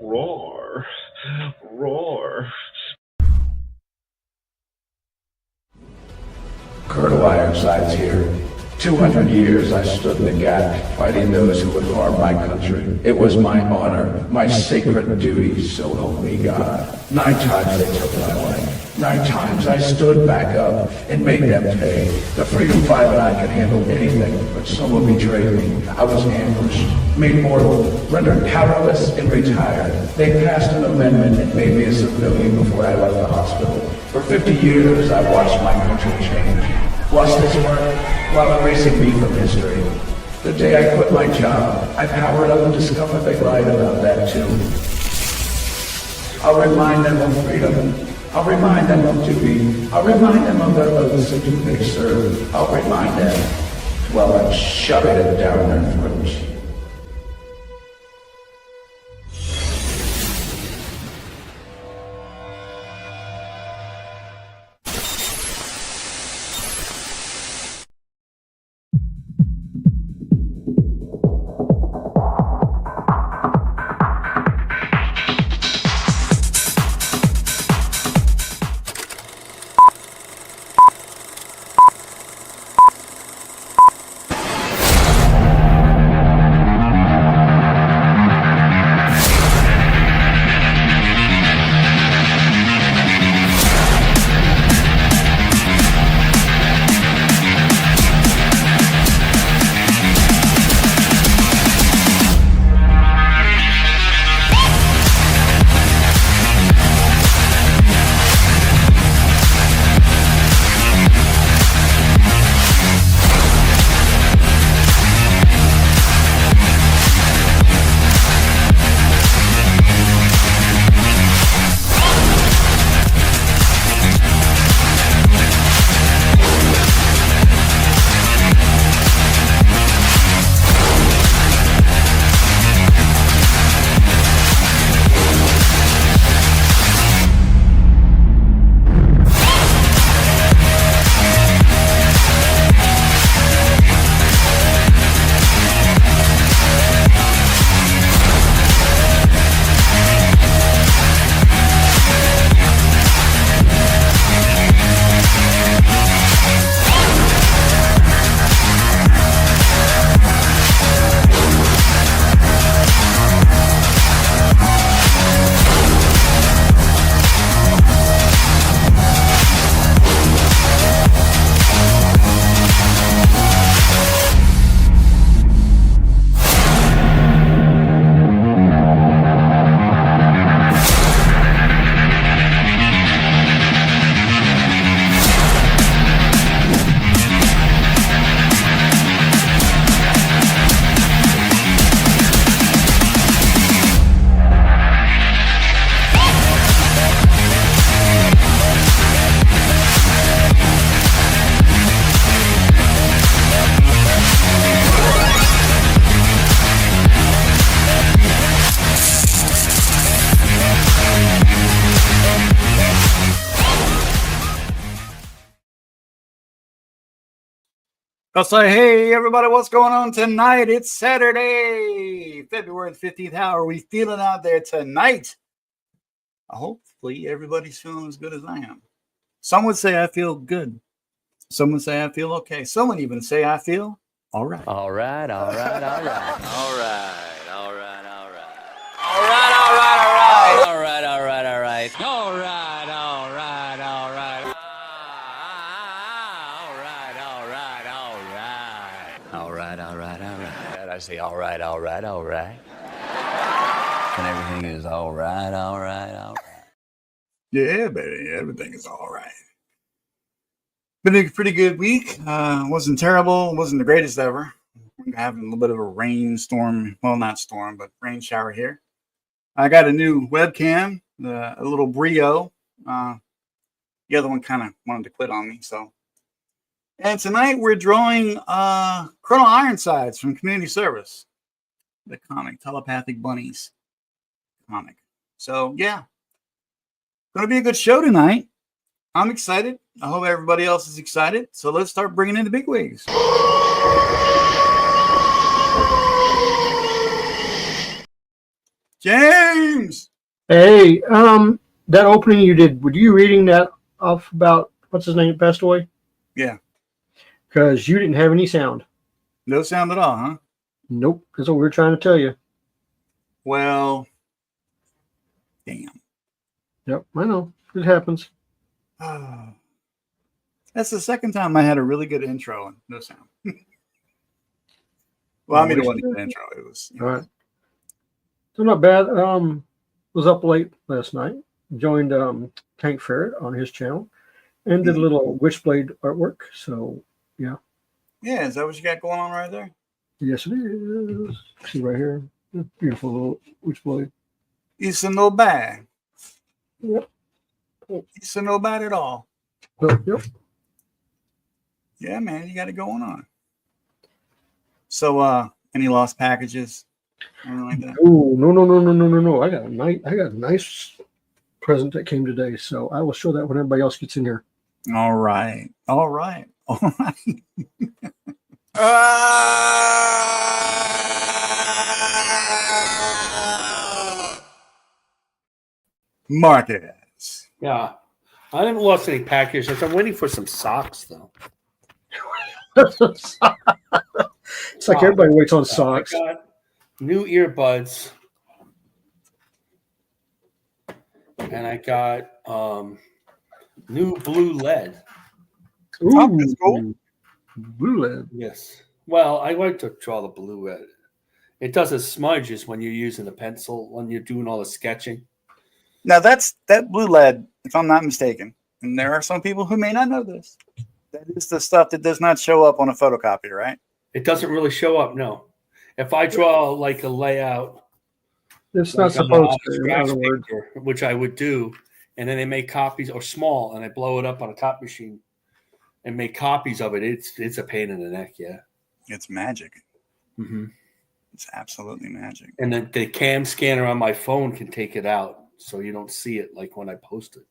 Roar. Roar. Colonel Ironsides here. 200 years I stood in the gap, fighting those who would harm my country. It was my honor, my sacred duty, so help me God. 9 times they took my life. 9 times I stood back up and made them pay. The freedom fighter and I could handle anything, but someone betrayed me. I was ambushed, made mortal, rendered powerless, and retired. They passed an amendment that made me a civilian before I left the hospital. For 50 years, I watched my country change. Watched this work while erasing me from history. The day I quit my job, I powered up and discovered they lied about that too. I'll remind them of freedom. I'll remind them of duty. I'll remind them of their oaths and who they serve. I'll remind them while I'm shoving it down their throats. I'll say, hey, everybody, what's going on tonight? It's Saturday, February 15th. How are we feeling out there tonight? Hopefully, everybody's feeling as good as I am. Some would say I feel good. Some would say I feel okay. Some would even say I feel all right. All right, all right, all right. All right, all right, all right. All right, all right, all right. All right, all right, all right. All right, all right, all right. All right, all right, all right. I say all right, all right, all right. And everything is all right, all right, all right. Yeah, baby, everything is all right. Been a pretty good week. Wasn't terrible. Wasn't the greatest ever. We're having a little bit of a rainstorm. Well, not storm, but rain shower here. I got a new webcam, a little Brio. The other one kind of wanted to quit on me. So, and tonight we're drawing Colonel Ironsides from Community Service, the comic Telepathic Bunnies comic. So yeah, gonna be a good show tonight. I'm excited. I hope everybody else is excited. So let's start bringing in the big wigs. James. Hey, that opening you did, were you reading that off about what's his name passed away? Yeah. Because you didn't have any sound. No sound at all, huh? Nope. That's what we were trying to tell you. Well, damn. Yep, I know. It happens. That's the second time I had a really good intro and no sound. Well, I mean, it wasn't a good intro. It was. All right. So not bad. Was up late last night. Joined Tank Ferret on his channel and did a little Witchblade artwork. So yeah. Yeah, is that what you got going on right there? Yes, it is. See right here. Beautiful little Witchblade. It's a no bad. Yep. It's a no bad at all. Yep. Yeah, man, you got it going on. So, any lost packages? Anything like that? Oh no! I got a nice present that came today. So I will show that when everybody else gets in here. All right. Marcus. Yeah. I haven't lost any packages. I'm waiting for some socks, though. It's like everybody waits on socks. I got new earbuds. And I got new blue lead. Oh, that's cool. Blue lead. Yes. Well, I like to draw the blue lead. It doesn't smudges when you're using a pencil, when you're doing all the sketching. Now, that blue lead, if I'm not mistaken, and there are some people who may not know this, that is the stuff that does not show up on a photocopier, right? It doesn't really show up, no. If I draw like a layout, It's not like on supposed a to. In scratch other words, paper, which I would do, and then they make copies or small, and I blow it up on a copy machine and make copies of it. It's a pain in the neck, yeah. It's magic. Mm-hmm. It's absolutely magic. And then the cam scanner on my phone can take it out, so you don't see it like when I post it.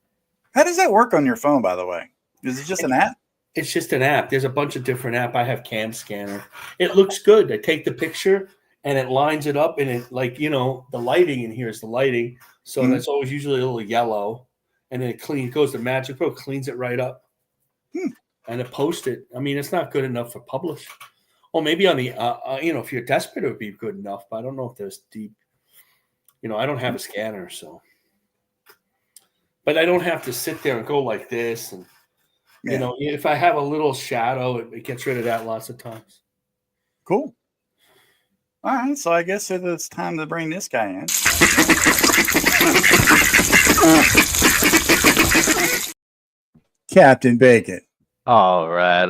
How does that work on your phone, by the way? Is it just an app? It's just an app. There's a bunch of different apps. I have cam scanner. It looks good. I take the picture and it lines it up, and it, like, you know, the lighting in here is the lighting, so that's always usually a little yellow, and then it goes to Magic Pro, cleans it right up, and it posts it. I mean, it's not good enough for publish. Or maybe on the if you're desperate, it would be good enough, but I don't know if there's deep. I don't have a scanner, so. But I don't have to sit there and go like this, and if I have a little shadow, it gets rid of that lots of times. Cool. All right, so I guess it's time to bring this guy in. Captain Bacon. All right.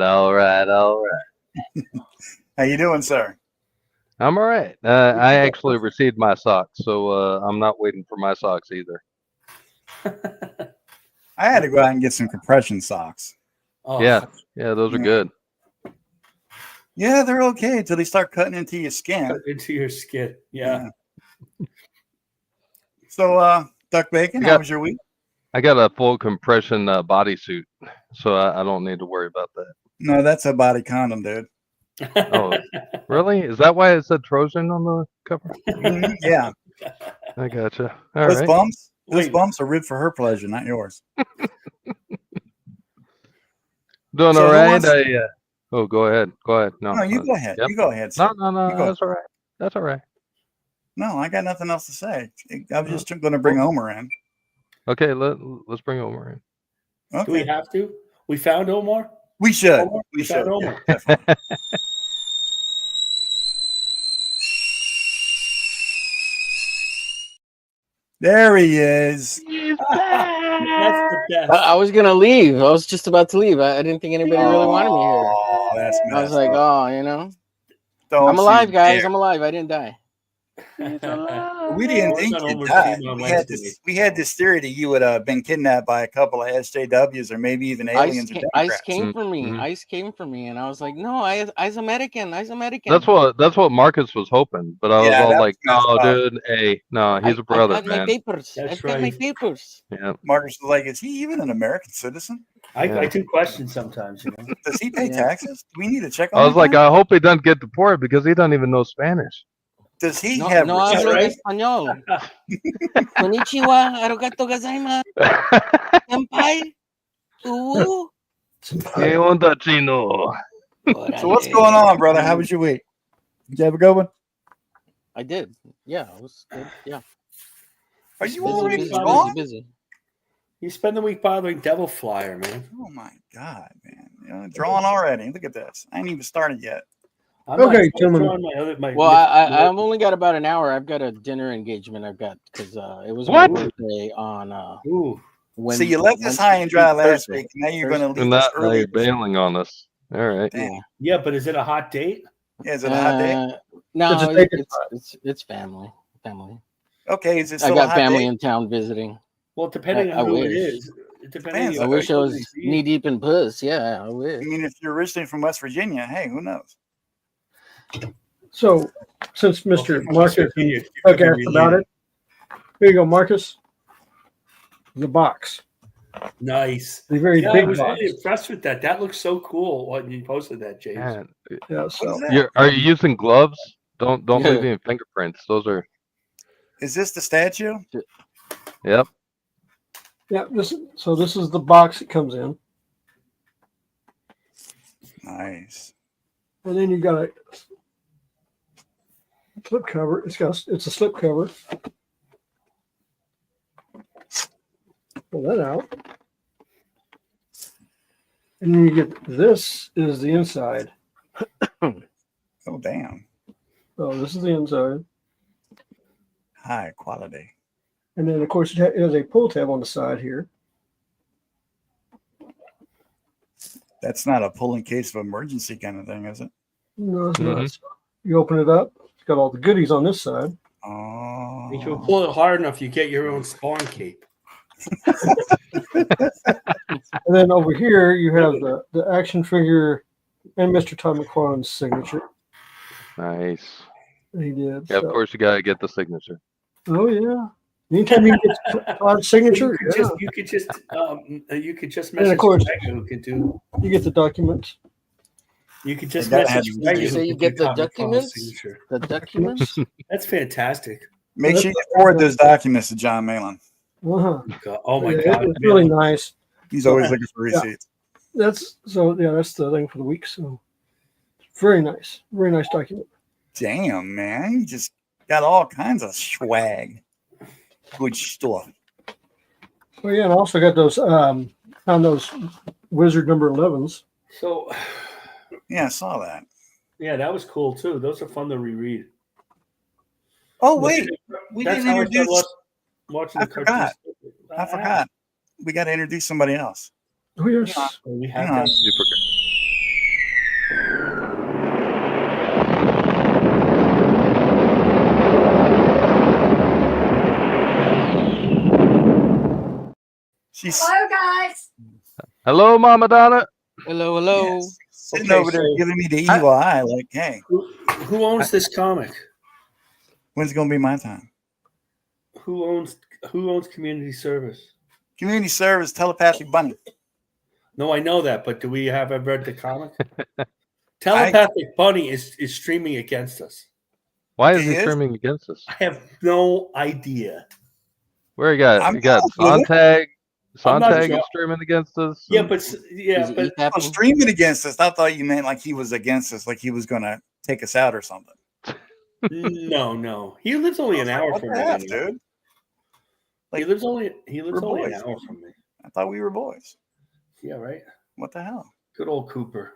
How you doing, sir? I'm all right. I actually received my socks, so I'm not waiting for my socks either. I had to go out and get some compression socks. Oh, Yeah, those are good. Yeah, they're okay until they start cutting into your skin. Into your skin. Yeah. So, Duck Bacon, how was your week? I got a full compression bodysuit, so I don't need to worry about that. No, that's a body condom, dude. Oh, really? Is that why it said Trojan on the cover? Yeah. I gotcha. All Those right. bumps, bumps are ribbed for her pleasure, not yours. Doing So all who right. wants- Go ahead. No, you go ahead. Yep. You go ahead, sir. No. You go That's all right. That's all right. No, I got nothing else to say. I was just going to bring Omer in. Okay, let's bring Omar in. Do we Okay. have to? We found Omar? We should. Omar? We found should. Omar. Yeah, definitely. There he is. That's the best. I was gonna leave. I was just about to leave. I didn't think anybody really wanted me here. Oh, that's I was messed like, up. I'm Don't alive, you guys. dare. I'm alive. I didn't die. We didn't think Omar's on you Omar's died. team on We had this theory that you would have been kidnapped by a couple of SJWs or maybe even aliens or Ice Democrats. came for me. Mhm. Ice came for me, and I was like, no, I's American. I's American. That's what Marcus was hoping, but I was Yeah, all that like, was messed "No, up. dude, hey, no, he's a brother, I got my man." papers. That's I've got my right. papers. Yeah. Marcus was like, is he even an American citizen? I do question sometimes, Does he pay Yeah. taxes? Do we need to check on I was that like, guy? I hope he doesn't get deported because he doesn't even know Spanish. Does he No, have no hablo right? español. Konnichiwa, arigato gozaimasu, senpai, uwu. ¿Qué onda, chino? So what's going on, brother? How was your week? Did you have a good one? I did. Yeah, it was good. Yeah. Are you Busy, already busy, gone? busy. You spend the week bothering Devil Flyer, man. Oh my god, man! You know, drawing already. Look at this. I ain't even started yet. I'm Okay, not gentlemen. drawing my other my Well, I've only got about an hour. I've got a dinner engagement. I've got because it was What? my birthday on Ooh. So you left us high and dry last week. Now you're going to And leave us now early. you're bailing on us. All right. Damn. Yeah, but is it a hot date? Yeah, is it a hot day? No, It's a take it it's family. Family. Okay, is it I still a got hot family day? in town visiting. Well, depending I on who wish. it is. Depending Depends. I on wish I who was it is. knee deep in puss. Yeah, I wish. I mean, if you're originally from West Virginia, hey, who knows? So, since Mr. Well, Marcus Virginia, and you could Doug be asked about related. it, here you go, Marcus. The box, Nice. the very Yeah, I big was box. really impressed with that. That looks so cool when you posted that, James. Man, Yeah, What so is that? are you using gloves? Don't Yeah. leave any fingerprints. Those are. Is this the statue? Yep. yeah, this is the box it comes in, Nice. and then you got a slip cover. It's a slip cover. Pull that out, and then you get this is the inside. Oh, damn. So this is the inside, High quality. and then of course it has a pull tab on the side here. That's not a pull in case of emergency kind of thing, is it? No, it's Mhm. not. So you open it up. It's got all the goodies on this side. Oh. If you pull it hard enough, you get your own spawn cape. And then over here, you have the action figure and Mr. Todd McFarlane's signature. Nice. He did. Yeah, of so- course you gotta get the signature. Oh, yeah. Anytime you can get Todd's signature, You could just And of message course- Swagger who could do. you get the documents. You could just They gotta message have- Swagger Did you who say you could get do the Tom McFarlane's documents? signature. The documents. That's fantastic. Make sure you forward those documents to John Malin. Uh-huh. God, oh my Yeah, God. it's really nice. He's always looking for Yeah. receipts. That's the thing for the week. So very nice document. Damn, man. You just got all kinds of swag. Good stuff. Oh yeah, and I also got those found those Wizard number 11s. So, Yeah, I saw that. yeah, that was cool too. Those are fun to reread. Oh, wait. We That's didn't how I started introduce. watching I the forgot. cartoons. I forgot. We got to introduce somebody else. Oh yes. We have Hang on. that. You forgot. She's Hello, guys. Hello, Mama Donna. Hello, hello. sitting Okay, over there so- giving me the evil eye. Like, hey, Who owns this comic? when's it going to be my time? Who owns community service? Community service, telepathic bunny. No, I know that, but do we have ever read the comic? Telepathic Bunny is streaming against us. Why is He he is? streaming against us? I have no idea. Where you got? I'm You got not with it. Sontag. I'm not Sontag sure. is streaming against us. Yeah, and- but Is yeah, it but ETAP? Oh, streaming against us. I thought you meant like he was against us, like he was going to take us out or something. no. He lives only an hour What from the me. heck, anyway. dude? He lives only We're only an boys. hour from me. I thought we were boys. Yeah, right. What the hell? Good old Cooper.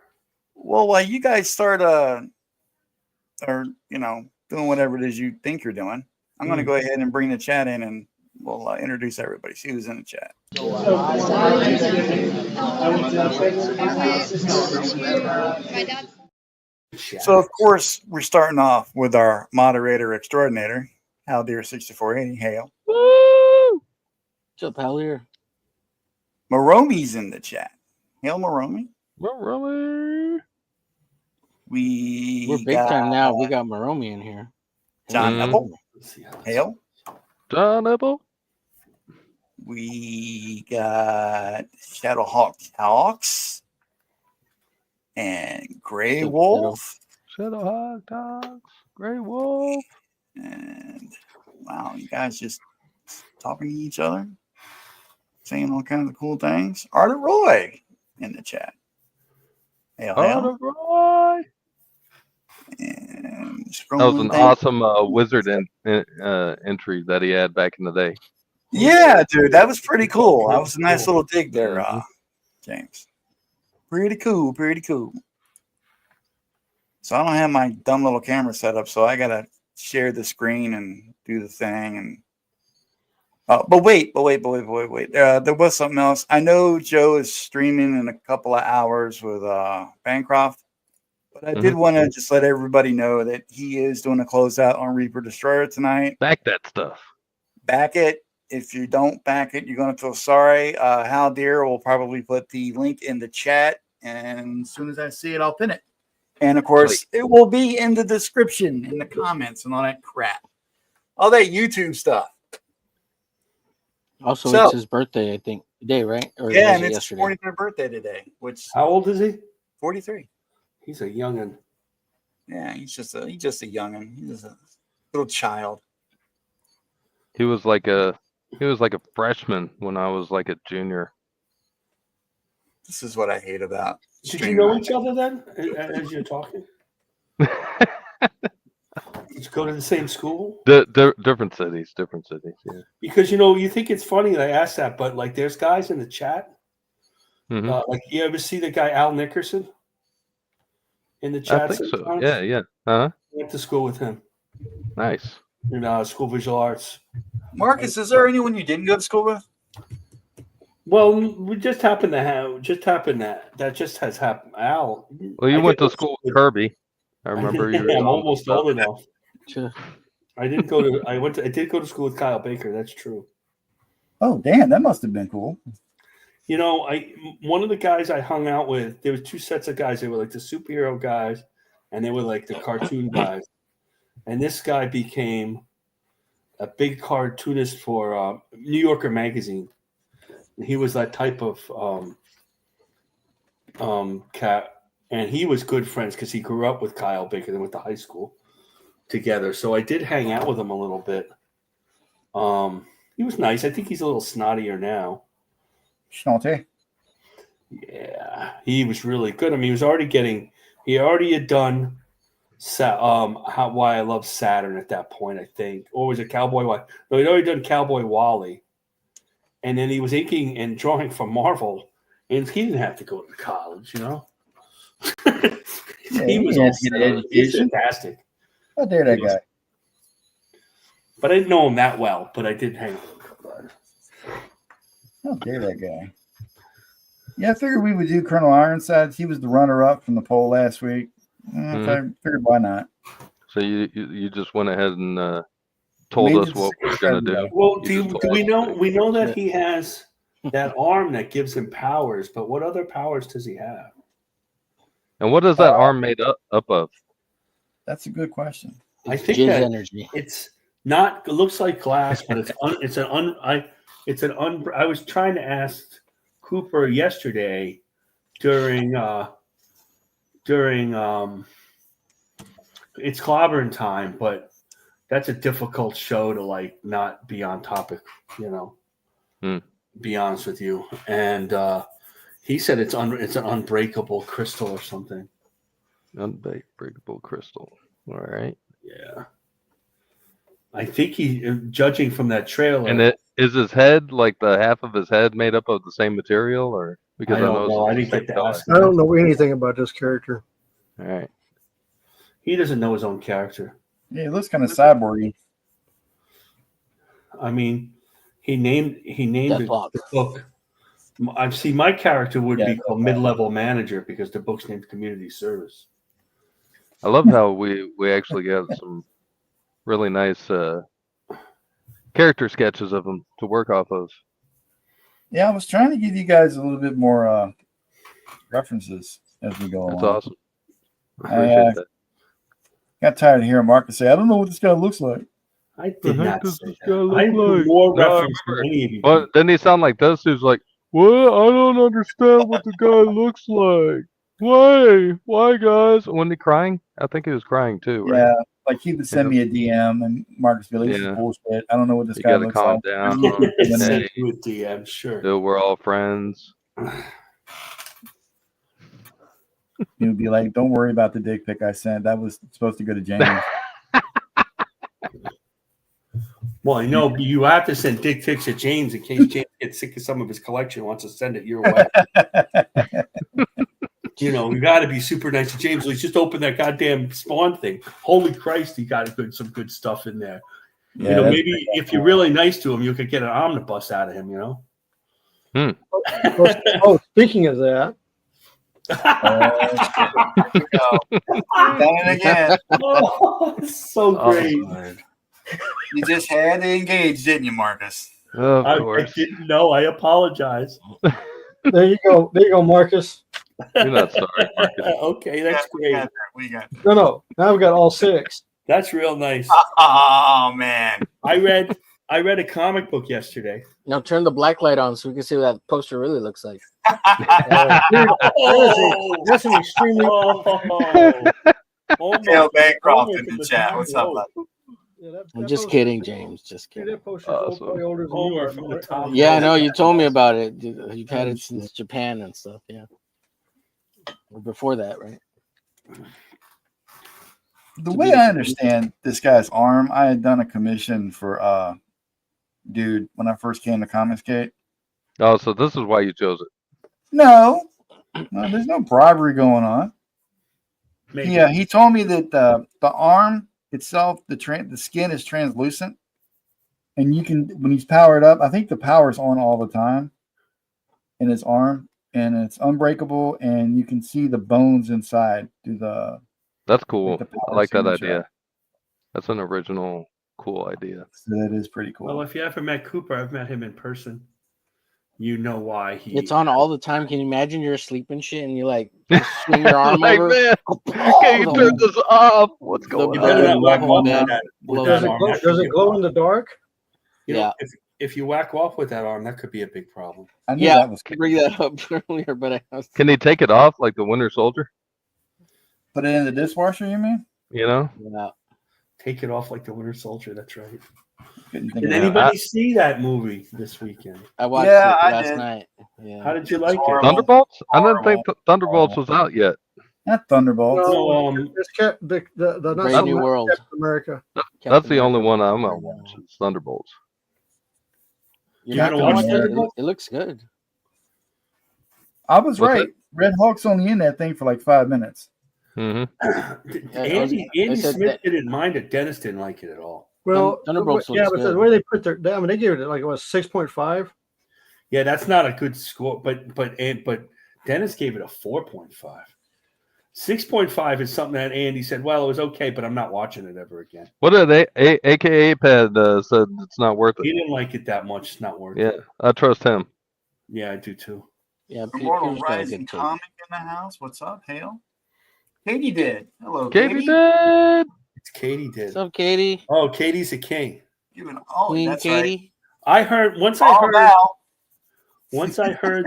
Well, while you guys start, or doing whatever it is you think you're doing, I'm going to go ahead and bring the chat in, and we'll introduce everybody. See who's in the chat. My dad's So, of course, we're starting off with our moderator extraordinaire, Haldeer6480. Hail. Woo! What's up, Hal here? Maromi's in the chat. Hail, Maromi. Maromi. We We're big time now. We got Maromi in here. John Mhm. Neville. Let's see how Hail. John Apple. We got Shadowhawk Talks and Grey What's up, Wolf. Shadowhawk Talks. Grey Wolf. And wow, you guys just talking to each other, saying all kinds of cool things. Artie Roy in the chat. Hail, hail. Roy. And That was scrolling an down. awesome wizard entry that he had back in the day. Yeah, dude, that was pretty cool. That was a nice little dig there, Mhm. James. Pretty cool, pretty cool. So I don't have my dumb little camera set up, so I gotta share the screen and do the thing. And but wait. There was something else. I know Joe is streaming in a couple of hours with Bancroft, but I did want to just let everybody know that he is doing a closeout on Reaper Destroyer tonight. Back that stuff. Back it. If you don't back it, you're going to feel sorry. Hal Deer will probably put the link in the chat, and as soon as I see it, I'll pin it. And of course, it will be in the description, in the comments, and all that crap. All that YouTube stuff. Also, So- it's his birthday, I think, today, right? Or Yeah, was and it it's his yesterday? 43rd birthday today, which How old is he? 43. He's a youngin. Yeah, he's just a youngin. He's just a little child. He was like a freshman when I was like a junior. This is what I hate about. Did you streaming. know each other then, as you're talking? Did you go to the same school? Different cities. Yeah. Because you think it's funny that I asked that, but like, there's guys in the chat. Mhm. Like, you ever see the guy Al Nickerson in the I chat? think so. sometimes? Yeah. Uh-huh. I went to school with him Nice. in School of Visual Arts. Marcus, is there anyone you didn't go to school with? Well, we just happened to that just has happened. Al. Well, you I went did to school with Kirby. I remember you. I'm almost old enough. Sure. I didn't go to. I did go to school with Kyle Baker. That's true. Oh, damn, that must have been cool. One of the guys I hung out with, there was two sets of guys. They were like the superhero guys, and they were like the cartoon guys. And this guy became a big cartoonist for New Yorker magazine. And he was that type of cat, and he was good friends because he grew up with Kyle Baker. They went to high school together. So I did hang out with him a little bit. He was nice. I think he's a little snottier now. Schnauty. Yeah, he was really good. I mean, he already had done Why I Love Saturn at that point, I think. Or was it Cowboy Wally? No, he'd already done Cowboy Wally. And then he was inking and drawing for Marvel, and he didn't have to go to college, He was had to get an he's education. fantastic. How dare that guy? But I didn't know him that well, but I did hang with him. How dare that guy? Yeah, I figured we would do Colonel Ironsides. He was the runner-up from the poll last week. I figured why not? So you just went ahead and told Made us it what we're secret gonna though. do. Well, You do just we told know? us. We know that he has that arm that gives him powers, but what other powers does he have? And what is that arm made up of? That's a good question. I think Jizz that energy. it's not. It looks like glass, but I was trying to ask Cooper yesterday during it's clobbering time, but that's a difficult show to like not be on topic, be honest with you. And he said it's an unbreakable crystal or something. Unbreakable crystal. All right. Yeah. I think judging from that trailer. And is his head like the half of his head made up of the same material, or because I don't it's know. I the didn't same get to color? ask I don't know anything about this character. All right. He doesn't know his own character. Yeah, he looks kind of cyborgy. I mean, he named Deathlock. the book. I see. My character would Yeah, be called mid-level manager because the book's named community service. I love how we actually got some really nice character sketches of him to work off of. Yeah, I was trying to give you guys a little bit more references as we go That's along. awesome. I appreciate that. Got tired of hearing Marcus say, "I don't know what this guy looks like." I did heck not does say this that. guy look I put like? more No, I reference than remember. any of you. Well, didn't he sound like this? Who's like, "Well, I don't understand what the guy looks like. Why, guys?" Wasn't he crying? I think he was crying too, right? Yeah, Like he would send me a DM, and Marcus would be like, "This Yeah. is bullshit. I don't know what this You guy gotta looks calm like." down. Send Hey, you a DM, sure. dude, we're all friends. He would be like, "Don't worry about the dick pic I sent. That was supposed to go to James." Well, you know, you have to send dick pics to James in case James gets sick of some of his collection and wants to send it your way. You know, you got to be super nice to James. He's just opened that goddamn Spawn thing. Holy Christ, he got some good stuff in there. Yeah, you know, that's maybe if you're really nice to him, you could get an omnibus out of him. You know. Oh, speaking of that, Here we go. Done it again. Oh, so great. You just had to engage, didn't you, Marcus? Of I course. didn't know. I apologize. there you go, Marcus. You're not sorry, Marcus. Okay, that's We great. got that. We got that. No. Now I've got all 6. That's real nice. Oh man. I read a comic book yesterday. Now turn the black light on so we can see what that poster really looks like. That's an extremely. Dale Bancroft in the chat. What's up, bud? Yeah, I'm just kidding, James. Just Dude, kidding. that poster's Awesome. way older than Homer you are. from the top. Yeah, I know. You told me about it. Dude, you've had it since Japan and stuff. Yeah. Or before that, right? The way I understand this guy's arm, I had done a commission for dude when I first came to Comicsgate. Oh, so this is why you chose it. No, there's no bribery going on. Maybe. Yeah, he told me that the arm itself, the skin is translucent, and you can, when he's powered up, I think the power's on all the time in his arm, and it's unbreakable, and you can see the bones inside through the. That's cool. the I like that signature. idea. That's an original, cool idea. So that is pretty cool. Well, if you ever met Cooper, I've met him in person. You know why he. It's on all the time. Can you imagine you're asleep and shit, and you like just swing your arm Like, over? man, can you turn this off? What's They'll going be You better better on? not whack than off that. with that, with Blow that Does it arm. glow, That could does be it a glow in problem. the dark? You know, Yeah. if you whack off with that arm, that could be a big problem. I knew Yeah, that was I bring that up earlier, but I was Can he take it off like the Winter Soldier? Put it in the dishwasher, you mean? You know? yeah. Take it off like the Winter Soldier. That's right. Couldn't think Did of that. anybody see that movie this weekend? I watched Yeah, it I last did. night. Yeah. How did you like it? Horrible. Thunderbolts? I didn't think Horrible. Thunderbolts was out yet. Not Thunderbolts. No, It's kept the not Brave so New much World. Captain America. That's the only one I'm gonna watch. Is Thunderbolts. You're You not gotta gonna watch watch it? Thunderbolts? It looks good. I was What's right. Red Hulk's only in that thing for like 5 minutes. Hmm Andy I said Smith that- didn't mind it. Dennis didn't like it at all. Well, Thunderbolts yeah, looks but the good. way they put their, I mean, they gave it like it was 6.5. Yeah, that's not a good score. But Dennis gave it a 4.5. 6.5 is something that Andy said, well, it was okay, but I'm not watching it ever again. What did AKA Pad said it's not worth He it. didn't like it that much. It's not worth Yeah, it. I trust him. Yeah, I do too. Yeah, Immortal Peter's got a Rising good take. comic in the house. What's up, Hale? Katie did. Hello, Katie Katie. did. It's Katie did. What's up, Katie? Oh, Katie's a king. Giving all Queen that's Katie? I heard once I Right. All heard Val. once I heard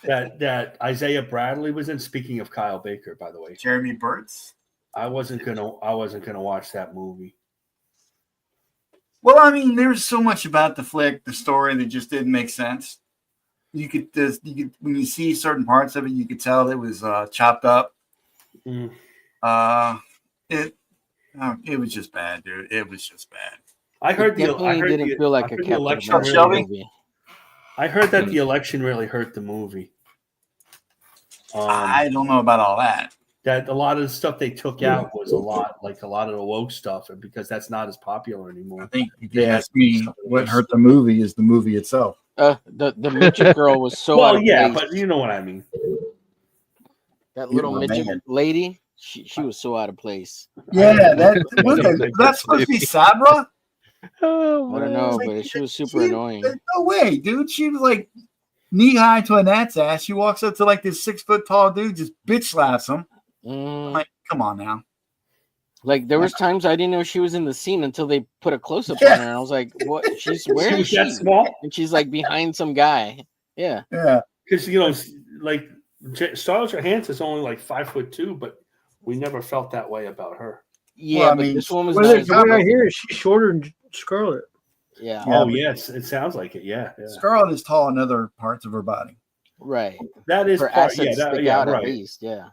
that Isaiah Bradley was in. Speaking of Kyle Baker, by the way, Jeremy Burt's. I wasn't gonna watch that movie. Well, I mean, there's so much about the flick, the story that just didn't make sense. You could when you see certain parts of it, you could tell it was chopped up. Mm. It was just bad, dude. It was just bad. I heard the Definitely didn't feel like I a heard the Captain election. America America Shelby? movie. I heard that the election really hurt the movie. I don't know about all that. That a lot of the stuff they took out was a lot of the woke stuff, and because that's not as popular I anymore. think if you ask me, what hurt the movie is the movie itself. The midget girl was so out Well, of yeah, place. but you know what I mean. That little You're midget mad. lady, she was so out of place. Yeah, that That's supposed to be Sabra. Oh, I don't man. know, Like, but she was super annoying. There's no way, dude. She was like knee high to a gnat's ass. She walks up to like this 6 foot tall dude, just bitch slaps him. I'm Mm, like, come on now. like there was times I didn't know she was in the scene until they put a close up Yeah. on her, and I was like, "What? She's where She is was that she?" small And she's like behind some guy. Yeah, yeah. because you know, like Scarlett Johansson's only like 5'2", but we never felt that way about her. Yeah, Well, I but mean, this one was Well, not the as way I good. hear it, she's shorter than Scarlet. Yeah, Yeah, Oh but- yes, it sounds like it. Yeah, yeah. Scarlet is tall in other parts of her body. right. That is Her part. assets Yeah, that, stick yeah, out at right. least. Yeah.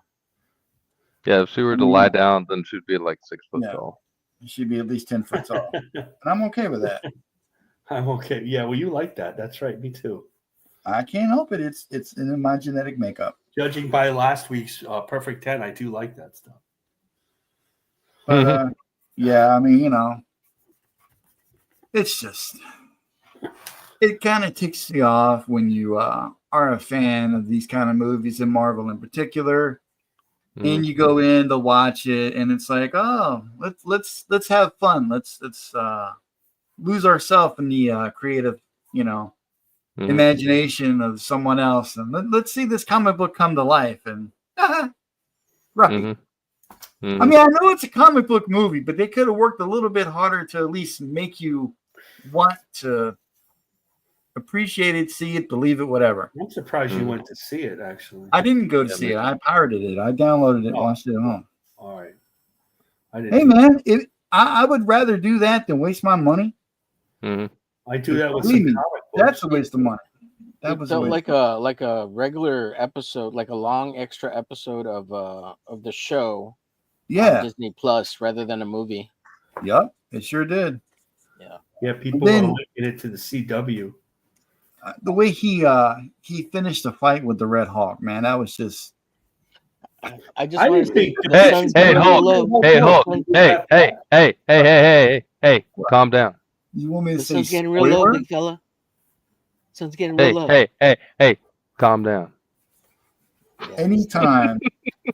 Yeah, if she were to lie down, then she'd be like 6 foot Yeah. tall. She'd be at least 10 foot tall. And I'm okay with that. I'm okay. Yeah, well, you like that. That's right. Me too. I can't help it. It's in my genetic makeup. Judging by last week's Perfect 10, I do like that stuff. But yeah, I mean, you know, it's just it kind of ticks you off when you are a fan of these kind of movies and Marvel in particular. And you go in to watch it, and it's like, oh, let's have fun. Let's lose ourselves in the creative, you know, imagination of someone else, and let's see this comic book come to life. And right. I mean, I know it's a comic book movie, but they could have worked a little bit harder to at least make you want to appreciate it, see it, believe it, whatever. I'm surprised you went to see it, actually. I didn't go to see it. I pirated it. I downloaded it, and watched it at home. All right. I didn't. Hey, man, I would rather do that than waste my money. I do that with Believe some me, comic books. that's a waste of money. That was a felt waste. like a regular episode, like a long extra episode of the show. Yeah. On Disney Plus rather than a movie. Yep, it sure did. Yeah, people Then- are linking it to the CW. The way he finished the fight with the Red Hawk, man, that was just. I just I want didn't to think see the Hey, Sun's hey, getting real Hulk. low. Hey, Hulk. Hey, calm down. You want me to The say sun's getting real low, spoiler? big fella. Sun's getting real low. Hey, calm down. Anytime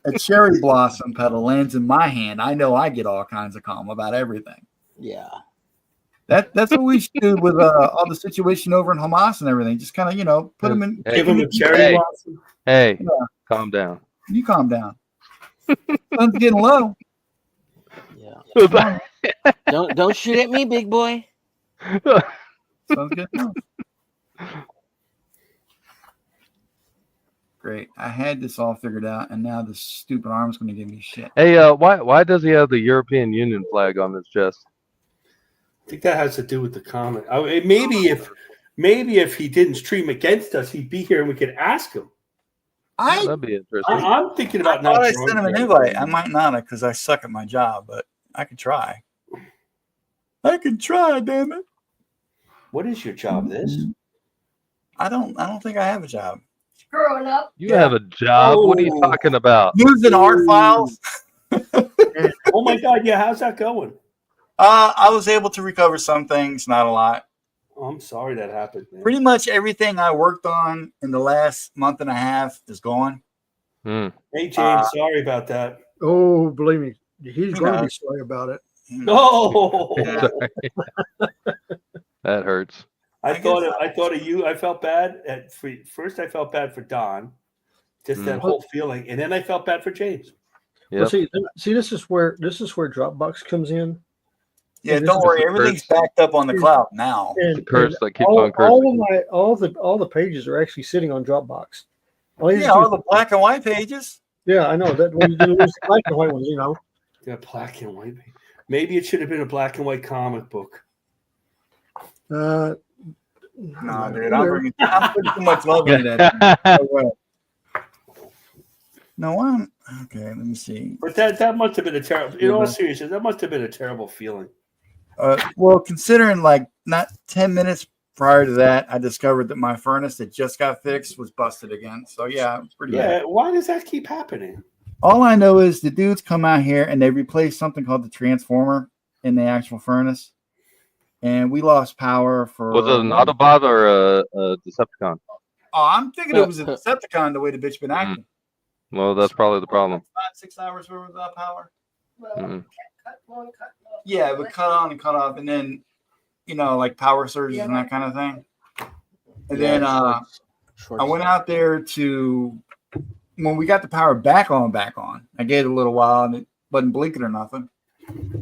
a cherry blossom petal lands in my hand, I know I get all kinds of calm about everything. Yeah. That's what we should do with all the situation over in Hamas and everything. Just kind of, you know, put them in. Give them a cherry Hey. blossom. Hey, Yeah. calm down. You calm down. Sun's getting low. Yeah. Don't shoot at me, big boy. Sun's getting low. Great. I had this all figured out, and now this stupid arm's going to give me shit. Hey, why does he have the European Union flag on his chest? I think that has to do with the comment. Maybe if he didn't stream against us, he'd be here and we could ask him. That'd be interesting. I'm thinking about I not. thought I joining sent him an him. invite. I might not have because I suck at my job, but I could try. I can try, damn it. What is your job? This? I don't think I have a job. Growing up. You have a job. What are you talking about? Using art files. Oh my God! Yeah, how's that going? I was able to recover some things, not a lot. Oh, I'm sorry that happened. Man. Pretty much everything I worked on in the last month and a half is gone. Hey James, sorry about that. Oh, believe me, he's going to know. be sorry about it. No, That hurts. I thought of you. I felt bad at first. I felt bad for Don, just that whole feeling, and then I felt bad for James. Well, Yep. see, this is where Dropbox comes in. Yeah, And don't this worry. is- Everything's backed up on the cloud now. And, The curse that keeps all, on cursing. all the pages are actually sitting on Dropbox. All you Yeah, have to all do- the black and white pages. yeah, I know that when you lose the black and white ones, you know. Yeah, black and white. Maybe it should have been a black and white comic book. Uh, Nah, dude, I'm putting too much love into that. No way. No, I'm okay. Let me see. But that must have been a terrible. In all seriousness, that must have been a terrible feeling. Well, considering like not 10 minutes prior to that, I discovered that my furnace that just got fixed was busted again. So yeah, it was pretty Yeah, bad. why does that keep happening? All I know is the dudes come out here and they replaced something called the transformer in the actual furnace, and we lost power for. Was it an Autobot or a Decepticon? Oh, I'm thinking it was a Decepticon the way the bitch been acting. Well, that's probably the problem. 5-6 hours worth without power. Well, Mm. cut one, cut off. Yeah, it would cut on and cut off, and then like power surges and that kind of thing. And then I went out there to when we got the power back on. I gave it a little while and it wasn't blinking or nothing.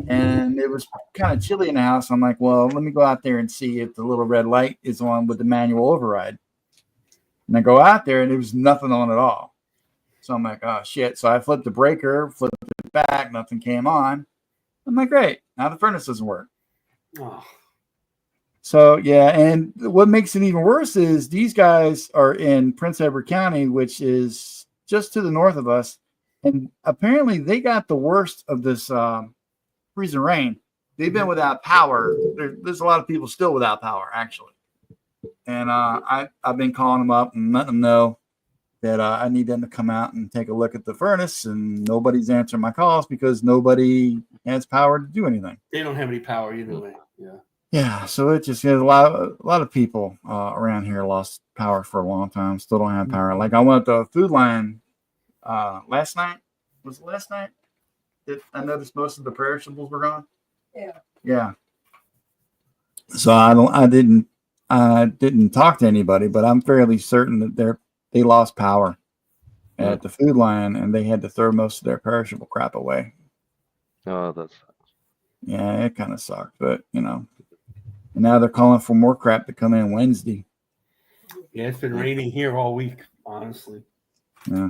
And it was kind of chilly in the house. I'm like, well, let me go out there and see if the little red light is on with the manual override. And I go out there and there was nothing on at all. So I'm like, oh shit. So I flipped the breaker, flipped it back, nothing came on. I'm like, great. Now the furnace doesn't work. Oh, So yeah, and what makes it even worse is these guys are in Prince Edward County, which is just to the north of us, and apparently they got the worst of this freezing rain. They've been without power. There's a lot of people still without power, actually. And I've been calling them up and letting them know that I need them to come out and take a look at the furnace, and nobody's answering my calls because nobody has power to do anything. they don't have any power either way. Yeah. Yeah, so it just a lot of people around here lost power for a long time. Still don't have power. Like I went to Food Line last night. Was it last night that I noticed most of the perishables were gone? Yeah. Yeah. So I didn't talk to anybody, but I'm fairly certain that they lost power at the Food Line, and they had to throw most of their perishable crap away. Oh, that's Yeah, it kind of sucked, but and now they're calling for more crap to come in Wednesday. Yeah, it's been raining here all week, honestly. Yeah.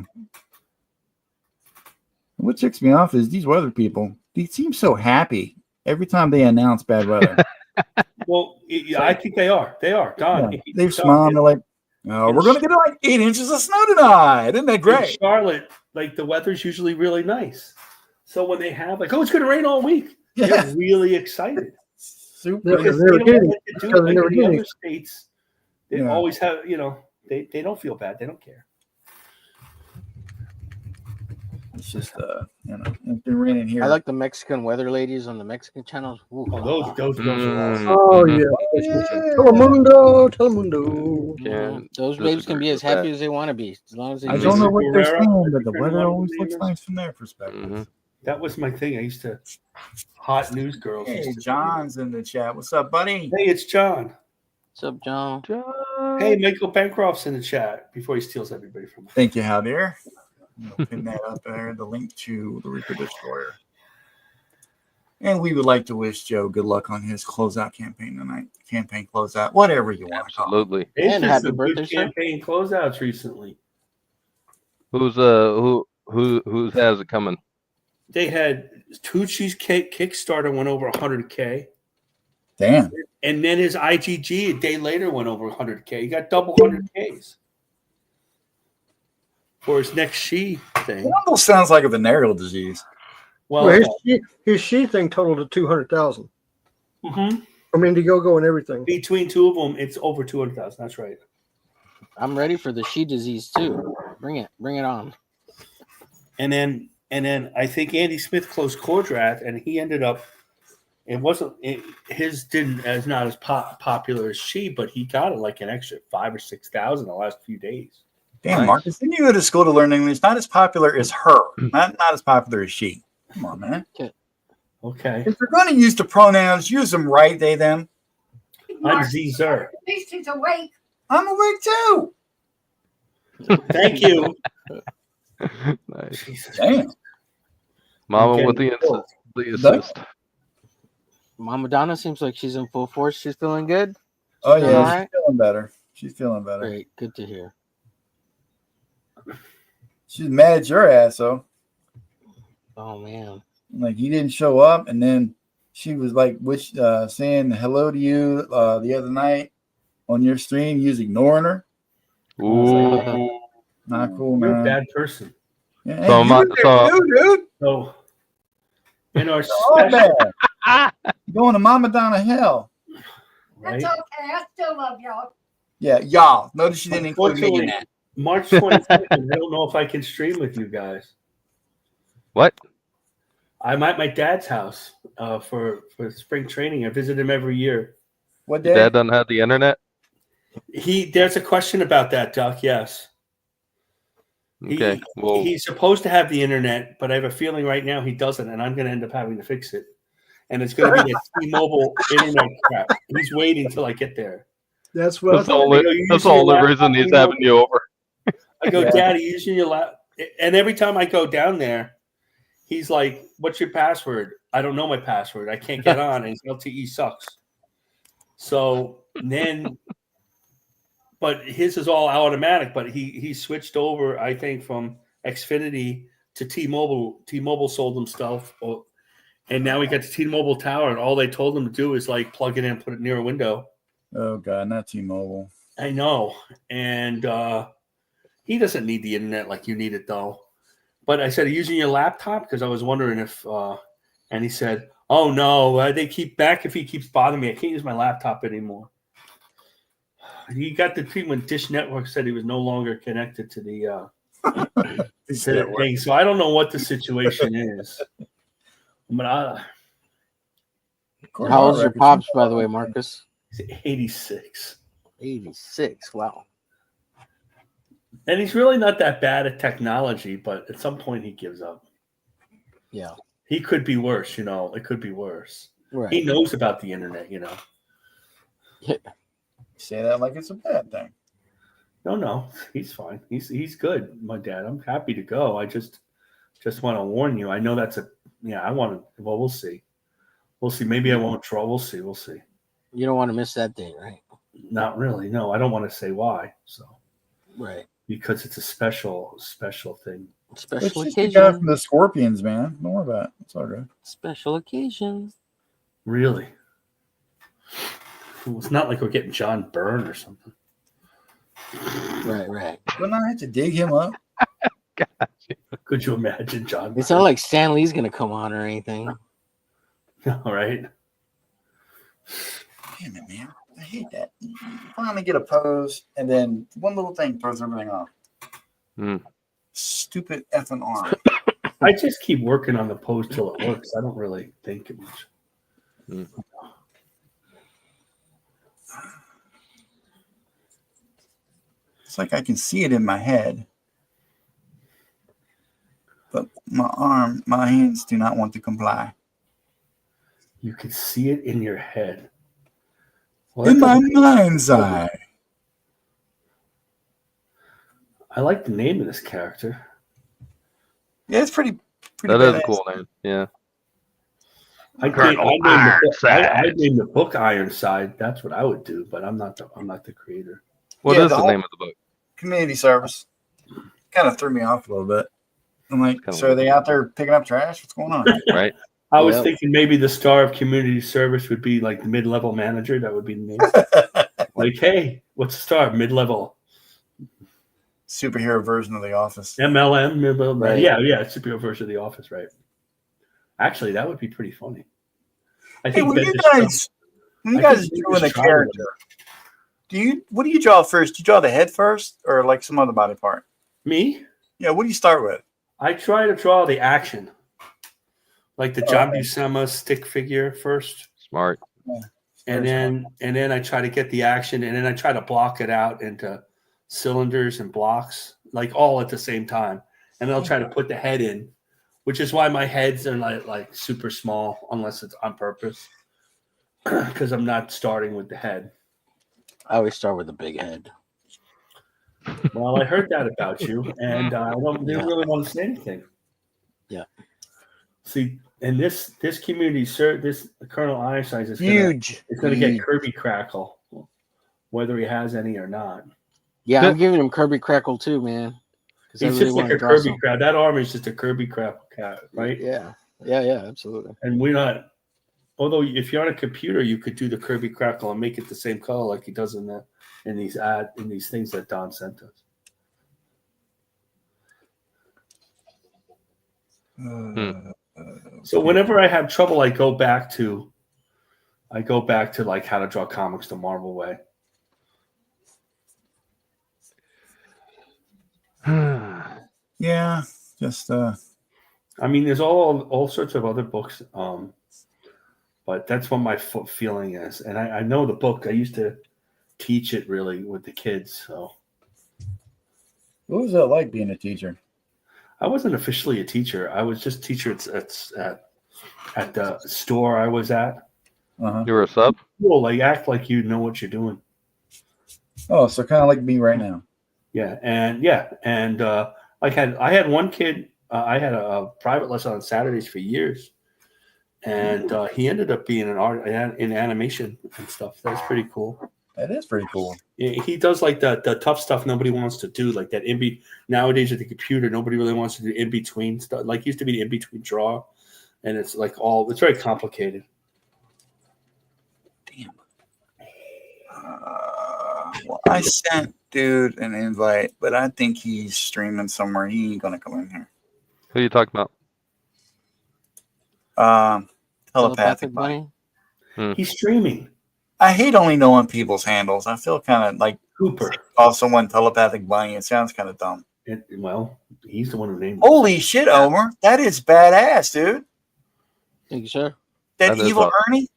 What ticks me off is these weather people. They seem so happy every time they announce bad weather. Well, I think they are. They are. Don, Yeah, they're smiling. They're like, "Oh, we're gonna get like 8 inches of snow tonight. Isn't that In great?" Charlotte, like the weather's usually really nice. So when they have like, oh, it's going to rain all week, Yeah. they're really excited. Super. Because They were they don't getting- like to do because it they like were in the getting- other states. They Yeah. always have, they don't feel bad. They don't care. It's just it's been raining here. I like the Mexican weather ladies on the Mexican channels. Ooh, Oh, those girls are awesome. Oh Mhm. yeah. Telemundo, Telemundo. Yeah. Those disagree babes can be as with that. happy as they want to be, as long as they I Lisa don't know what they're Guerrero, saying, but the friend, weather one of always the looks neighbors. nice from their perspective. Mhm. That was my thing. I used to hot news girls. Hey, used to- John's in the chat. What's up, buddy? Hey, it's John. What's up, John? Hey, Michael Bancroft's in the chat before he steals everybody from us. Thank you, Javier. We'll pin that up there, the link to the Reaper Destroyer. And we would like to wish Joe good luck on his closeout campaign tonight. Campaign closeout, whatever you want to call it. Absolutely. It's And just happy some birthday, good sir. campaign closeouts recently. Who's has it coming? They had Tucci's Kickstarter went over 100K. Damn. And then his IGG a day later went over 100K. He got double 100Ks for his next She thing. It almost sounds like a venereal disease. Well, Well, his she thing totaled to 200,000 mhm. from Indiegogo and everything. Between two of them, it's over 200,000. That's right. I'm ready for the she disease too. Bring it on. And then I think Andy Smith closed Cordrat, and he ended up. His didn't as not as popular as She, but he got it like an extra 5,000 or 6,000 the last few days. Damn, Nice. Marcus, didn't you go to school to learn English? Not as popular as her, not as popular as she. Come on, man. Okay, If you're going to use the pronouns, use them right, they, them. I'm Zer. At least he's awake. I'm awake too. Thank you. Nice. Jesus. Damn. Mama Okay. with the That- assist. Mama Donna seems like she's in full force. She's feeling good. Oh She's yeah, doing all she's right? feeling better. She's feeling better. Great, good to hear. She's mad at your ass though. Oh man, Like you didn't show up, and then she was like, saying hello to you the other night on your stream. You was ignoring her. Ooh. Not cool, You're a man. bad person. Yeah, So hey, my- you so- too, dude. So, in our Oh, special, man. Going to Mama Donna hell. That's right? okay. I still love y'all. Yeah, y'all. Notice she didn't include me in that. March 22nd, I don't know if I can stream with you guys. What? I'm at my dad's house for spring training. I visit him every year. What Your day? dad doesn't have the internet? There's a question about that, Duck. Yes. Okay. Well, He's supposed to have the internet, but I have a feeling right now he doesn't, and I'm going to end up having to fix it. And it's going to be the T-Mobile internet crap. He's waiting till I get there. That's what I that's thought. all. That's all the reason he's having you over. I go, Yeah. Daddy, using your lap. And every time I go down there, he's like, "What's your password?" I don't know my password. I can't get on, and LTE sucks. So then, but his is all automatic. But he switched over, I think, from Xfinity to T-Mobile. T-Mobile sold him stuff. Or And now he got the T-Mobile tower, and all they told him to do is like plug it in and put it near a window. Oh God, not T-Mobile. I know. And he doesn't need the internet like you need it, though. But I said, are you using your laptop? Because I was wondering if, and he said, oh, no, they keep back if he keeps bothering me. I can't use my laptop anymore. He got the treatment. Dish Network said he was no longer connected to the thing. So I don't know what the situation is. But How old's your pops, by the way, Marcus? 86. 86. Wow. And he's really not that bad at technology, but at some point he gives up. Yeah. He could be worse, you know. It could be worse. Right. He knows about the internet, you know. Say that like it's a bad thing. No, he's fine. He's good, my dad. I'm happy to go. I just want to warn you. I know that's I want to. Well, we'll see. We'll see. Maybe I won't draw. We'll see. We'll see. You don't want to miss that day, right? Not really. No, I don't want to say why. So Right. because it's a special thing. Special It's just the guy occasion. from the Scorpions, man. Don't worry about it. It's all good. Special occasions. Really. It's not like we're getting John Byrne or something. Right. Wouldn't I have to dig him up? Could you imagine John? It's not like Stan Lee's gonna come on or anything. All right. Damn it, man. I hate that. You finally get a pose, and then one little thing throws everything off. Stupid effing arm. I just keep working on the pose till it works. I don't really think it much. It's like I can see it in my head, but my hands do not want to comply. You can see it in your head. Well, In my that's mind's eye. I like the name of this character. Yeah, it's pretty That is a badass. cool name. Yeah. I'd name the book Ironside. That's what I would do, but I'm not the creator. What Yeah, is the the whole- name of the book? Community service. Kind of threw me off a little bit. I'm like, Kinda so are they out there picking up trash? What's going on? Right. I was Yeah. thinking maybe the star of community service would be like the mid-level manager. That would be the name. Like, hey, what's the star? Mid-level Superhero version of The Office. MLM. Mid-level. Right. Yeah, superhero version of The Office, right? Actually, that would be pretty funny. I Hey, think when Ben you just- guys I drawing a just tried character, what do you draw first? Do you draw the head first, or like some other body part? me. Yeah, what do you start with? I try to draw the action, like the John Okay. Buscema stick figure first. Smart. And then I try to get the action, and then I try to block it out into cylinders and blocks, like all at the same time. And then I'll try to put the head in, which is why my heads are like super small, unless it's on purpose, because I'm not starting with the head. I always start with a big head. Well, I heard that about you, and I didn't really want to say anything. Yeah. See, and this community, sir, this Colonel Ironside is Huge. It's going to get Kirby Crackle, whether he has any or not. Yeah, I'm giving him Kirby Crackle too, man. 'Cause I He's really just like wanna a draw Kirby some. Crackle. That arm is just a Kirby Crackle cat, right? Yeah, absolutely. And we're not. Although if you're on a computer, you could do the Kirby Crackle and make it the same color like he does in these things that Don sent us. So whenever I have trouble, I go back to like how to draw comics the Marvel way. Yeah, just I mean, there's all sorts of other books, but that's what my feeling is. And I know the book. I used to teach it really with the kids. So what was that like being a teacher? I wasn't officially a teacher. I was just teacher at the store I was at. Uh-huh. You were a sub? Cool, like act like you know what you're doing. Oh, so kind of like me right now. And I had one kid. I had a private lesson on Saturdays for years, and he ended up being an art in animation and stuff. That's pretty cool. That is pretty cool. He does like the tough stuff nobody wants to do, like that nowadays with the computer, nobody really wants to do in between stuff. Like used to be the in between draw. and it's like it's very complicated. Damn. Well, I sent dude an invite, but I think he's streaming somewhere. He ain't gonna come in here. Who are you talking about? Telepathic Bunny. He's streaming. I hate only knowing people's handles. I feel kind of like Cooper. call someone Telepathic Bunny. It sounds kind of dumb. Well, he's the one who named it. Holy shit, Omer. That is badass, dude. Thank you, sir. That That is evil awesome. Ernie?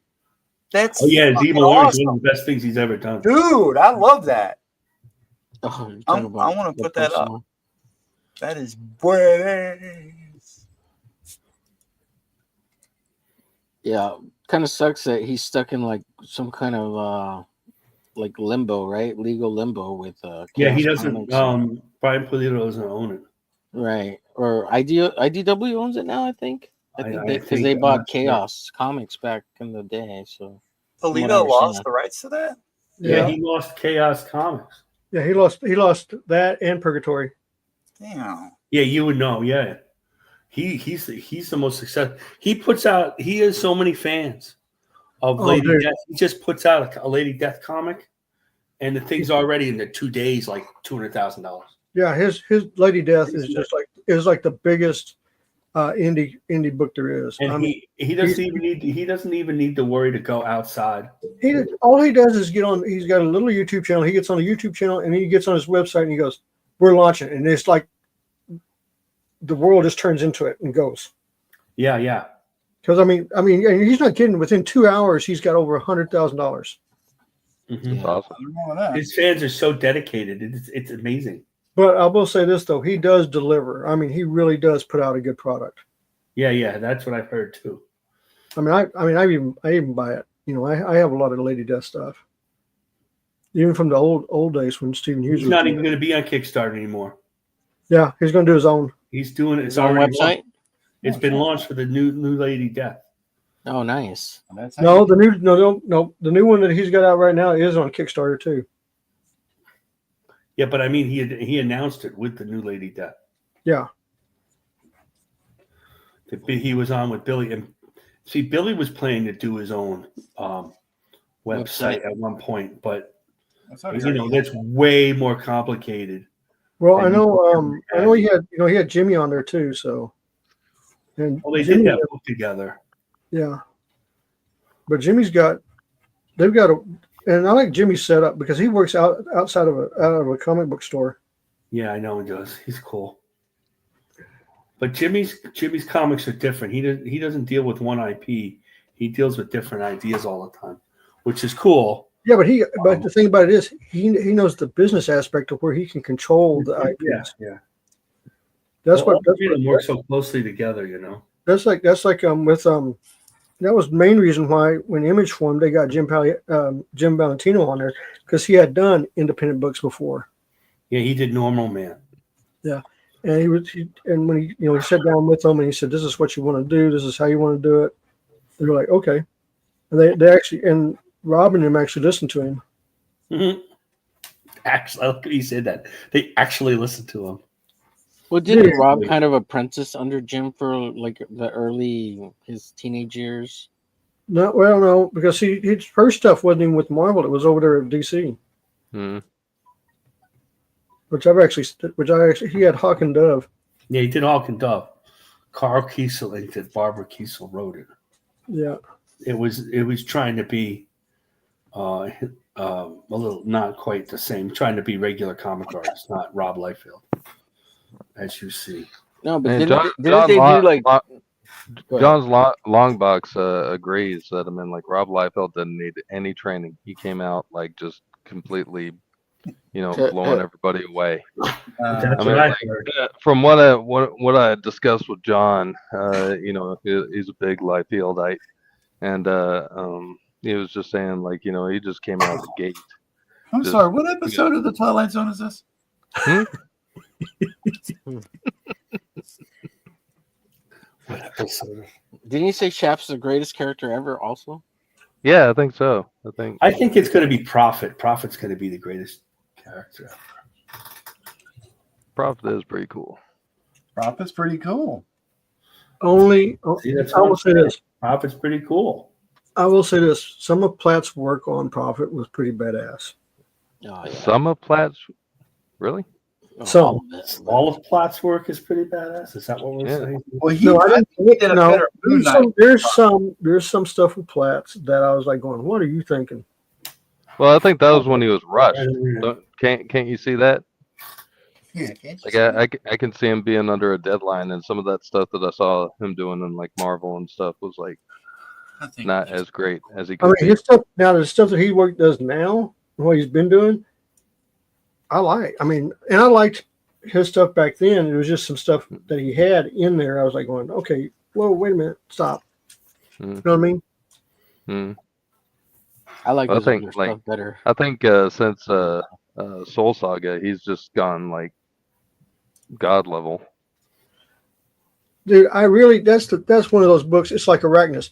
That's Oh yeah, fucking Evil Ernie's awesome. one of the best things he's ever done. Dude, I love that. Oh, you're I talking about want to the put that up. personal. That is badass. Yeah, kind of sucks that he's stuck in like some kind of like limbo, right? Legal limbo with Yeah, he Chaos doesn't. Comics and- Brian Pulido doesn't own it. right, or IDW owns it now, I think. I think because think- they I'm bought not sure. Chaos Comics back in the day. So what I Toledo understand. lost the rights to that? Yeah, he lost Chaos Comics. Yeah, he lost that and Purgatory. Damn. Yeah, you would know. Yeah, he's the most successful. He puts out. He has so many fans of Oh, Lady dude. Death. He just puts out a Lady Death comic, and the thing's already in the 2 days like $200,000. Yeah, his Lady Death is like the biggest indie book there is. And I mean, he doesn't even need to worry to go outside. all he does is get on. He's got a little YouTube channel. He gets on a YouTube channel and he gets on his website and he goes, "We're launching," and it's like the world just turns into it and goes. Yeah, yeah. Because I mean, and he's not kidding. Within 2 hours, he's got over $100,000. Mhm. That's awesome. I don't know that. His fans are so dedicated. It's amazing. But I will say this though, he does deliver. I mean, he really does put out a good product. Yeah, yeah. That's what I've heard too. I even buy it. You know, I have a lot of Lady Death stuff, even from the old days when Stephen Hughes He's was not doing even it. going to be on Kickstarter anymore. Yeah, he's going to do his own. He's doing it. His It's own already website. launched. It's been launched for the new Lady Death. Oh, nice. That's how No, you- the new one that he's got out right now is on Kickstarter too. Yeah, but I mean, he announced it with the new Lady Death. Yeah, He was on with Billy, and see, Billy was planning to do his own website at one point, but that's how you know that's way more complicated. well, And I know he had Jimmy on there too. So, and Well, they Jimmy, did that book together. yeah, but they've got and I like Jimmy's setup because he works outside of a comic book store. Yeah, I know he does. He's cool. But Jimmy's comics are different. He doesn't deal with one IP. He deals with different ideas all the time, which is cool. Yeah, but the thing about it is he knows the business aspect of where he can control the IPs. Yeah, yeah. That's Well, what all three of them work so closely together, you know. that's like with that was the main reason why when Image formed they got Jim Valentino on there because he had done independent books before. Yeah, he did Normal Man. And and when he sat down with them and he said, "This is what you want to do. This is how you want to do it." They were like, "Okay," and they actually and Rob and him actually listened to him. Mm-hmm. Actually, I like he said that. They actually listened to him. Well, didn't Yeah. Rob kind of apprentice under Jim for like his teenage years? No, because his first stuff wasn't even with Marvel; it was over there at DC, Hmm. which he had Hawk and Dove. Yeah, he did Hawk and Dove. Carl Kiesel inked it. Barbara Kiesel wrote it. Yeah, It was trying to be a little not quite the same. Trying to be regular comic artists, not Rob Liefeld, as you see. No, but And didn't they do like? Go ahead. John's Longbox agrees that Rob Liefeld didn't need any training. He came out like just completely, blowing everybody away. That's I mean, what I like, heard. from what I discussed with John, he's a big Liefeldite, and he was just saying he just came out of the gate. I'm Just- sorry. What episode of the Twilight Zone is this? What episode? Didn't you say Shap's the greatest character ever? Also, Yeah, I think so. I think it's going to be Prophet. Prophet's going to be the greatest character. Prophet is pretty cool. Prophet's pretty cool. only. See, that's I what will I'm say saying. this. Profit's pretty cool. I will say this. Some of Platt's work on Prophet was pretty badass. Oh, yeah. Some of Platt's, really? Oh, Some. all of it. All of Platt's work is pretty badass. Is that what we're Yeah. saying? Well, No, I didn't. he did a No, better Moon Knight. there's some stuff with Platt's that I was like going, what are you thinking? Well, I think that was when he was rushed. Yeah. Can't you see that? Yeah, can't you Like see that? I can see him being under a deadline, and some of that stuff that I saw him doing in like Marvel and stuff was like I think not as great as he I could mean, be. his stuff now, the stuff that he does now, what he's been doing, I like. I mean, and I liked his stuff back then. It was just some stuff that he had in there. I was like going, okay, whoa, wait a minute, stop. You know what I mean? Mm. I like I his think, older like, stuff better. I think since Soul Saga, he's just gone like god level. Dude, I really that's one of those books. It's like Arachnus.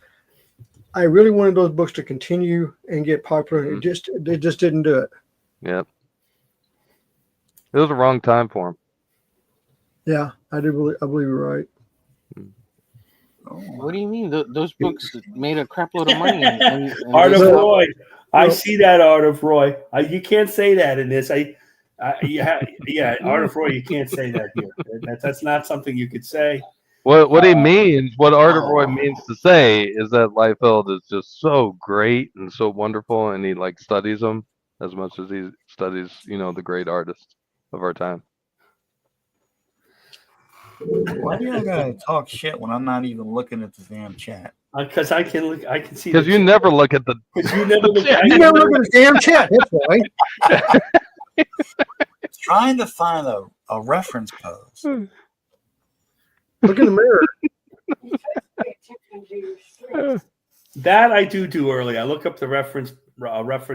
I really wanted those books to continue and get popular, and they just didn't do it. Yep. It was the wrong time for him. Yeah, I believe you're right. What do you mean? Those books made a crap load of money. And Art they of stopped- Roy. I Well- see that, Art of Roy. You can't say that in this. Yeah, Art of Roy. You can't say that here. That's not something you could say. What he means, what Art of Roy means to say, is that Liefeld is just so great and so wonderful, and he like studies them as much as he studies, the great artists of our time. Why do you gotta talk shit when I'm not even looking at the damn chat? Because I can look. I can see. Because you never look at the. Because you never look. You never look at the damn chat. That's why. trying to find a reference pose. Look in the mirror. That I do early. I look up the reference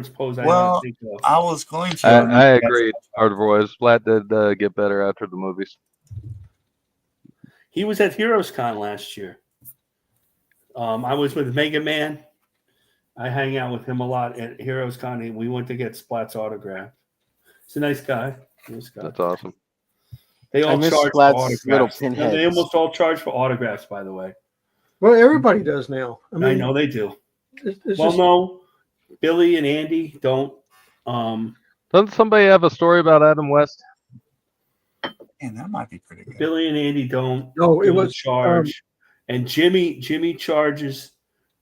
pose. I Well, don't think of. I was going to. I agree. Art of Roy. Splat did get better after the movies. He was at Heroes Con last year. I was with Mega Man. I hang out with him a lot at Heroes Con. And we went to get Splat's autograph. He's a nice guy. That's awesome. They I all miss charge for Splat's little autographs. They pinheads. almost all charge for autographs, by the way. Well, everybody does now. I mean, I know they do. It's Well, just, no, Billy and Andy don't. Doesn't somebody have a story about Adam West? Man, that might be pretty good. Billy and Andy don't. No, it don't was, charge. And Jimmy charges.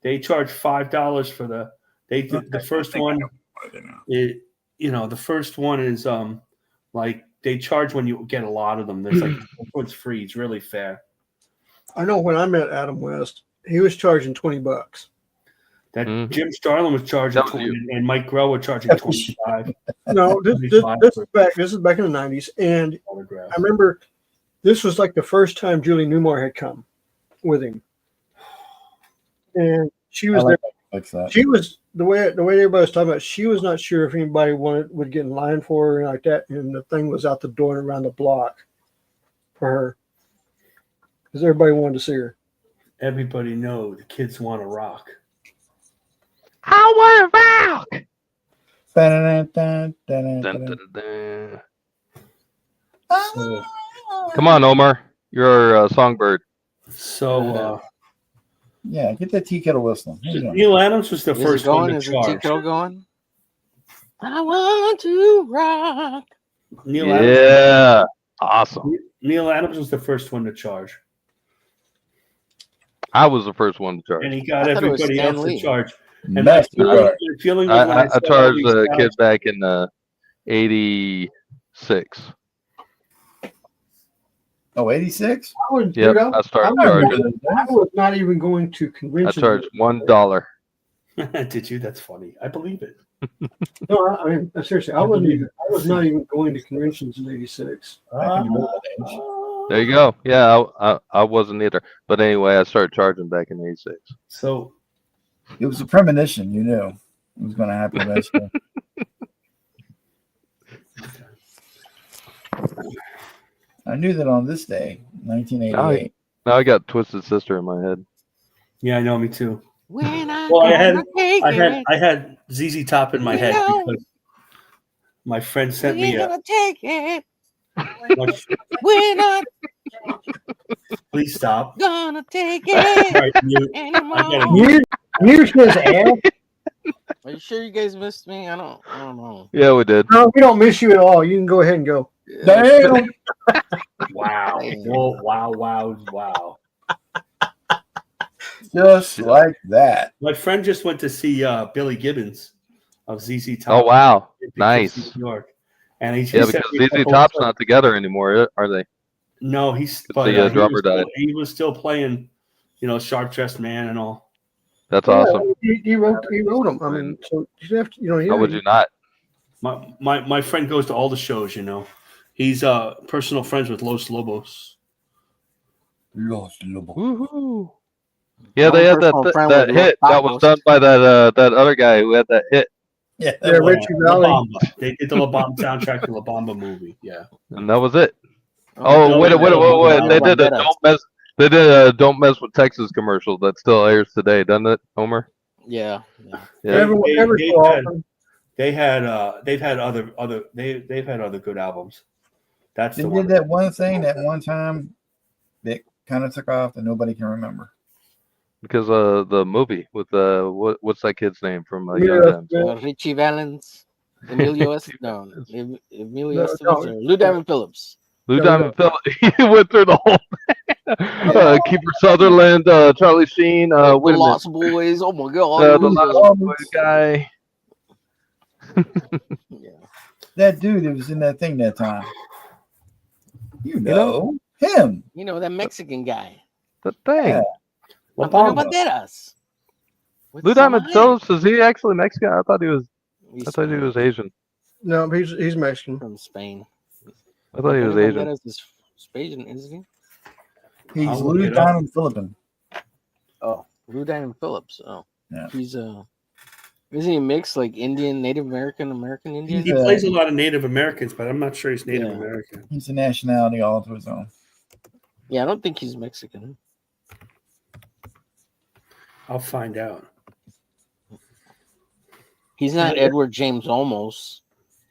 They charge $5 for the. The first one. The first one is like they charge when you get a lot of them. There's like one's free. It's really fair. I know when I met Adam West, he was charging $20. That Mhm. Jim Starlin was charging That was 20, you. and Mike Groh was charging 25 No, this is back in the 90s, and autograph. I remember this was like the first time Julie Newmar had come with him, and she was there. Fix that. She was the way everybody was talking about. She was not sure if anybody would get in line for her or like that, and the thing was out the door and around the block for her because everybody wanted to see her. Everybody know the kids want to rock. I want to rock. Dun, dun, dun, Dun, dun, dun, dun. dun. So, Come on, Omar. You're a songbird. Yeah, get that tea kettle whistling. How you doing? Neil Adams was the Is first it going? one to Is the charge. TKO going? I want to rock. Neil Adams, Yeah. Awesome. Neil Adams was the first one to charge, I was the first one to charge. and he got I thought it was everybody Stan else Lee. to charge. And my Mastercard. feeling was when I saw all charged these the guys- kid back in 86. Oh, 86? I was, Yep, dude, I started I charging. was not even going to I conventions. charged $1. Did you? That's funny. I believe it. No, I mean seriously, I was not even going to conventions in '86. Back in your golden age. There you go. Yeah, I wasn't either. But anyway, I started charging back in 86. So It was a premonition. You knew it was going to happen eventually. I knew that on this day, 1988. Now I got Twisted Sister in my head. yeah, I know, me too. When I Well, I had gonna take it? I had ZZ Top in my head No. because my friend sent We're me a. gonna take it. my- We're not Please stop. Gonna take All it right, mute. I gotta mute. Mute his ass. Are you sure you guys missed me? I don't know. Yeah, we did. No, we don't miss you at all. You can go ahead and go. Damn. Wow. Whoa, wow. Just like that. My friend just went to see Billy Gibbons of ZZ Top. Oh wow, in Big nice. City, New York. And he Yeah, sent because me a ZZ couple Top's of- not together anymore, are they? No, he's The, but, drummer he was still playing, Sharp Dressed Man and all. That's Yeah, awesome. He wrote them. I mean, so you have to, How would you not? My friend goes to all the shows. He's personal friends with Los Lobos. Woohoo! Yeah, My they had personal that friend that with hit that was Lobos. done by that other guy who had that hit, Yeah. Yeah, Richie La Valley. Bamba. They did the La Bamba soundtrack to La Bamba movie. Yeah. and that was it. Oh, Oh, wait, no, they did a Banderas. don't mess with Texas commercial that still airs today, doesn't it, Homer? Yeah. Yeah. Every so often. They've had other good albums. That's They the did one. that one thing that one time that kind of took off that nobody can remember. Because the movie with what's that kid's name from Yeah, Young Guns? yeah. Richie Valens, Emilio Emilio No, Estevez, no. or Lou Diamond Phillips. Lou No, Diamond Phillips. He went through the whole Keeper Sutherland, Charlie Sheen. Wait The a minute. Lost Boys. Oh my god. The Lost Boys guy. Yeah. That dude that was in that thing that time. You know? know him. That Mexican guy. The thing. Yeah. La Antonio Bamba. Banderas. With Lou Diamond Salma Hayek. Phillips, is he actually Mexican? I thought he was He's Asian. No, he's Mexican. from Spain. I thought he was Antonio Asian. Banderas is Spain, isn't he? He's I'll look Lou it up. Diamond Philippine. Oh, Lou Diamond Phillips. Oh, Yeah. he's isn't he mixed like Indian, Native American, Indian? He plays a lot of Native Americans, but I'm not sure he's Native Yeah. American. He's a nationality all to his own. Yeah, I don't think he's Mexican. I'll find out. He's not Edward James Olmos.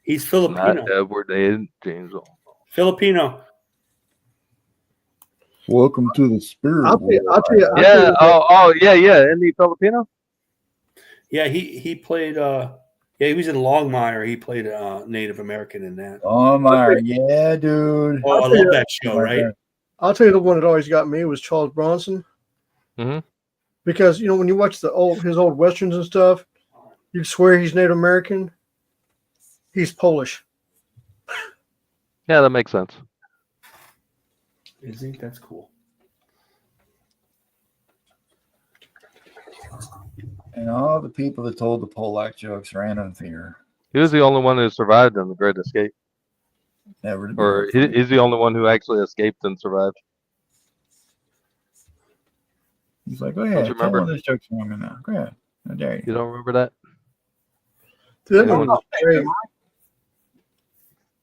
He's Filipino. Not Edward A. James. Filipino. Welcome to the spirit. I'll tell you. Yeah. Oh, yeah. Isn't he Filipino? Yeah, he played. He was in Longmire. He played Native American in that. Oh my, yeah, dude. Oh, I I'll tell love you- that show. Right? I'll tell you the one that always got me was Charles Bronson. Mhm. Because when you watch his old westerns and stuff, you'd swear he's Native American. He's Polish. Yeah, that makes sense. Is he? That's cool. And all the people that told the Polak jokes ran in fear. He was the only one who survived in the Great Escape, Never did. or he's the only one who actually escaped and survived. He's like, go ahead. you Tell remember? one of those jokes for me now. Go ahead. I dare you. You don't remember that? That Yeah, movie was great.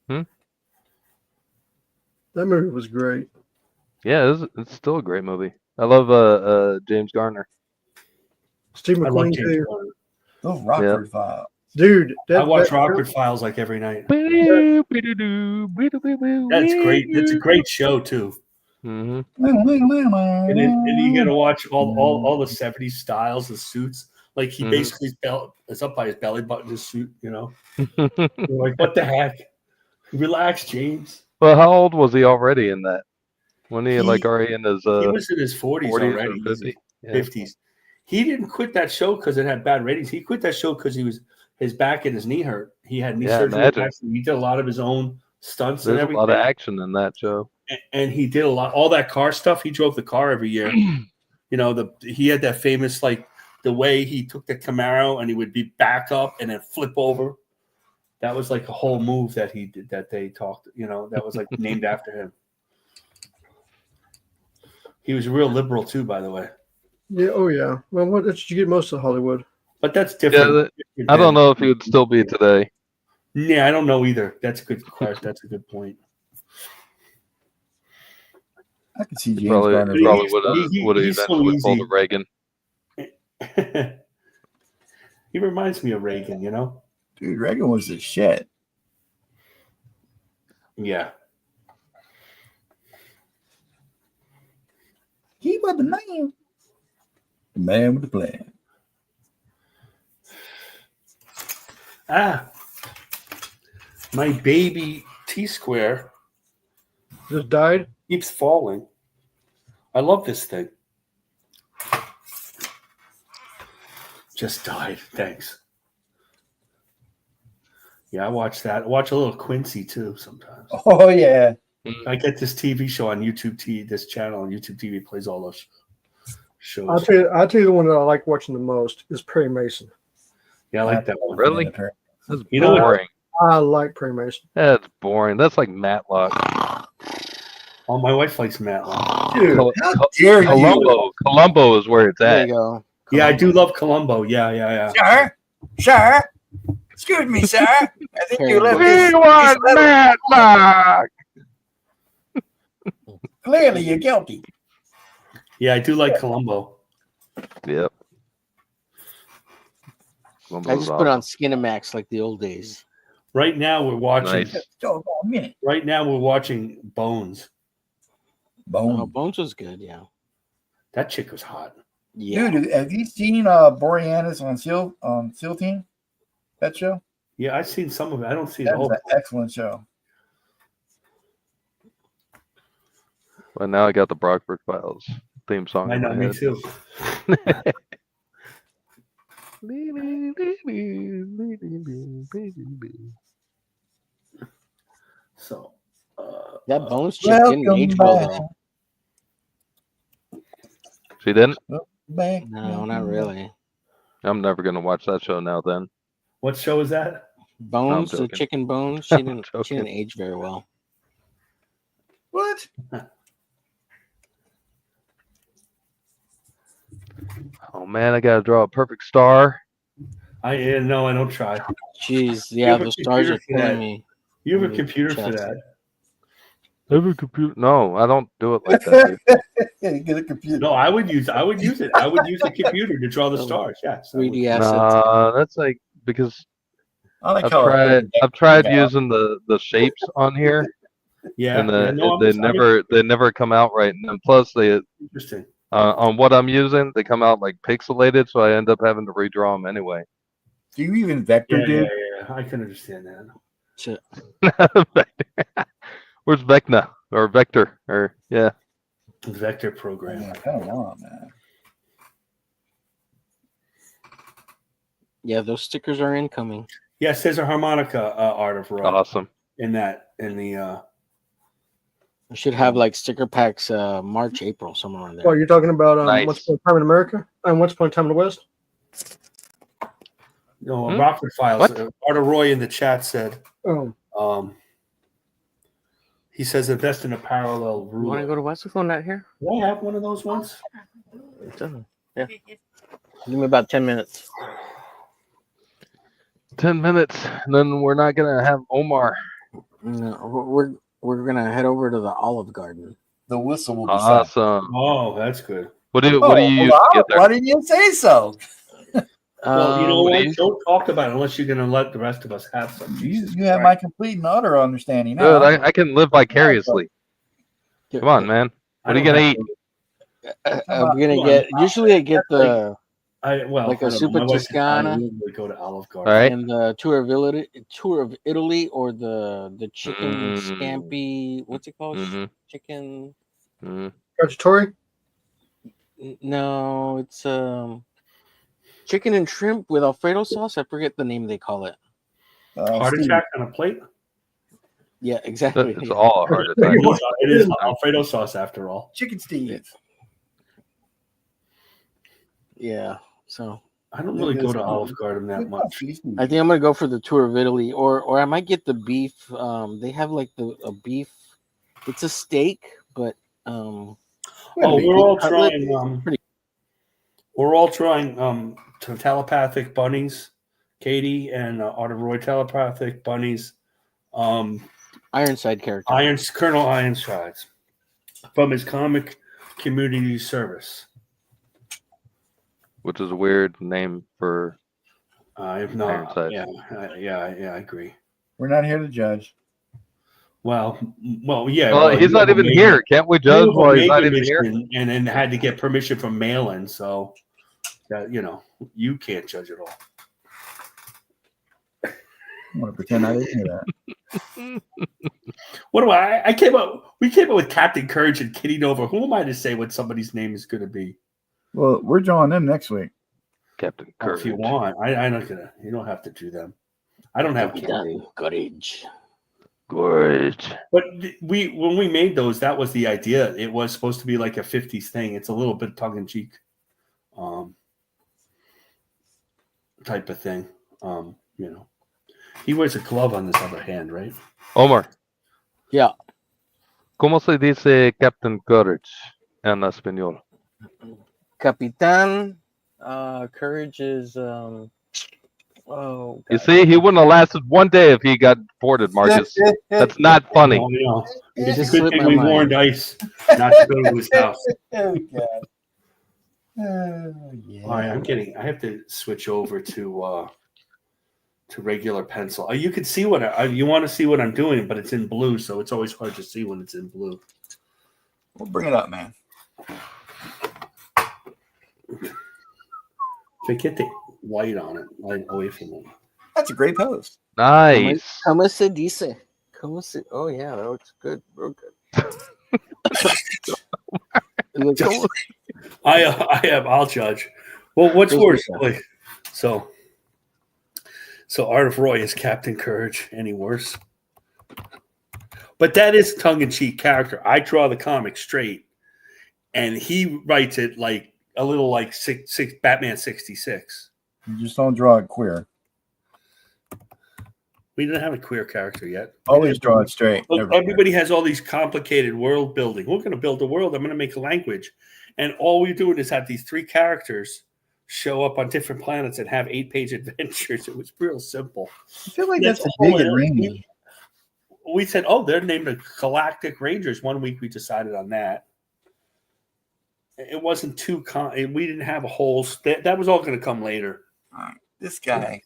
Hmm? That movie was great. Yeah, it's still a great movie. I love James Garner. Steve I love McQueen James too. Garner. Those Rockford Files. Dude, I watch Rockford Files like every night. That's great. It's a great show too. Hmm. And then you got to watch all the 70s styles, the suits. Like he Mhm. basically it's up by his belly button, his suit. You're like, what the heck? Relax, James. Well, how old was he already in that? When he He- already in his He was in his 40s 40s already. or He was 50s? Yeah. 50s. He didn't quit that show because it had bad ratings. He quit that show because his back and his knee hurt. He had knee Yeah, surgery. imagine. He did a lot of his own stunts and There's a everything. lot of action in that show. And he did all that car stuff. He drove the car every year. He had that famous the way he took the Camaro and he would be back up and then flip over. That was like a whole move that he did that they talked. That was like named after him. He was real liberal too, by the way. Yeah. Oh yeah. Well, that's what you get most of Hollywood. But that's Yeah, different. I don't know if he would still be today. Yeah, I don't know either. That's a good question. That's a good point. I can see James Probably Garner. would have he's so eventually pulled easy. a Reagan. He reminds me of Reagan, Dude, Reagan was the shit. Yeah. was the man. The man with the plan. My baby T-Square Just died. keeps falling. I love this thing. Just died. Thanks. Yeah, I watch that. I watch a little Quincy too sometimes. Oh yeah. I get this TV show on YouTube TV. This channel on YouTube TV plays all those shows. I'll tell you the one that I like watching the most is Perry Mason. Yeah, I like that one. Really? That's You know what? boring. I like Perry Mason. That's boring. That's like Matlock. Oh, my wife likes Matlock. Dude, Col- how dare you? Columbo is where it's There at. you go. Yeah, I do love Columbo. Yeah. Sir, excuse me, sir. I think you left We this. want Matlock. Clearly, you're guilty. Yeah, I do like Columbo. Yep. I Columbo's just put awesome. on Skinamax like the old days. Right now we're watching. Nice. Doggone minute. Right now we're watching Bones. Boom. Oh, Bones was good, yeah. That chick was hot. Yeah. Dude, have you seen Boreanaz on SEAL Team? That show? Yeah, I've seen some of it. I don't see the That was whole. an excellent show. But now I got the Brockford Files theme song. I in know, my me head. too. So, That Bones chick didn't Welcome age well, back. though. She didn't? Back. No, not really. I'm never gonna watch that show now. Then what show is that? Bones, the joking. chicken bones, she didn't joking. age very well. What? oh man, I gotta draw a perfect star. No, I don't try. Jeez, yeah, have a those stars are computer for that. killing me. You have a Mm, computer for chest. that. Every computer? No, I don't do it like that. Dude. Get a computer. No, I would use it. I would use a computer to draw the stars. Yes. I would. 3D assets. Nah, that's like because I like I've how tried using the shapes on here, Yeah. and yeah, no, they I'm never come out right. And plus, they interesting. on what I'm using, they come out like pixelated, so I end up having to redraw them anyway. Do you even vector, Yeah, dude? yeah. I can understand that. Shit. Where's Vecna or Vector or yeah? Vector program. Yeah, come on, man. Yeah, those stickers are incoming. Yeah, it says a harmonica art of Roy Awesome. in the. We should have like sticker packs March, April, somewhere around there. Well, you're talking about Nice. Once Upon a Time in America and Once Upon a Time in the West. No, Hmm? Rockford Files. What? Art of Roy in the chat said. Oh, He says invest in a parallel You want to ruler. go to Westfield? Not here? Did I have one of those once? Yeah. Give me about 10 minutes. 10 minutes, and then we're not gonna have Omar. No, we're gonna head over to the Olive Garden. The whistle will be sound. Awesome. Oh, that's good. What do you Oh, use to get why there? didn't you say so? Well, you know what do what? you- Don't talk about it unless you're going to let the rest of us have some. Jesus You have my Christ. complete and utter understanding now. Good. I can live vicariously. Come on, man. I What are you don't gonna have eat? to- I'm gonna Come get. on. Usually, I get the Like a a Super Toscana. We go to Olive Garden. All right. and the tour of Italy, or the chicken scampi. What's it called? Mhm. Chicken. Mhm. Cacciatore. No, it's chicken and shrimp with Alfredo sauce. I forget the name they call it. Heart Steve, attack on a plate. Yeah, exactly. It's all a heart attack. It is Alfredo sauce after all. Chicken Steve. Yeah. So I don't really go to Olive Garden that much. I think I'm gonna go for the tour of Italy, or I might get the beef. They have like a beef. It's a steak, but Oh, we're all Cutlet. trying. Pretty- We're all trying to telepathic bunnies. Katie and Art of Roy telepathic bunnies. Ironside character. Colonel Ironsides from his comic community service. Which is a weird name for. If not, Ironside. yeah, I agree. We're not here to judge. Well, yeah. Well, he's you not have a even major- here. Can't we you judge have a while he's not major even here? mission and then had to get permission from Malin, so that you can't judge it all. I want to pretend I didn't hear that. What do I came up? We came up with Captain Courage and Kitty Nova. Who am I to say what somebody's name is going to be? Well, we're drawing them next week. Captain Or if you Courage. want, I'm not gonna. You don't have to do them. I don't have. Captain Courage. Courage. But when we made those, that was the idea. It was supposed to be like a 50s thing. It's a little bit tongue in cheek, type of thing. He wears a glove on his other hand, right? Omar, Yeah. ¿cómo se dice Captain Courage en español? Capitan Courage is You see, he wouldn't have lasted one day if he got boarded, Marcus. That's not funny. Oh, no. It's Just a good slipped thing my we mind. warned Ice not to go to his house. Oh God. Oh yeah. All right, I have to switch over to regular pencil. You can see what you want to see what I'm doing, but it's in blue, so it's always hard to see when it's in blue. We'll bring it up, man. If I get the light on it, light away from it. That's a great pose. Nice. Como se dice? Oh yeah, that looks good. Real good. It looks I'll judge. Well, what's Those worse? are- Like, so Art of Roy is Captain Courage. Any worse? But that is tongue-in-cheek character. I draw the comic straight, and he writes it like a little like Batman 66. You just don't draw it queer. We didn't have a queer character yet. Always draw it straight. Look, never queer. everybody has all these complicated world building. We're going to build a world. I'm going to make a language. And all we're doing is have these 3 characters show up on different planets and have 8-page adventures. It was real simple. I feel like That's that's a all big it is. range. We said, oh, they're named the Galactic Rangers. One week we decided on that. It wasn't too we didn't have a whole that was all going to come later. This guy,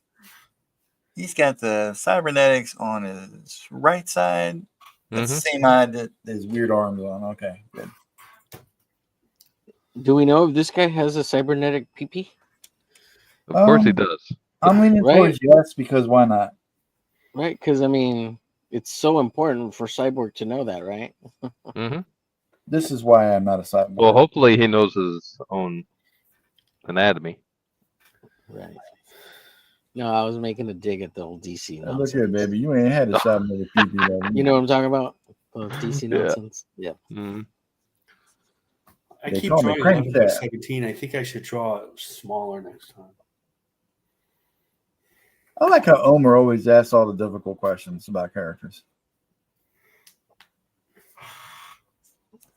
he's got the cybernetics on his right side. That's the same eye that There's weird arms on. Okay, good. Do we know if this guy has a cybernetic PP? Of course he does. I'm leaning Right. towards yes because why not? Right? Because I mean, it's so important for Cyborg to know that, right? Hmm. This is why I'm not a cyborg. Well, hopefully he knows his own anatomy. Right. No, I was making a dig at the old DC Look nonsense. here, baby. You ain't had a shot with a PP. though. You know what I'm talking about? The DC Yeah. nonsense. Yeah. Mhm. I They keep call me drawing 11 by Crankset. 17. I think I should draw it smaller next time. I like how Omer always asks all the difficult questions about characters.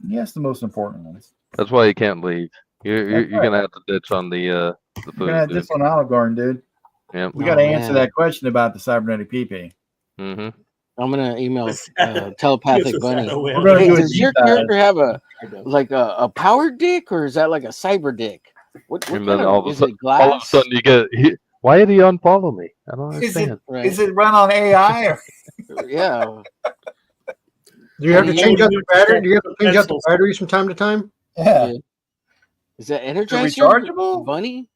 He asks the most important ones. That's why you can't leave. You're That's right. gonna have to ditch on the We're food. gonna have dude. this on Olive Garden, dude. Yep. We got to Oh, answer man. that question about the cybernetic PP. Hmm. I'm gonna email telepathic Yes, bunny. we're We're gonna Hey, do a does deep your dive. character have a power dick or is that like a cyber dick? What And kind then all of a is sudden, it glass? all of a sudden you get. Why did he unfollow me? I don't Is it understand. Right. is it run on AI or Yeah. Do you have to Yeah, change out you the battery? Do you have to change out the pencils. batteries from time to time? Yeah. Is that Energizer rechargeable? bunny?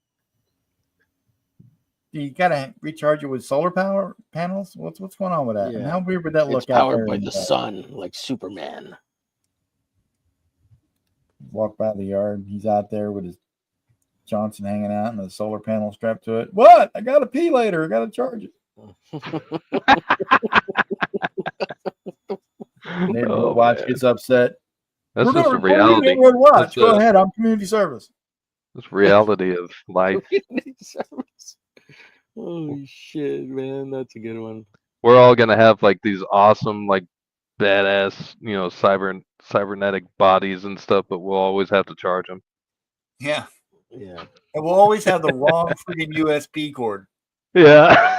You gotta recharge it with solar power panels. What's going on with that? And Yeah. how weird would that It's look out there? powered by in the sun, like Superman. Walk by the yard. He's out there with his Johnson hanging out and the solar panel strapped to it. What? I gotta pee later. I gotta charge it. Neighborhood Oh, watch man. gets upset. That's We're just gonna the report you to reality. Neighborhood watch. That's Go a- ahead. I'm community service. That's reality of life. Holy shit, man, that's a good one. We're all gonna have like these awesome, like badass, cybernetic bodies and stuff, but we'll always have to charge them. yeah? Yeah. And we'll always have the wrong freaking USB cord. Yeah.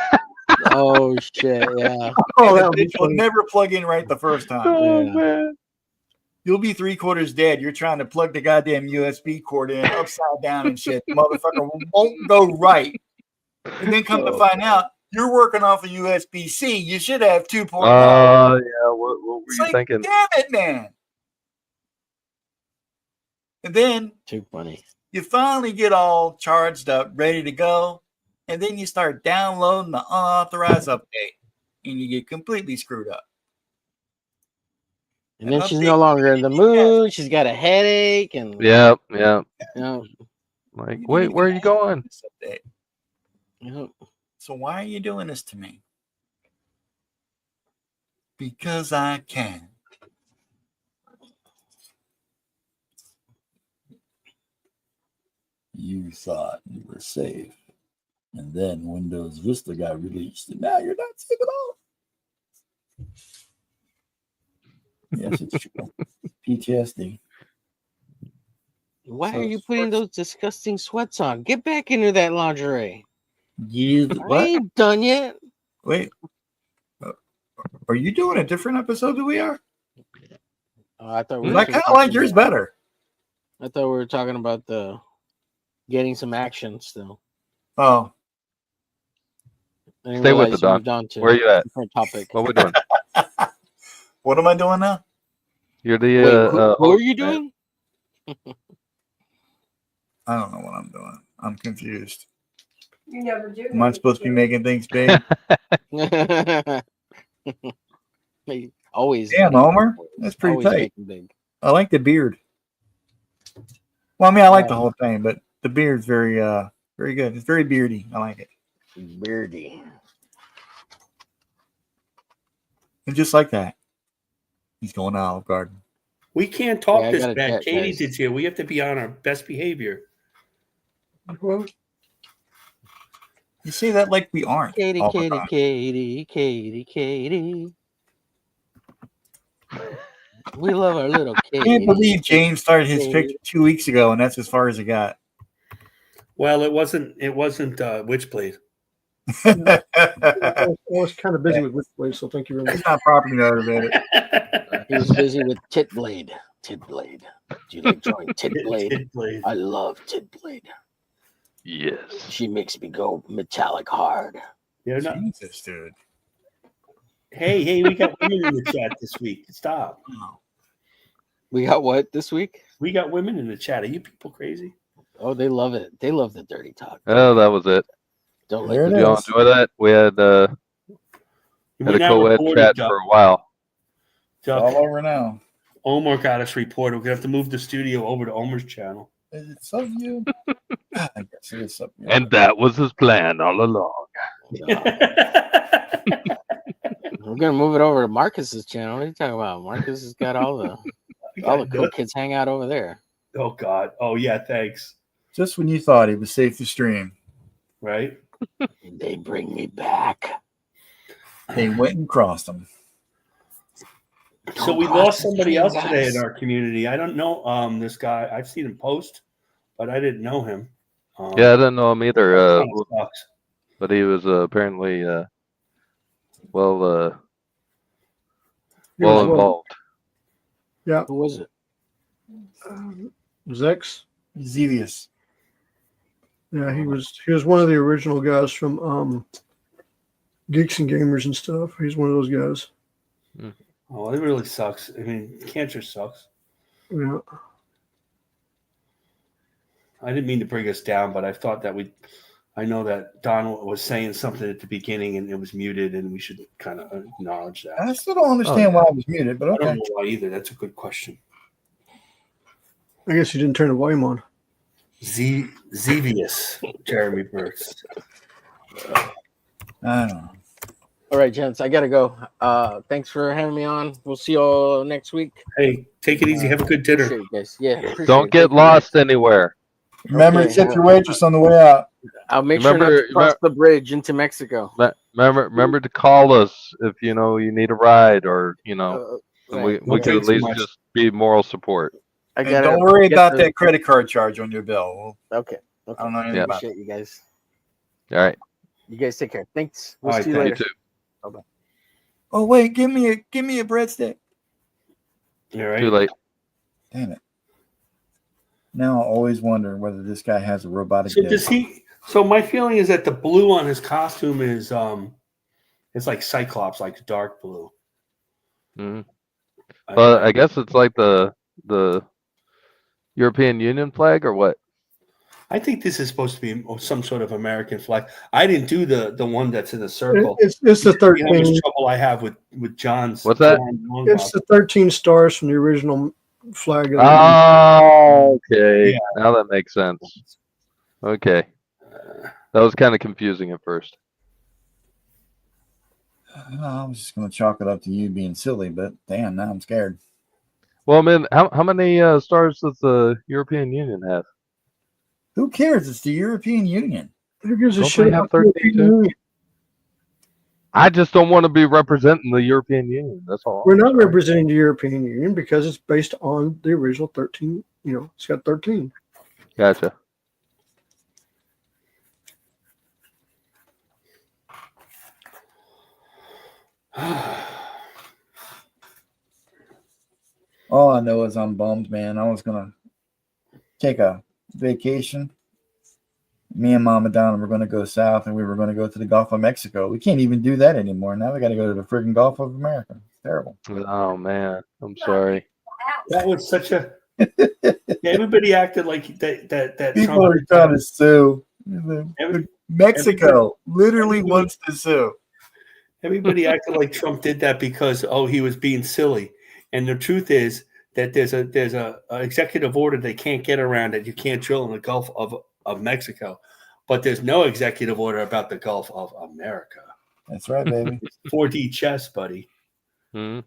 Oh shit, yeah. Oh, that would be It will funny. never plug in right the first time. Oh Yeah. man. You'll be 3/4 dead. You're trying to plug the goddamn USB cord in upside down and shit. Motherfucker won't go right. And then come to find out, You're working off a USB-C. You should have 2.0. Yeah. What were It's you like, thinking? damn it, man. And then Too funny. you finally get all charged up, ready to go. And then you start downloading the unauthorized update. And you get completely screwed up. And then she's no longer in the mood. She's got a headache, and Yeah. you know, Like, wait, where are you going? This update. you know, So why are you doing this to me? Because I can. You thought you were safe. And then Windows Vista got released, and now you're not safe at all. Yes, it's true. PTSD. why are you putting those disgusting sweats on? Get back into that lingerie. You I what? ain't done yet. Wait. Are you doing a different episode than we are? I thought we I were kind of like talking yours about- better. I thought we were talking about the getting some action still. Oh, I didn't Stay with realize it, you Don. moved on to Where you a at? different topic. What we doing? what am I doing now? You're the Wait, who are host, you man. doing? I don't know what I'm doing. I'm confused. You never do. Am I supposed to be making things big? Always. Damn, Homer. That's pretty Always tight. making big. I like the beard. Well, I mean, I like the Yeah. whole thing, but the beard's very good. It's very beardy. I like it. Beardy. And just like that, he's going to Olive Garden. We can't talk Yeah, I this gotta bad. check, Katie's guys. is here. We have to be on our best behavior. Well, You say that like we aren't. Katie, all the Katie, time. Katie, Katie, Katie. We love our little I Katie. can't believe James started his picture 2 weeks ago, and that's as far as it got. Well, it wasn't Witchblade. I was kind of busy with Witchblade, so thank you very much. It's not properly motivated. He was busy with Titblade. Titblade. Do you like drawing Titblade? Witchblade. I love Titblade. Yes. She makes me go metallic hard. You're not. Jesus, dude. Hey, we got women in the chat this week. Stop. We got what this week? We got women in the chat. Are you people crazy? Oh, they love it. They love the dirty talk. Oh, that was it. Don't There like it Did y'all is. enjoy that? We had We're a now co-ed recording, chat Duck. for a while. Duck. All over now. Omar got us reported. We're gonna have to move the studio over to Omar's channel. Is it sub you? I guess it is sub you. And that was his plan all along. We're gonna move it over to Marcus's channel. What are you talking about? Marcus has got all the cool kids hang out over there. Oh God. Oh yeah. Thanks. Just when you thought he was safe to stream, Right. They bring me back. they went and crossed him. So we lost somebody else today in our community. I don't know this guy. I've seen him post, but I didn't know him. Yeah, I didn't know him either. Kinda sucks. But he was apparently well He was, involved. Who was it? Zex. Zevius. Yeah, he was one of the original guys from Geeks and Gamers and stuff. He's one of those guys. Oh, it really sucks. I mean, cancer sucks. Yeah. I didn't mean to bring us down, but I thought that I know that Don was saying something at the beginning and it was muted, and we should kind of acknowledge that. I still don't understand why I was muted, but I okay. don't know why either. That's a good question. I guess he didn't turn the volume on. Zevius, Jeremy Burks. I don't know. All right, gents, I gotta go. Thanks for having me on. We'll see you all next week. Hey, take it easy. Have a good dinner. Appreciate you guys. Yeah. appreciate Don't it. get Thank you. lost anywhere. Remember Okay, to tip well- your waitress on the way out. I'll make sure not Remember- to cross the bridge into Mexico. Remember to call us if you need a ride, or we Right. could Okay, at least so much. just be moral support. I And gotta don't worry get about the- that credit card charge on your bill. Okay. I don't know anything Yeah. about Appreciate you guys. All right, You guys take care. Thanks. We'll All right, see you thank you later. too. Oh wait, give me a breadstick. All right. Too late. Damn it. Now I always wonder whether this guy has a robotic So dick. does he? So my feeling is that the blue on his costume is it's like Cyclops, like dark blue. Mhm. But I guess it's like the European Union flag or what? I think this is supposed to be some sort of American flag. I didn't do the one that's in the circle. It's the See how much 13. trouble I have with John's. What's that? It's the 13 stars from the original flag. Of the Oh, okay. Yeah. Now that makes sense. Okay. That was kind of confusing at first. I was just going to chalk it up to you being silly, but damn, now I'm scared. Well, man, how many stars does the European Union have? Who cares? It's the European Union. Who gives a Don't shit they have about the 13 European too? Union? I just don't want to be representing the European Union. That's all. We're not Sorry. representing the European Union because it's based on the original 13. You know, it's got 13. Gotcha. All I know is I'm bummed, man. I was going to take a vacation. Me and Mama Donna were going to go south, and we were going to go to the Gulf of Mexico. We can't even do that anymore. Now we got to go to the friggin' Gulf of America. It's terrible. Oh man, I'm sorry. That was such a. Everybody acted like that. People Trump are did trying that. to sue. Every- Mexico literally everybody- wants to sue. Everybody acted like Trump did that because he was being silly, and the truth is that there's a executive order they can't get around that you can't drill in the Gulf of Mexico, but there's no executive order about the Gulf of America. That's right, baby. 4D chess, buddy. Hmm.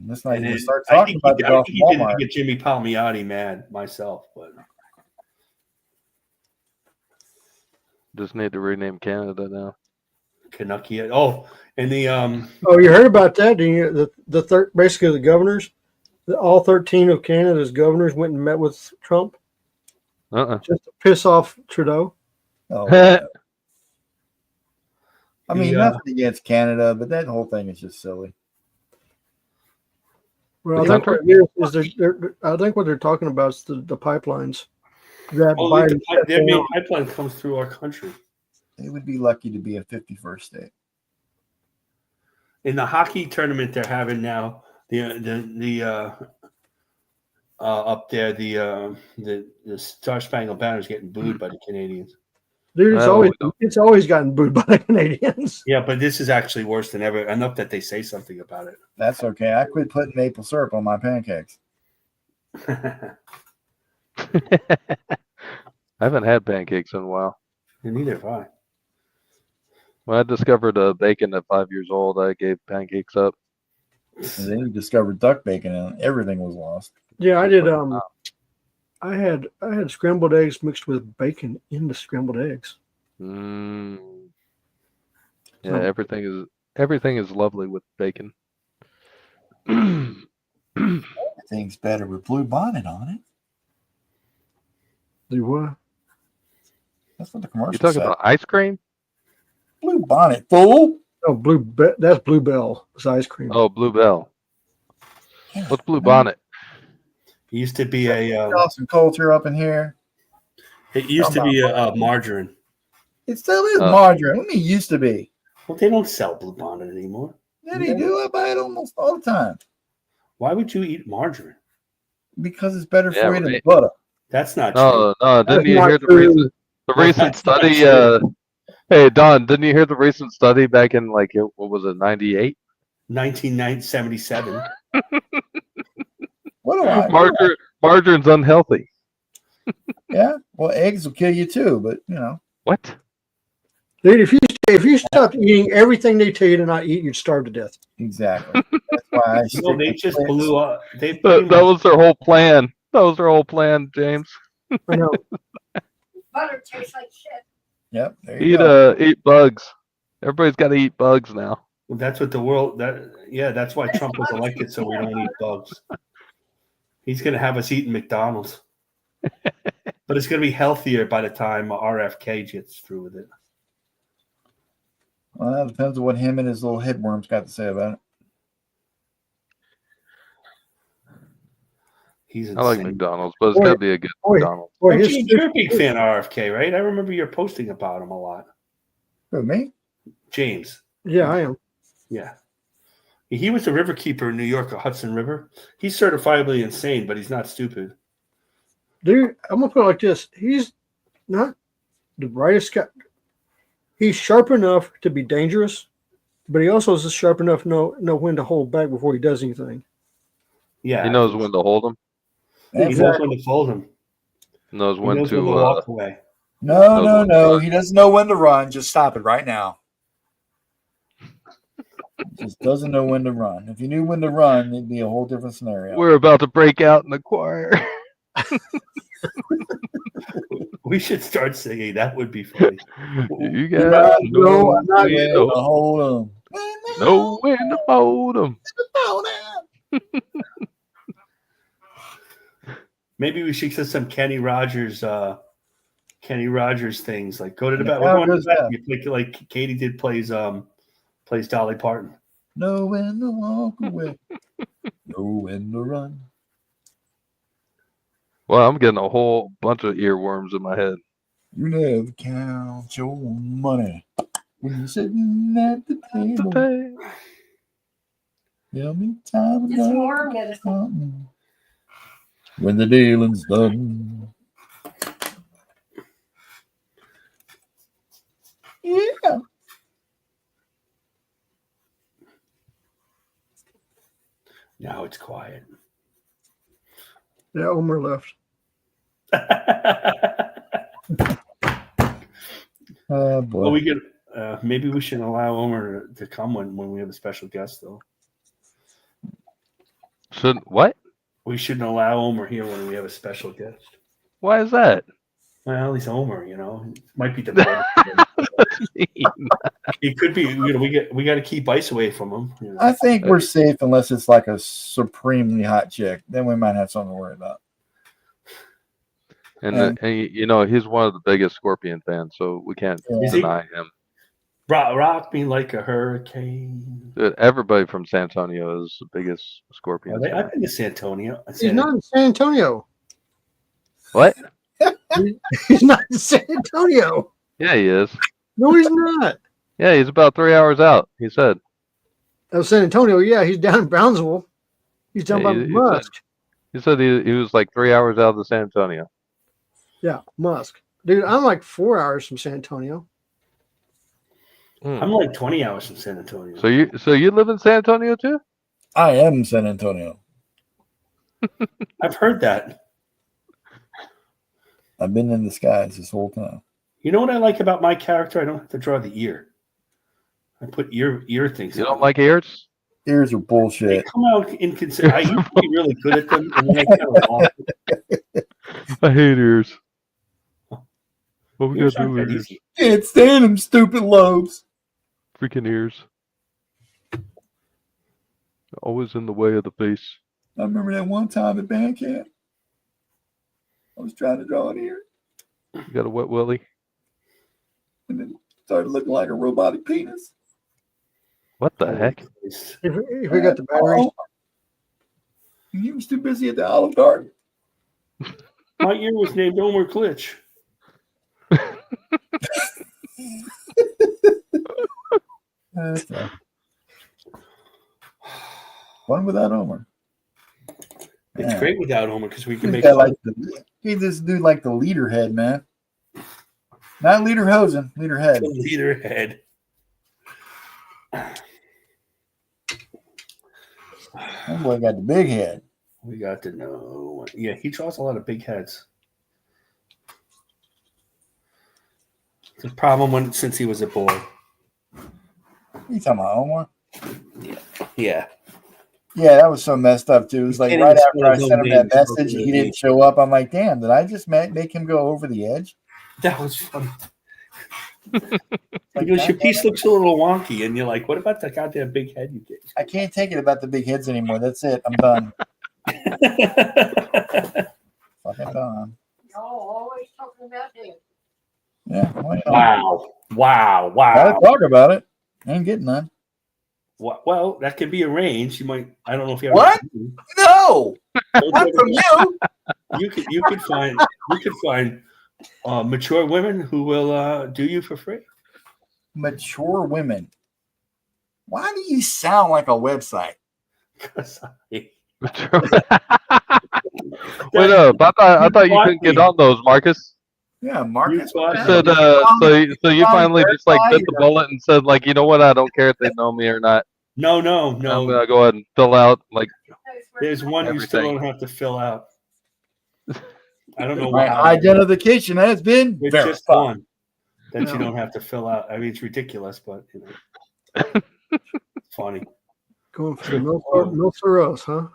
Let's not And even then start I talking think about the I Gulf think of he did Walmart. get Jimmy Palmiotti mad myself, but Just need to rename Canada now. Canucky. Oh, and the Oh, you heard about that? Didn't you? Basically the governors, all 13 of Canada's governors went and met with Trump just to piss off Trudeau. Oh, yeah. I mean, The, nothing against Canada, but that whole thing is just silly. Well, I The think what country? it is I think what they're talking about is the pipelines that Biden shut their main down. pipeline comes through our country. They would be lucky to be a 51st state. In the hockey tournament they're having now, up there the Star Spangled Banner is getting booed by the Canadians. Dude, Well, it's always gotten booed by the Canadians. Yeah, but this is actually worse than ever. Enough that they say something about it. That's okay. I quit putting maple syrup on my pancakes. I haven't had pancakes in a while. Neither have I. When I discovered bacon at 5 years old, I gave pancakes up. And then you discovered duck bacon, and everything was lost. Yeah, I did. I had scrambled eggs mixed with bacon in the scrambled eggs. Mm. Yeah, So- everything is lovely with bacon. Everything's better with Blue Bonnet on it. Do what? That's what the commercial You talking said. about ice cream? Blue Bonnet, fool. Oh, that's Bluebell. It's ice cream. Oh, Bluebell. Yeah, What's Blue man. Bonnet? It used to be a Awesome culture up in here. margarine. It still is Oh. margarine. What do you mean used to be? Well, they don't sell Blue Bonnet anymore. Yeah, they do. I buy it almost all the time Why would you eat margarine? because it's better Yeah, for you than right. butter. That's not true. No, didn't you not hear the true. recent That's not study? true. Hey, Don, didn't you hear the recent study back in what was it, 98? 1977. What do I? Margarine's unhealthy. Yeah. Well, eggs will kill you too, but you know. What? Dude, if you stopped eating everything they tell you to not eat, you'd starve to death. Exactly. That's why I No, stick they with just plants. blew up. They That was their whole plan. That was their whole plan, James. I know. Butter tastes like shit. Yep. There you go. Eat bugs. Everybody's got to eat bugs now. Well, that's what the world. That's why Trump was elected, so we don't eat bugs. He's going to have us eating McDonald's, but it's going to be healthier by the time RFK gets through with it. Well, that depends on what him and his little headworms got to say about it. He's I like insane. McDonald's, but it's Boy, got to be a good boy. McDonald's. Boy, Oh, his James, you're a big fan of RFK, right? I remember you're posting about him a lot. Who, me? James. yeah, I am. Yeah. He was the river keeper in New York, Hudson River. He's certifiably insane, but he's not stupid. Dude, I'm gonna put it like this: he's not the brightest guy. He's sharp enough to be dangerous, but he also is sharp enough to know when to hold back before he does anything. Yeah. He knows when to hold them. He knows when to fold him. Knows He when knows when to to. walk away. No, Knows when to no. run. He doesn't know when to run. Just stop it right now. Just doesn't know when to run. If he knew when to run, it'd be a whole different scenario. We're about to break out in the choir. We should start singing. That would be funny. You guys No, I'm not when Know to to hold him. know when to hold them. Maybe we should get some Kenny Rogers things. Like go to the Yeah, bed. We're how going to goes the bed. that? You play like Katie did plays Dolly Parton. Know when to walk away. Know when to run. Well, I'm getting a whole bunch of earworms in my head. You never count your money when you're sitting at the table. Tell me time Get some more medicine. when the dealing's done. Yeah. Now it's quiet. Yeah, Omer left. Oh boy. Well, we could maybe we should allow Omer to come when we have a special guest, though. Should what? We shouldn't allow Omer here when we have a special guest. Why is that? Well, he's Omer, you know. It might be the It could be. You know, we got to keep ice away from him. You know? I think we're safe unless it's like a supremely hot chick. Then we might have something to worry about. And you know, he's one of the biggest Scorpion fans, so we can't Is he? deny him. Rock me like a hurricane. Dude, everybody from San Antonio is the biggest Scorpion fan. I've been to San Antonio. He's not in San Antonio. What? He's not in San Antonio. Yeah, he is. No, he's not. Yeah, he's about 3 hours out. He said. Oh, San Antonio. Yeah, he's down in Brownsville. He's down by he Musk. said he was like 3 hours out of the San Antonio. Yeah, Musk. Dude, I'm like 4 hours from San Antonio. I'm like 20 hours from San Antonio. So you live in San Antonio too? I am San Antonio. I've heard that. I've been in the skies this whole time. You know what I like about my character? I don't have to draw the ear. I put ear things. You on. don't like ears? Ears are They bullshit. come out inconsistent. I used to be really good at them, and then I kind of lost it. I hate ears. What we Ears gotta do aren't with that ears? easy. Can't stand them stupid lobes. Freaking ears. Always in the way of the face. I remember that one time at band camp. I was trying to draw an ear, You got a wet willy? and then it started looking like a robotic penis. What the heck? If we got the batteries. And he was too busy at the Olive Garden. My ear was named Omer Klitsch. One without Homer. It's Yeah. great without Omer because we can He's make got like he just do like the leader head, man. Not leader hosen, leader head. the leader head. That boy got the big head. We got to know. Yeah, he draws a lot of big heads. The problem since he was a boy. You talking about Homer? Yeah. Yeah, that was so messed up too. It was like can't right even after I spell his sent him own that name. message, he didn't show up. I'm like, damn, did I just make him go over the edge? That was funny. Like, Because your God piece damn it. looks a little wonky, and you're like, what about that goddamn big head you get? I can't take it about the big heads anymore. That's it. I'm done. Fucking done. Y'all always talking about him. Yeah. Well, you know, Wow. gotta talk about it. Ain't getting none. Well, that could be arranged. You might. I don't know if you. What? No. Not from you. You could find mature women who will do you for free. Mature women. Why do you sound like a website? Wait up! I thought you couldn't get on those, Marcus. Yeah, Marcus. You You thought- said so you finally just like bit the bullet and said like, you know what? I don't care if they know me or not. No. I'm gonna go ahead and fill out like There's one you still Everything. don't have to fill out. I don't know My why. identification has been It's verified. just one that No. you don't have to fill out. I mean, it's ridiculous, but you know, it's funny. Going for the no for us, huh?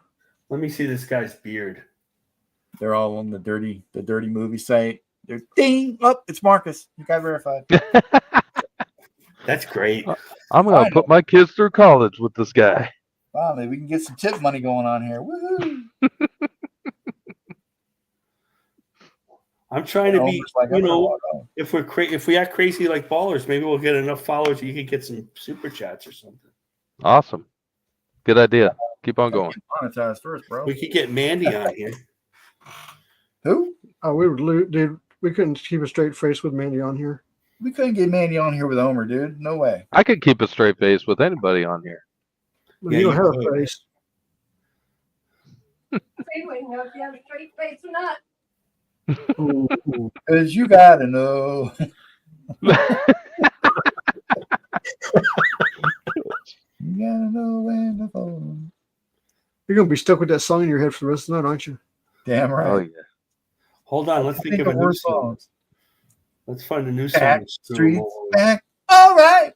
Let me see this guy's beard. They're all on the dirty movie site. They're ding up. It's Marcus. You got verified. That's great. I'm gonna put my kids through college with this guy. Finally, we can get some tip money going on here. Woohoo! I'm trying to be, Almost like you I'm gonna know, walk on. if we act crazy like ballers, maybe we'll get enough followers. You could get some super chats or something. Awesome. Good idea. Keep on going. Monetize first, bro. We could get Mandy on here. Who? Oh, we would dude. We couldn't keep a straight face with Mandy on here. We couldn't get Mandy on here with Homer, dude. No way. I could keep a straight face with anybody on here. But Yeah, you don't you have could. a face. See, we know if you have a straight face or not. Ooh. Cause you gotta know. You gotta know when to phone. You're gonna be stuck with that song in your head for the rest of the night, aren't you? Damn right. Oh yeah. Hold on, let's think of a new worse song. songs. Let's find a new song. Back that's streets suitable. back. All right.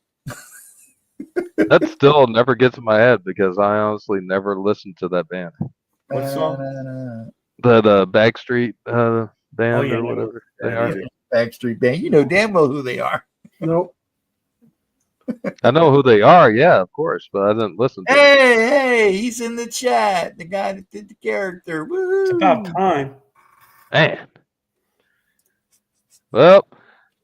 That still never gets in my head because I honestly never listened to that band. What song? The Backstreet band Oh, yeah, or no. whatever they Yeah, are. yeah. Backstreet Band. You know damn well who they are. Nope. I know who they are, yeah, of course, but I didn't listen to them. Hey, he's in the chat. The guy that did the character. Woo. It's about time. Man. Well,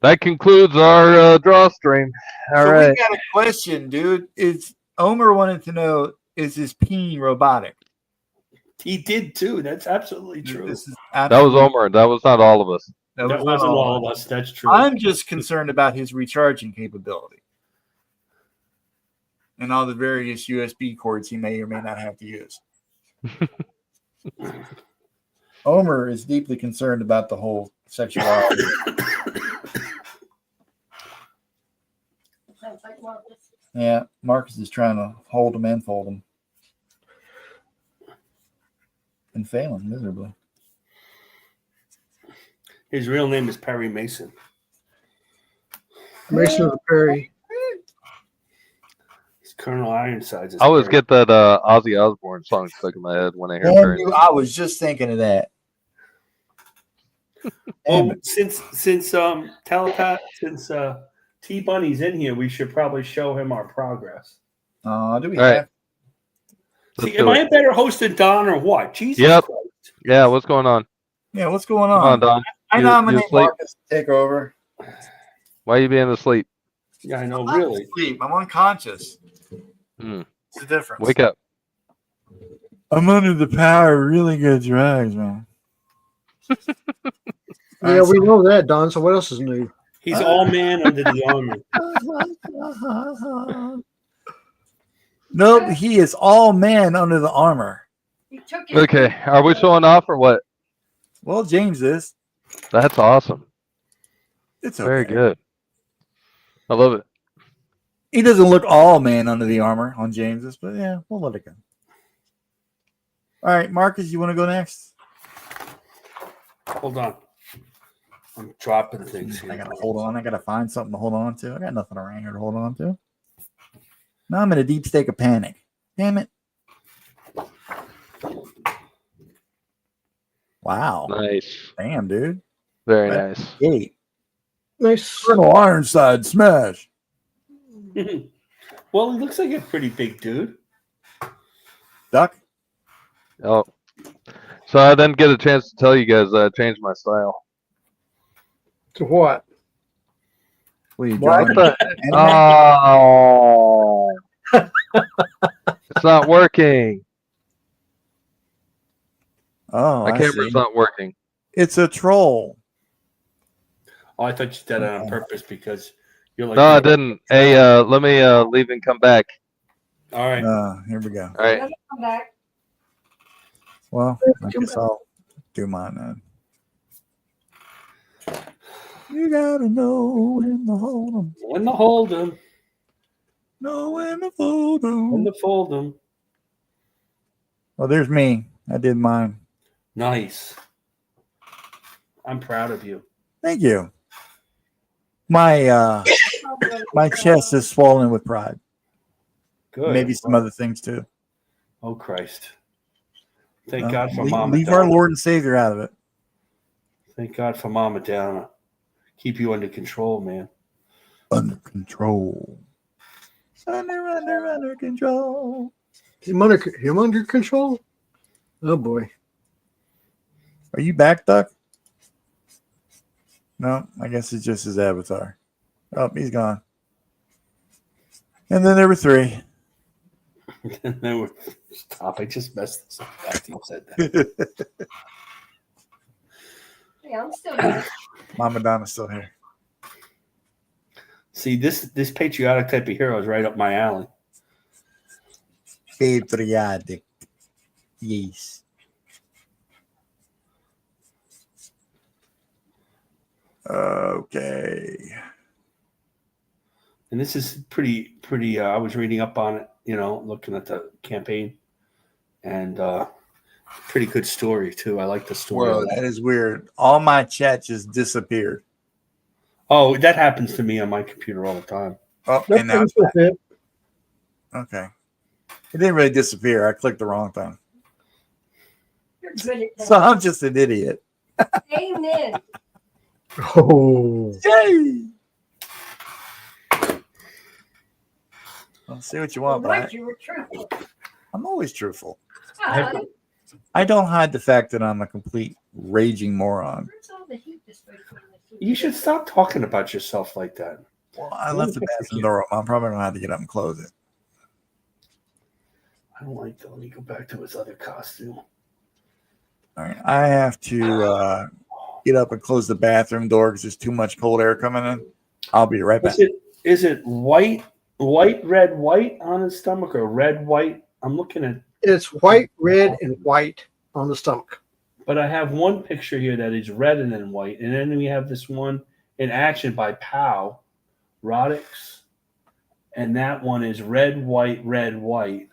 that concludes our draw stream. All So right. we got a question, dude. Is Omer wanted to know, is his peen robotic? He did too. That's absolutely true. This is That was Omer. That was not all of us. That That was not wasn't all all of of us. us. That's true. I'm just concerned about his recharging capability and all the various USB cords he may or may not have to use. Omer is deeply concerned about the whole sexuality. Sounds like Marcus. Yeah, Marcus is trying to hold him and fold him. And failing miserably. His real name is Perry Mason. Mason of the Perry. It's Colonel Ironsides. is I always Perry. get that Ozzy Osbourne song stuck in my head when I hear Damn Perry. you, I was just thinking of that. Damn Well, it. since T Bunny's in here, we should probably show him our progress. Do we All right. have? Let's See, am do I it. a better host than Don or what? Jesus Yep. Christ. Yeah, what's going on? Yeah, what's going Come on, on? Don. I You nominate asleep? Marcus to take over. Why are you being asleep? Yeah, I know, I'm not really. asleep. I'm unconscious. Hmm. What's the difference? Wake up. I'm under the power of really good drugs, man. Yeah, we know that, Don. So what else is new? He's all man under the armor. Nope, he is all man under the armor. He took his Okay, are we showing off or what? Well, James is. That's awesome. It's okay. Very good. I love it. He doesn't look all man under the armor on James's, but yeah, we'll let it go. All right, Marcus, you want to go next? Hold on. I'm dropping things I here. gotta hold on. I gotta find something to hold on to. I got nothing around here to hold on to. Now I'm in a deep state of panic. Damn it. Wow. Nice. Damn, dude. Very Right. nice. 8. Nice. Colonel Ironside smash. Well, he looks like a pretty big dude. Duck. Oh. So I didn't get a chance to tell you guys that I changed my style. To what? What are you What drawing? the- Oh. It's not working. Oh, My I camera's see. not working. It's a troll. Oh, I thought you did it on purpose because you're like. No, I didn't. Hey, let me leave and come back. All right. Here we go. All right. Let me come back. Well, I guess I'll do mine then. You gotta know when to hold 'em. When to hold them, Know when to fold 'em. when to fold them. Well, there's me. I did mine. Nice. I'm proud of you. Thank you. My my chest is swollen with pride. Good. Maybe some other things too. Oh Christ! Thank God for leave, Mama leave our Donna. Lord and Savior out of it. Thank God for Mama Donna. Keep you under control, man. Under control. Under control. Him under control? Oh boy. Are you back, Duck? No, I guess it's just his avatar. Oh, he's gone. And then there were 3. Stop! I just messed this up after you said that. Yeah, I'm still here. Mama Donna's still here. See, this patriotic type of hero is right up my alley. Patriotic. Yes. Okay. And this is pretty. I was reading up on it, looking at the campaign, and pretty good story too. I like the story. Whoa, that is weird. All my chat just disappeared. Oh, that happens to me on my computer all the time. Oh, Nope, and now it's with it. okay. It didn't really disappear. I clicked the wrong thing. You're good at that. So I'm just an idiot. Amen. Oh. Yay! I'll see what you want, but Right, you were truthful. I'm always truthful. Ah, I don't hide the fact that I'm a complete raging moron. where's all the heat this way from this? You should stop talking about yourself like that. Well, I left the bathroom door open. I'm probably gonna have to get up and close it. I don't like that. Let me go back to his other costume. All right, I have to get up and close the bathroom door because there's too much cold air coming in. I'll be right back. Is it white, red, white on his stomach, or red, white? I'm looking at, It's white, red, and white on the stomach. but I have one picture here that is red and then white, and then we have this one in action by Pow, Rodix, and that one is red, white, red, white.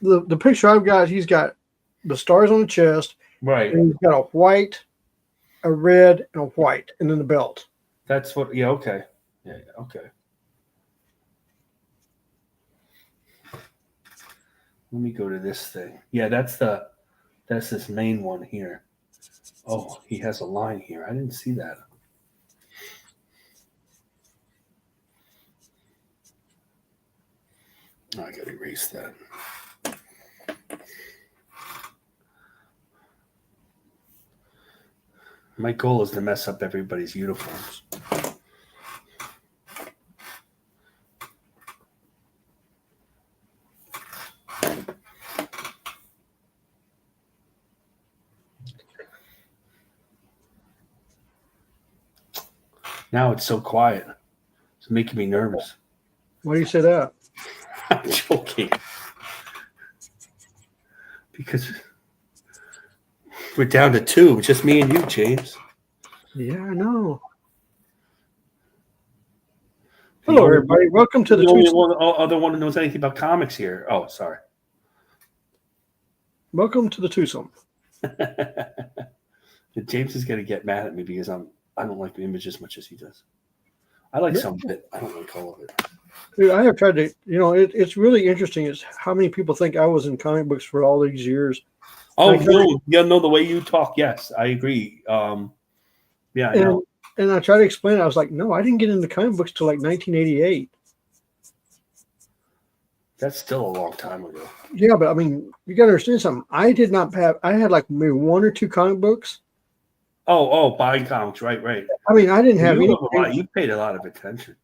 The picture I've got, he's got the stars on the chest, Right. and he's got a white, a red, and a white, and then the belt. That's what. Yeah. Okay. Yeah. Okay. Let me go to this thing. Yeah, that's this main one here. Oh, he has a line here. I didn't see that. Oh, I gotta erase that. My goal is to mess up everybody's uniforms. Now it's so quiet. It's making me nervous. Why do you say that? I'm joking. Because we're down to 2, just me and you, James. Yeah, I know. Hello, everybody. Welcome to the The only twosome. other one who knows anything about comics here. Oh, sorry. Welcome to the twosome. James is going to get mad at me because I don't like the image as much as he does. I like some of it. I don't like all of it. Dude, I have tried to, it's really interesting is how many people think I was in comic books for all these years. Oh, I tried- no, the way you talk, yes, I agree. Yeah, I know. And I try to explain it. I was like, no, I didn't get into comic books till like 1988. That's still a long time ago. Yeah, but I mean, you got to understand something. I had like maybe 1 or 2 comic books. Oh, buying comics, right. I mean, I didn't have you, any. you paid a lot of attention.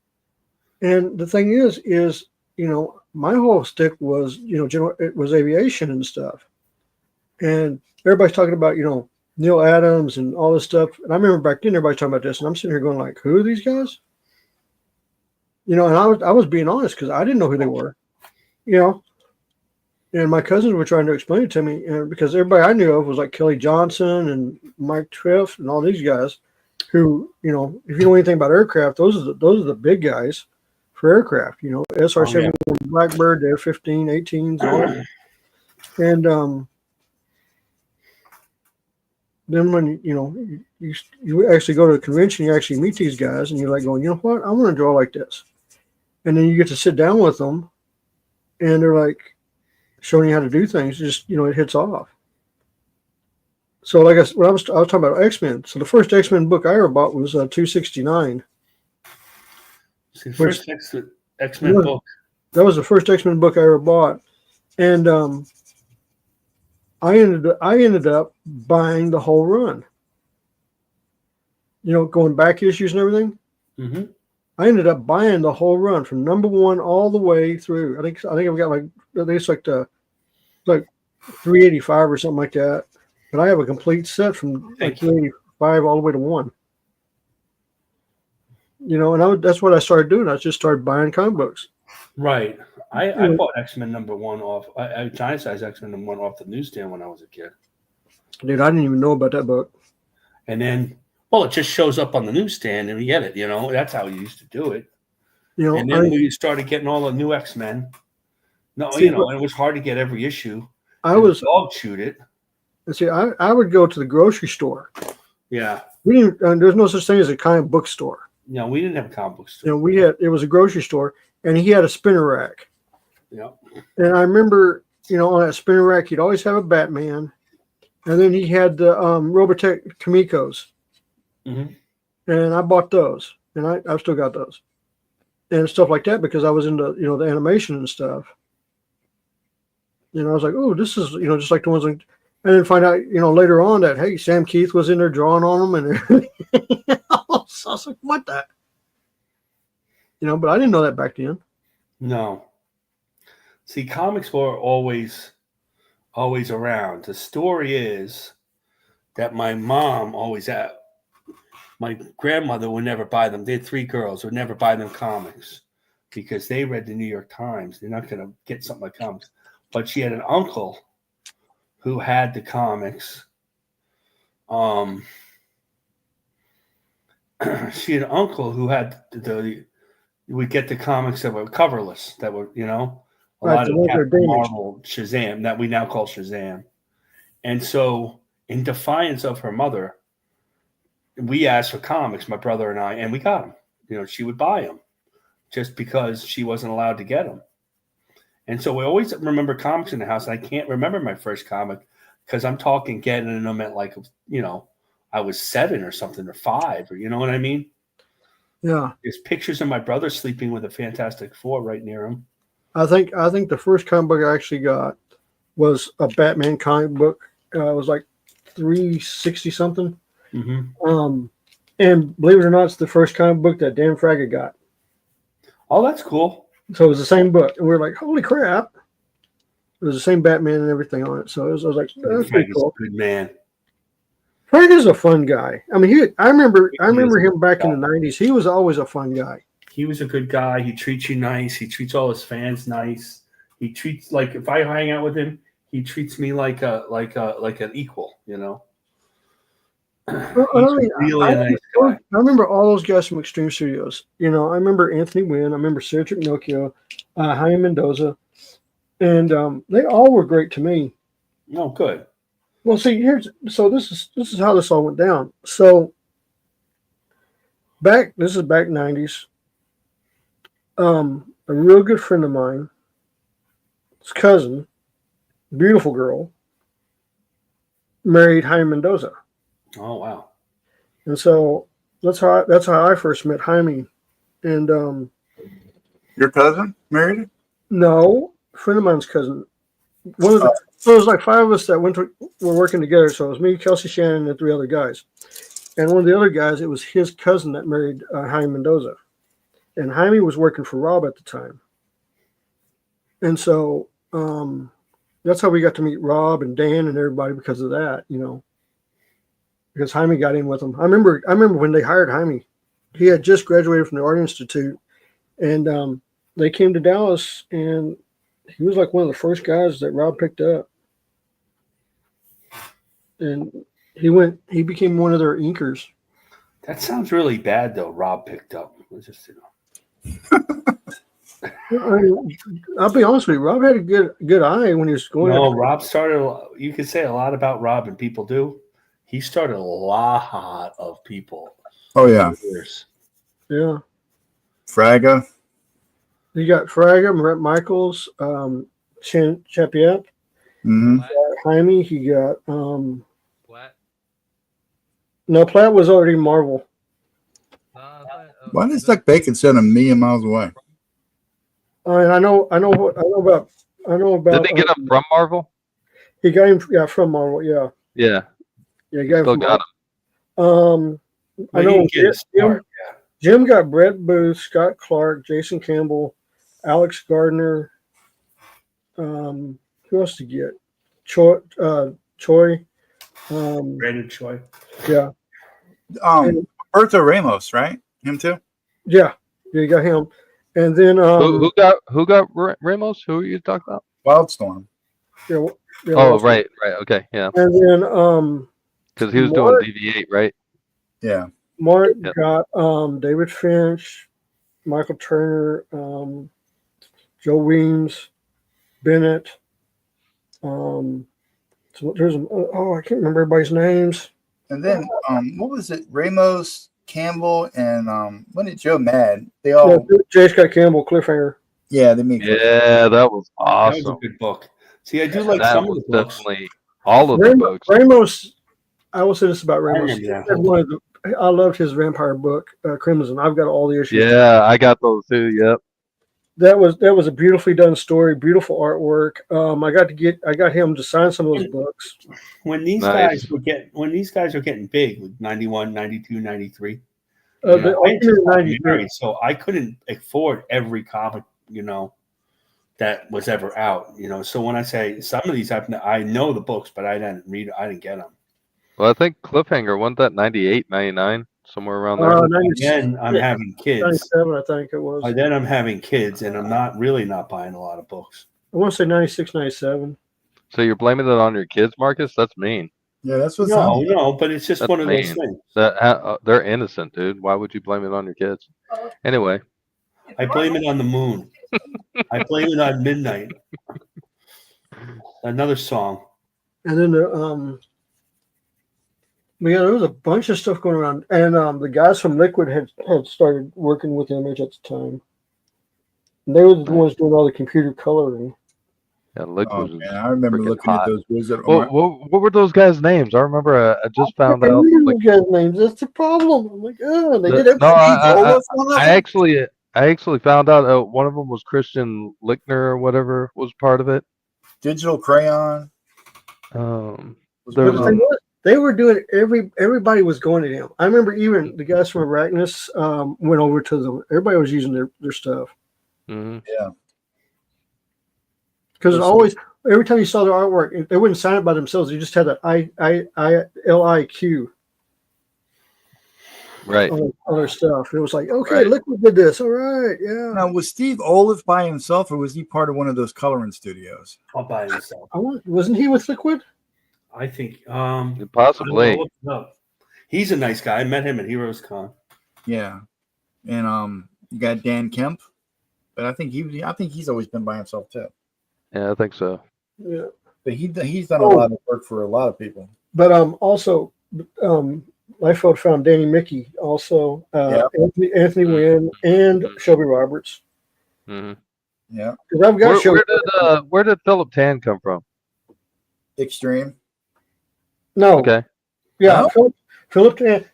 And the thing is, my whole stick was, it was aviation and stuff. and everybody's talking about, you know, Neil Adams and all this stuff. And I remember back then everybody talking about this, and I'm sitting here going like, who are these guys? You know, and I was being honest because I didn't know who they were, you know. And my cousins were trying to explain it to me, and because everybody I knew of was like Kelly Johnson and Mike Triff and all these guys, who, you know, if you know anything about aircraft, those are the big guys for aircraft. You know, SR-71 Blackbird, the F-15, 18s, all that. And then when you know you actually go to a convention, you actually meet these guys, and you're like going, you know what, I want to draw like this. And then you get to sit down with them, and they're like showing you how to do things. Just, you know, it hits off. So like I was talking about X-Men. So the first X-Men book I ever bought was 269. See, the first X-Men book. That was the first X-Men book I ever bought, and I ended up buying the whole run. You know, going back issues and everything. Mm-hmm. I ended up buying the whole run from number 1 all the way through. I think I've got like, I think it's like 385 or something like that. But I have a complete set from like 385 all the way to 1. You know, and that's what I started doing. I just started buying comic books. Right. I bought X-Men #1 off. I Giant Size X-Men #1 off the newsstand when I was a kid. Dude, I didn't even know about that book. And then, well, it just shows up on the newsstand and we get it. You know, that's how we used to do it. You know, and then we started getting all the new X-Men. No, you know, and it was hard to get every issue. The dog chewed it. See, I would go to the grocery store. Yeah. We didn't. There's no such thing as a comic book store. No, we didn't have a comic book store. You know, it was a grocery store, and he had a spinner rack. Yeah. And I remember, you know, on that spinner rack, he'd always have a Batman, and then he had the Robotech Kamikos. Mm-hmm. And I bought those, and I've still got those, and stuff like that because I was into, you know, the animation and stuff. You know, I was like, oh, this is, you know, just like the ones, and then find out, you know, later on that, hey, Sam Keith was in there drawing on them, and everything. So I was like, what the? You know, but I didn't know that back then. No. See, comics were always around. The story is that my mom always had. My grandmother would never buy them. They had 3 girls, would never buy them comics because they read the New York Times. They're not going to get something like comics. But she had an uncle who had the comics. She had an uncle who had would get the comics that were coverless, that were, you know, a lot of Captain Marvel, Shazam, that we now call Shazam. And so, in defiance of her mother, we asked for comics, my brother and I, and we got them. You know, she would buy them just because she wasn't allowed to get them. And so we always remember comics in the house. And I can't remember my first comic because I'm talking getting them at like, you know, I was 7 or something, or 5, or you know what I mean? Yeah. There's pictures of my brother sleeping with a Fantastic Four right near him. I think the first comic book I actually got was a Batman comic book. It was like 360 something. Mm-hmm. And believe it or not, it's the first comic book that Dan Fraga got. Oh, that's cool. So it was the same book, and we were like, "Holy crap!" It was the same Batman and everything on it. So I was like, "That's pretty cool." Good man. Fraga's a fun guy. I mean, I remember him back in the '90s. He was always a fun guy. He was a good guy. He treats you nice. He treats all his fans nice. He treats, like, if I hang out with him, he treats me like an equal. You know. I remember all those guys from Extreme Studios. You know, I remember Anthony Wynn. I remember Cedric Nocchio, Jaime Mendoza, and they all were great to me. Oh, good. Well, see, this is how this all went down. So this is back 90s. A real good friend of mine, his cousin, beautiful girl, married Jaime Mendoza. Oh, wow. And so that's how I first met Jaime. And your cousin married her? No, a friend of mine's cousin. So it was like 5 of us that were working together. So it was me, Kelsey Shannon, and 3 other guys. And one of the other guys, it was his cousin that married Jaime Mendoza. And Jaime was working for Rob at the time. And so that's how we got to meet Rob and Dan and everybody because of that, because Jaime got in with them. I remember when they hired Jaime. He had just graduated from the Art Institute, and they came to Dallas, and he was like one of the first guys that Rob picked up. And he became one of their inkers. That sounds really bad, though. Rob picked up. Let's just, I'll be honest with you. Rob had a good eye when he was going. No, Rob started. You can say a lot about Rob, and people do. He started a lot of people. Oh yeah, Years. Yeah. Fraga. You got Fraga, Brett Michaels, Chapiep, Jaime. He got Platt. No, Platt was already Marvel. Why does Doug Bacon send a million miles away? And I know about. Did they get him from Marvel? He got him, from Marvel. Yeah, Yeah. he got him Still from got him. Marvel. I know Jim, Jim got Brett Booth, Scott Clark, Jason Campbell, Alex Gardner. Who else to get? Choi. Brandon Choi. Yeah. Berto Ramos, right? Him too. Yeah, you got him. And then who got Ramos? Who are you talking about? Wildstorm. Yeah, Oh, right. Okay, yeah. And then because he was Mark, doing DV8, right? Yeah. Mark Yep. got David Finch, Michael Turner, Joe Weems, Bennett. So there's I can't remember everybody's names. And then what was it? Ramos, Campbell, and when did Joe Mad? They all J. Scott Campbell, Cliffhanger. yeah, they made Yeah, that was That awesome. was a good book. See, I do like That some of was the books. definitely all of the books. Ramos. I will say this about Ramos. remember that He had one of I loved his vampire book, Crimson. I've got all the issues. Yeah, I got those too. Yep. That was a beautifully done story, beautiful artwork. I got him to sign some of those books. When these Nice. guys were getting big, with 91, 92, 93. The I had Ultimate just gotten 93. married, so I couldn't afford every comic, that was ever out. So when I say some of these, I know the books, but I didn't read. I didn't get them. Well, I think Cliffhanger won that 98, 99, somewhere around there. 96, Then I'm having kids. 97, I think it was. By then I'm having kids, and I'm not buying a lot of books. I want to say 96, 97. So you're blaming it on your kids, Marcus? That's mean. Yeah, that's what's No, but it's just That's one of those mean. things. They're innocent, dude. Why would you blame it on your kids? Anyway, I blame it on the moon. I blame it on midnight. Another song. And then there was a bunch of stuff going around, and the guys from Liquid had started working with Image at the time. And they were the ones doing all the computer coloring. yeah, Liquid Oh was man, I remember freaking looking hot. at those Wizard. What were those guys' names? I remember I just found I out. remember the guys' names. That's the problem. I'm like, oh, they did No, everything. I actually found out one of them was Christian Lichtner or whatever was part of it. Digital Crayon. There was They were doing everybody was going to him. I remember even the guys from Arachnus went over to them. Everybody was using their stuff. Mhm. Because always, every time you saw their artwork, they wouldn't sign it by themselves. They just had that ILIQ Right. on their stuff. It was like, okay, Right. Liquid did this. All right, yeah. Now, was Steve Olive by himself, or was he part of one of those coloring studios? All by himself. Wasn't he with Liquid? I think. Possibly. No. He's a nice guy. I met him at Heroes Con. Yeah, and you got Dan Kemp, but I think he's always been by himself too. Yeah, I think so. Yeah. But he's done a lot of work for a lot of people. But also, Liefeld found Danny Mickey, also Anthony Wynn, and Shelby Roberts. Mhm. Yeah, Because I've got Shelby. Where did Philip Tan come from? Extreme. No. Okay. Yeah, Philip Tan.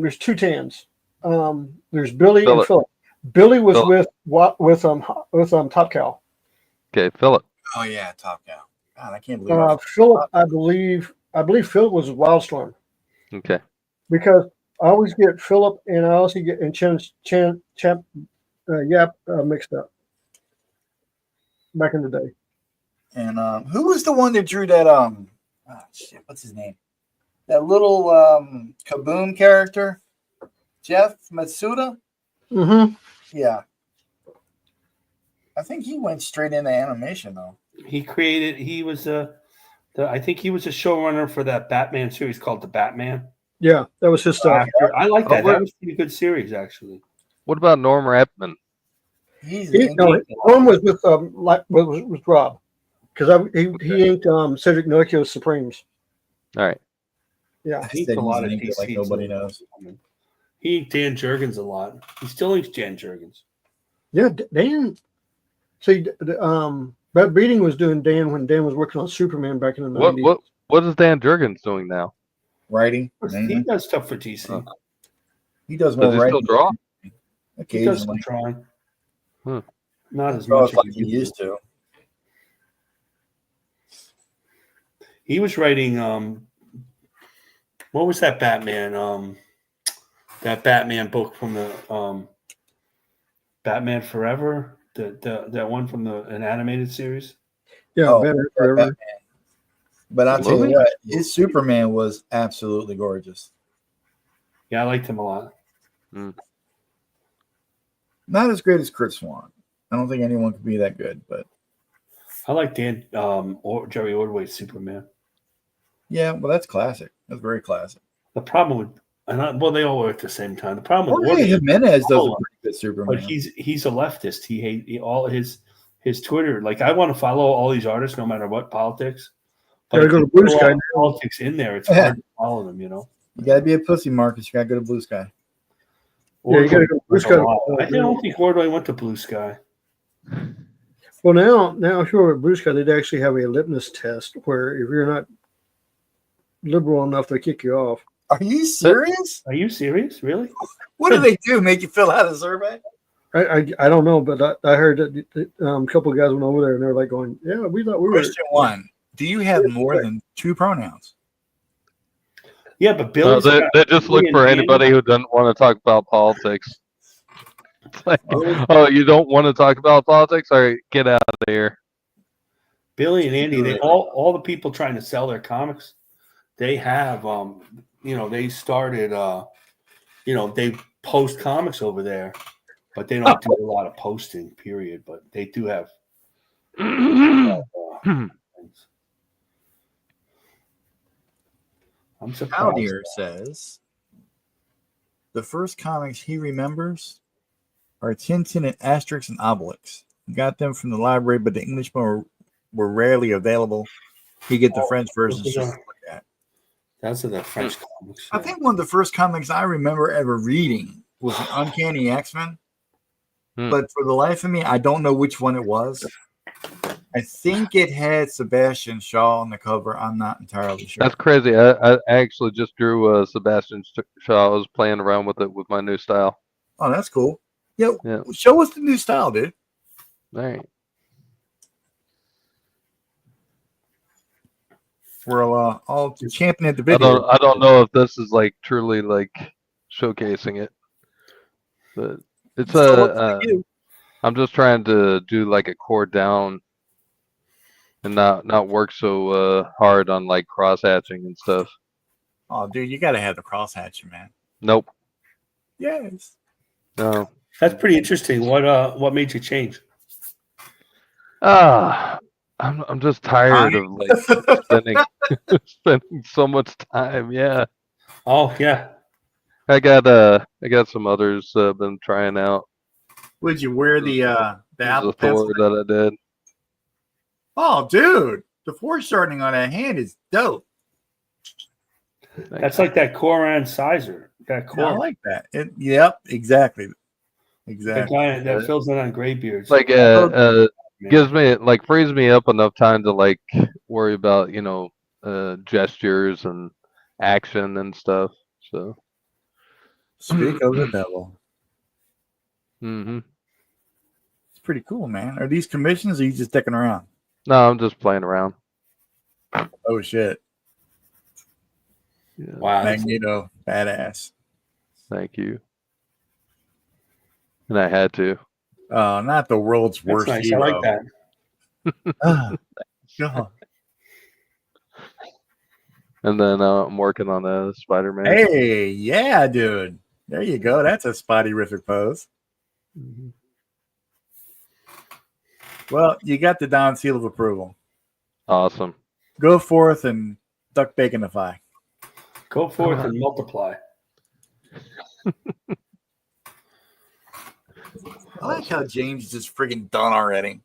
There's two Tans. There's Billy and Philip. Billy was with Top Cow. Okay, Philip. Oh yeah, Top Cow. God, I can't believe Philip, I believe Philip was Wildstorm, Okay. because I always get Philip and I also get Yap mixed up back in the day. And who was the one that drew that? What's his name? That little Kaboom character, Jeff Matsuda. Mm-hmm. Yeah, I think he went straight into animation though. He was I think he was a showrunner for that Batman series called The Batman. Yeah, that was his stuff. I like that. Oh, That was a pretty good series, actually. What about Norm Rapman? One was with with Rob, because he inked Cedric Noakio's Supremes. All right. Yeah, He inked a lot of He's DC. like nobody knows. He inked Dan Jurgens a lot. He still inks Dan Jurgens. Yeah, Dan. See, Brad Beating was doing Dan when Dan was working on Superman back in the 90s. What is Dan Jurgens doing now? Writing. He does stuff for DC. He does more Does he writing. still draw? He does some Occasionally. drawing. Hmm. Not as Draws much like as he used to. He was writing what was that Batman that Batman book from the Batman Forever, that one from an animated series. Yeah, Oh, Batman Batman. Forever. But I'll tell you Really? what, his Superman was absolutely gorgeous. Yeah, I liked him a lot. Not as great as Kurt Swan. I don't think anyone could be that good, but I like Dan or Jerry Ordway's Superman. yeah, well, that's classic. That's very classic. The problem with they all were at the same time. The problem with Jorge Ordway, Jimenez does a Oh, pretty good Superman. but he's a leftist. He all his Twitter. Like, I want to follow all these artists no matter what politics. Gotta if go you to Blue throw Sky all now. politics in there, it's Yeah. hard to follow them. You know. You gotta be a pussy, Marcus. You gotta go to Blue Sky. Yeah, you gotta go to Blue Sky. I don't think Ordway went to Blue Sky. Well, now if you're at Blue Sky, they'd actually have a litmus test where if you're not liberal enough, they kick you off. Are you serious? Are you serious? Really? What do they do? Make you fill out a survey? I don't know, but I heard that a couple of guys went over there and they're like going, "Yeah, we thought we were." Question one: do you have more than 2 pronouns? Yeah, but No, Billy's they just look for anybody who doesn't want to talk about politics. It's like, oh, you don't want to talk about politics? All right, get out of here. Billy and Andy, they all the people trying to sell their comics, they have they started they post comics over there, but they don't do a lot of posting, period. But they do have things. I'm surprised. Howdier says the first comics he remembers are Tintin and Asterix and Obelix. He got them from the library, but the English were rarely available. He get the French versions just to look at. That's the French comics. I think one of the first comics I remember ever reading was an Uncanny X-Men. But for the life of me, I don't know which one it was. I think it had Sebastian Shaw on the cover. I'm not entirely sure. That's crazy. I actually just drew Sebastian Shaw. I was playing around with it with my new style. Oh, that's cool. Yeah. Yeah. Show us the new style, dude. All right. We're all championing at the video. I don't know if this is like truly like showcasing it, but it's I'm just trying to do like a core down and not work so hard on like cross hatching and stuff. Oh, dude, you got to have the cross hatching, man. Nope. Yes. No. That's pretty interesting. What made you change? I'm just tired of like spending so much time. Yeah. Oh yeah. I got some others been trying out. Would you wear the Apple Pencil? Thor that I did. Oh, dude, the foreshortening on that hand is dope. That's like that Koran Sizer. That I Koran. like that. Yep, exactly. The Exactly. guy that fills in on Graybeards. Like gives me like frees me up enough time to like worry about gestures and action and stuff. So Speak of the devil. It's pretty cool, man. Are these commissions or are you just sticking around? No, I'm just playing around. Oh shit. Yeah. Wow. Magneto, badass. Thank you. And I had to. Not the world's That's worst nice. hero. I like that. God. And then I'm working on a Spider-Man. Hey, yeah, dude. There you go. That's a Spotty-rific pose. Well, you got the Don seal of approval. Awesome. Go forth and duck baconify. Go forth and multiply. I like how James is just freaking done already.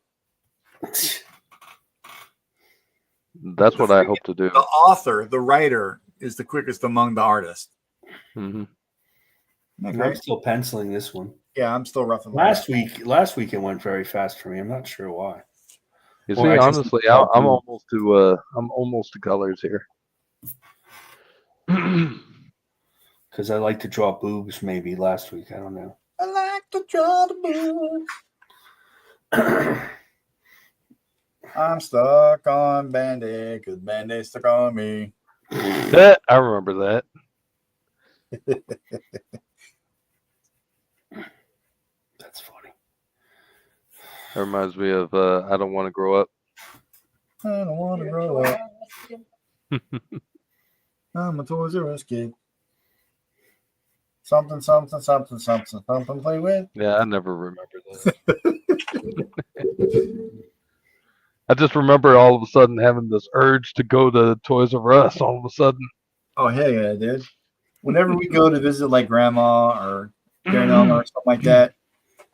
That's what I hope to do. The author, the writer, is the quickest among the artists. Hmm. I'm still penciling this one. Yeah, I'm still roughing. Last week it went very fast for me. I'm not sure why. You Or see, I just- honestly, I'm almost to colors here. Because I like to draw boobs maybe last week. I don't know. I like to draw the boobs. I'm stuck on Band-Aid because Band-Aid stuck on me. I remember that. That's funny. That reminds me of I Don't Want to Grow Up. I don't want to grow up. I'm a Toys R Us kid. Something to play with. Yeah, I never remember that. I just remember all of a sudden having this urge to go to Toys R Us all of a sudden. Oh, hell yeah, dude. Whenever we go to visit like grandma or grandma or something like that,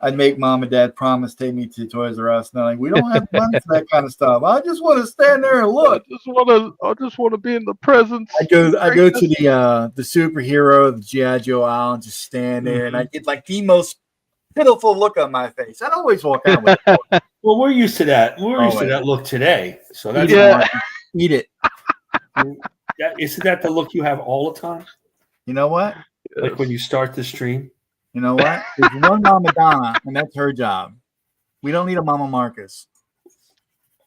I'd make mom and dad promise to take me to Toys R Us. And they're like, we don't have money for that kind of stuff. I just want to stand there and look. I just want to be in the presence. I go to the superhero, the G.I. Joe aisle, and just stand there, and I get like the most pitiful look on my face. I'd always walk out with it. Well, we're used to that. We're used to Always. that look today. So that's Eat it. Isn't that the look you have all the time? You know what? Like when you start the stream? You know what? There's one Mama Donna, and that's her job. We don't need a Mama Marcus.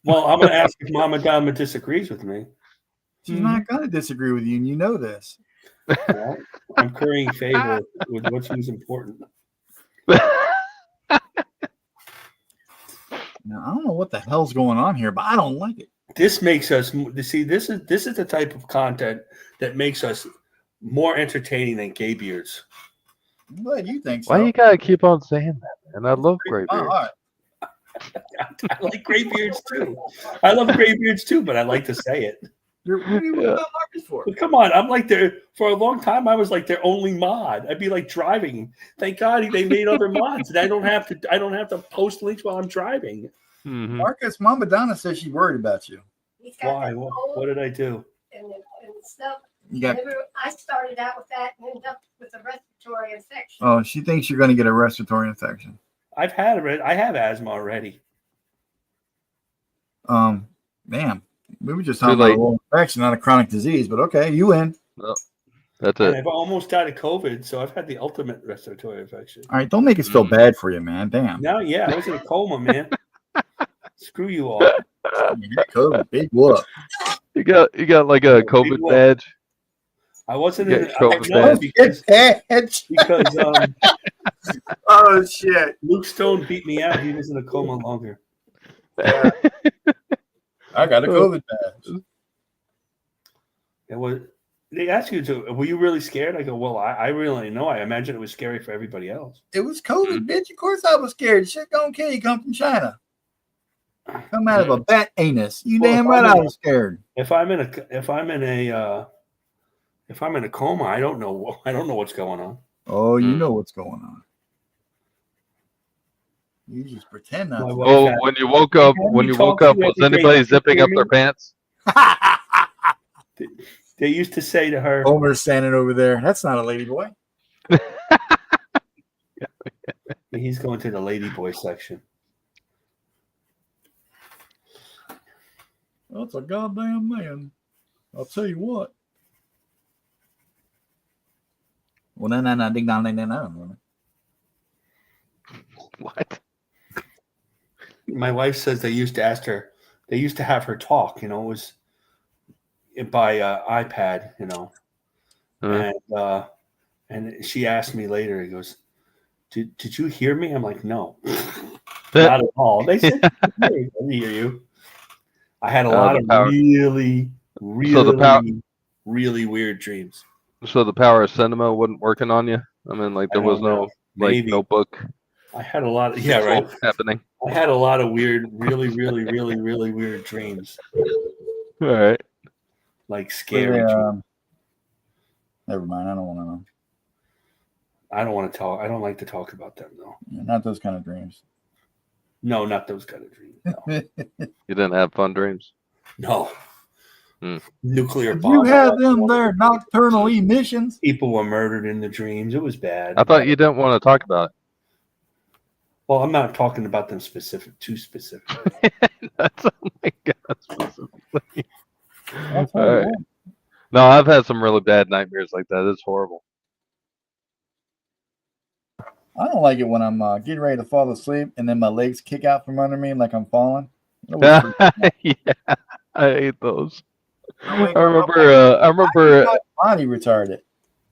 Well, I'm going to ask if Mama Dama disagrees with me. She's not going to disagree with you, and you know this. Well, I'm currying favor with what seems important. Now, I don't know what the hell's going on here, but I don't like it. This makes us see. This is the type of content that makes us more entertaining than gay beards. I'm glad you think so. Why you gotta keep on saying that, man? I love graybeards. I like gray beards too. I love gray beards too, but I like to say it. What are you about Marcus for? But come on, I'm like their for a long time. I was like their only mod. I'd be like driving. Thank God they made other mods, and I don't have to post links while I'm driving. Mm-hmm. Marcus, Mama Donna says she's worried about you. He's got Why? the What cold did I do? and stuff. You got. Remember, I started out with that and ended up with a respiratory infection. Oh, she thinks you're going to get a respiratory infection. I have asthma already. Damn. We were just talking Too about late. a little infection, not a chronic disease, but okay, you win. That's And it. I've almost died of COVID, so I've had the ultimate respiratory infection. All right, don't make us feel bad for you, man. Damn. Now, yeah, I was in a coma, man. Screw you all. COVID, big whoop. You got like a COVID whoop. badge. I wasn't Yeah, in COVID no, badge. because Oh, shit. Luke Stone beat me out. He was in a coma longer. I got a COVID badge. It was. They asked you to. Were you really scared? I go. Well, I really know. I imagine it was scary for everybody else. It was COVID, bitch. Of course I was scared. Shit gonna kill you. Come from China. Come out of a bat anus. You Well, damn if right I'm I in was scared. If I'm in a coma, I don't know what's going on. Oh, you know what's going on. You just pretend not My to. wife Oh, had- when you woke up, was anybody zipping up their pants? They used to say to her, Homer's standing over there. That's not a lady boy. he's going to the ladyboy section. That's a goddamn man. I'll tell you what. Well, no, ding dong, ding dong. What? My wife says they used to have her talk, it was by iPad, and she asked me later, he goes, did you hear me? I'm like, no, not at all. They said, I didn't hear you. I had a lot the of power- really, So the power- really weird dreams. So the power of cinema wasn't working on you. I mean, like there I was don't know. no like Maybe. notebook I had a lot of right. happening. I had a lot of weird, really, really, really, really weird dreams, All right. like scary. dreams. Never mind. I don't want to know. I don't want to talk. I don't like to talk about them though. Yeah, not those kind of dreams. No, not those kind of dreams. No. You didn't have fun dreams. No. Hmm. Nuclear If bomb. you have them there nocturnal emissions. People were murdered in the dreams. It was bad. I thought you didn't want to talk about Well, I'm not talking about them too specific. it. That's oh my god, specifically. That's All what right. No, I've had some really bad nightmares like that. It's horrible. I don't like it when I'm getting ready to fall asleep and then my legs kick out from under me like I'm falling. Yeah, I hate those. I wake remember body retarded.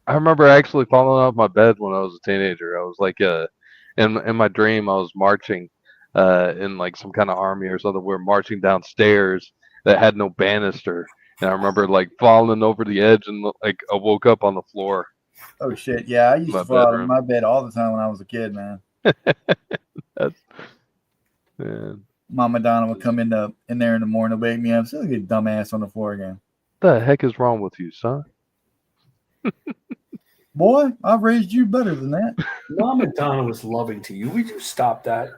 I remember actually falling off my bed when I was a teenager. I was like, in my dream, I was marching, in like some kind of army or something. We were marching downstairs that had no banister, and I remember like falling over the edge and like I woke up on the floor. Oh shit! Yeah, I used My to fall out of bedroom. my bed all the time when I was a kid, man. That's man. Mama Donna would come in there in the morning, wake me up, still get dumbass on the floor again. What the heck is wrong with you, son? Boy, I've raised you better than that. Mama Donna was loving to you. Would you stop that?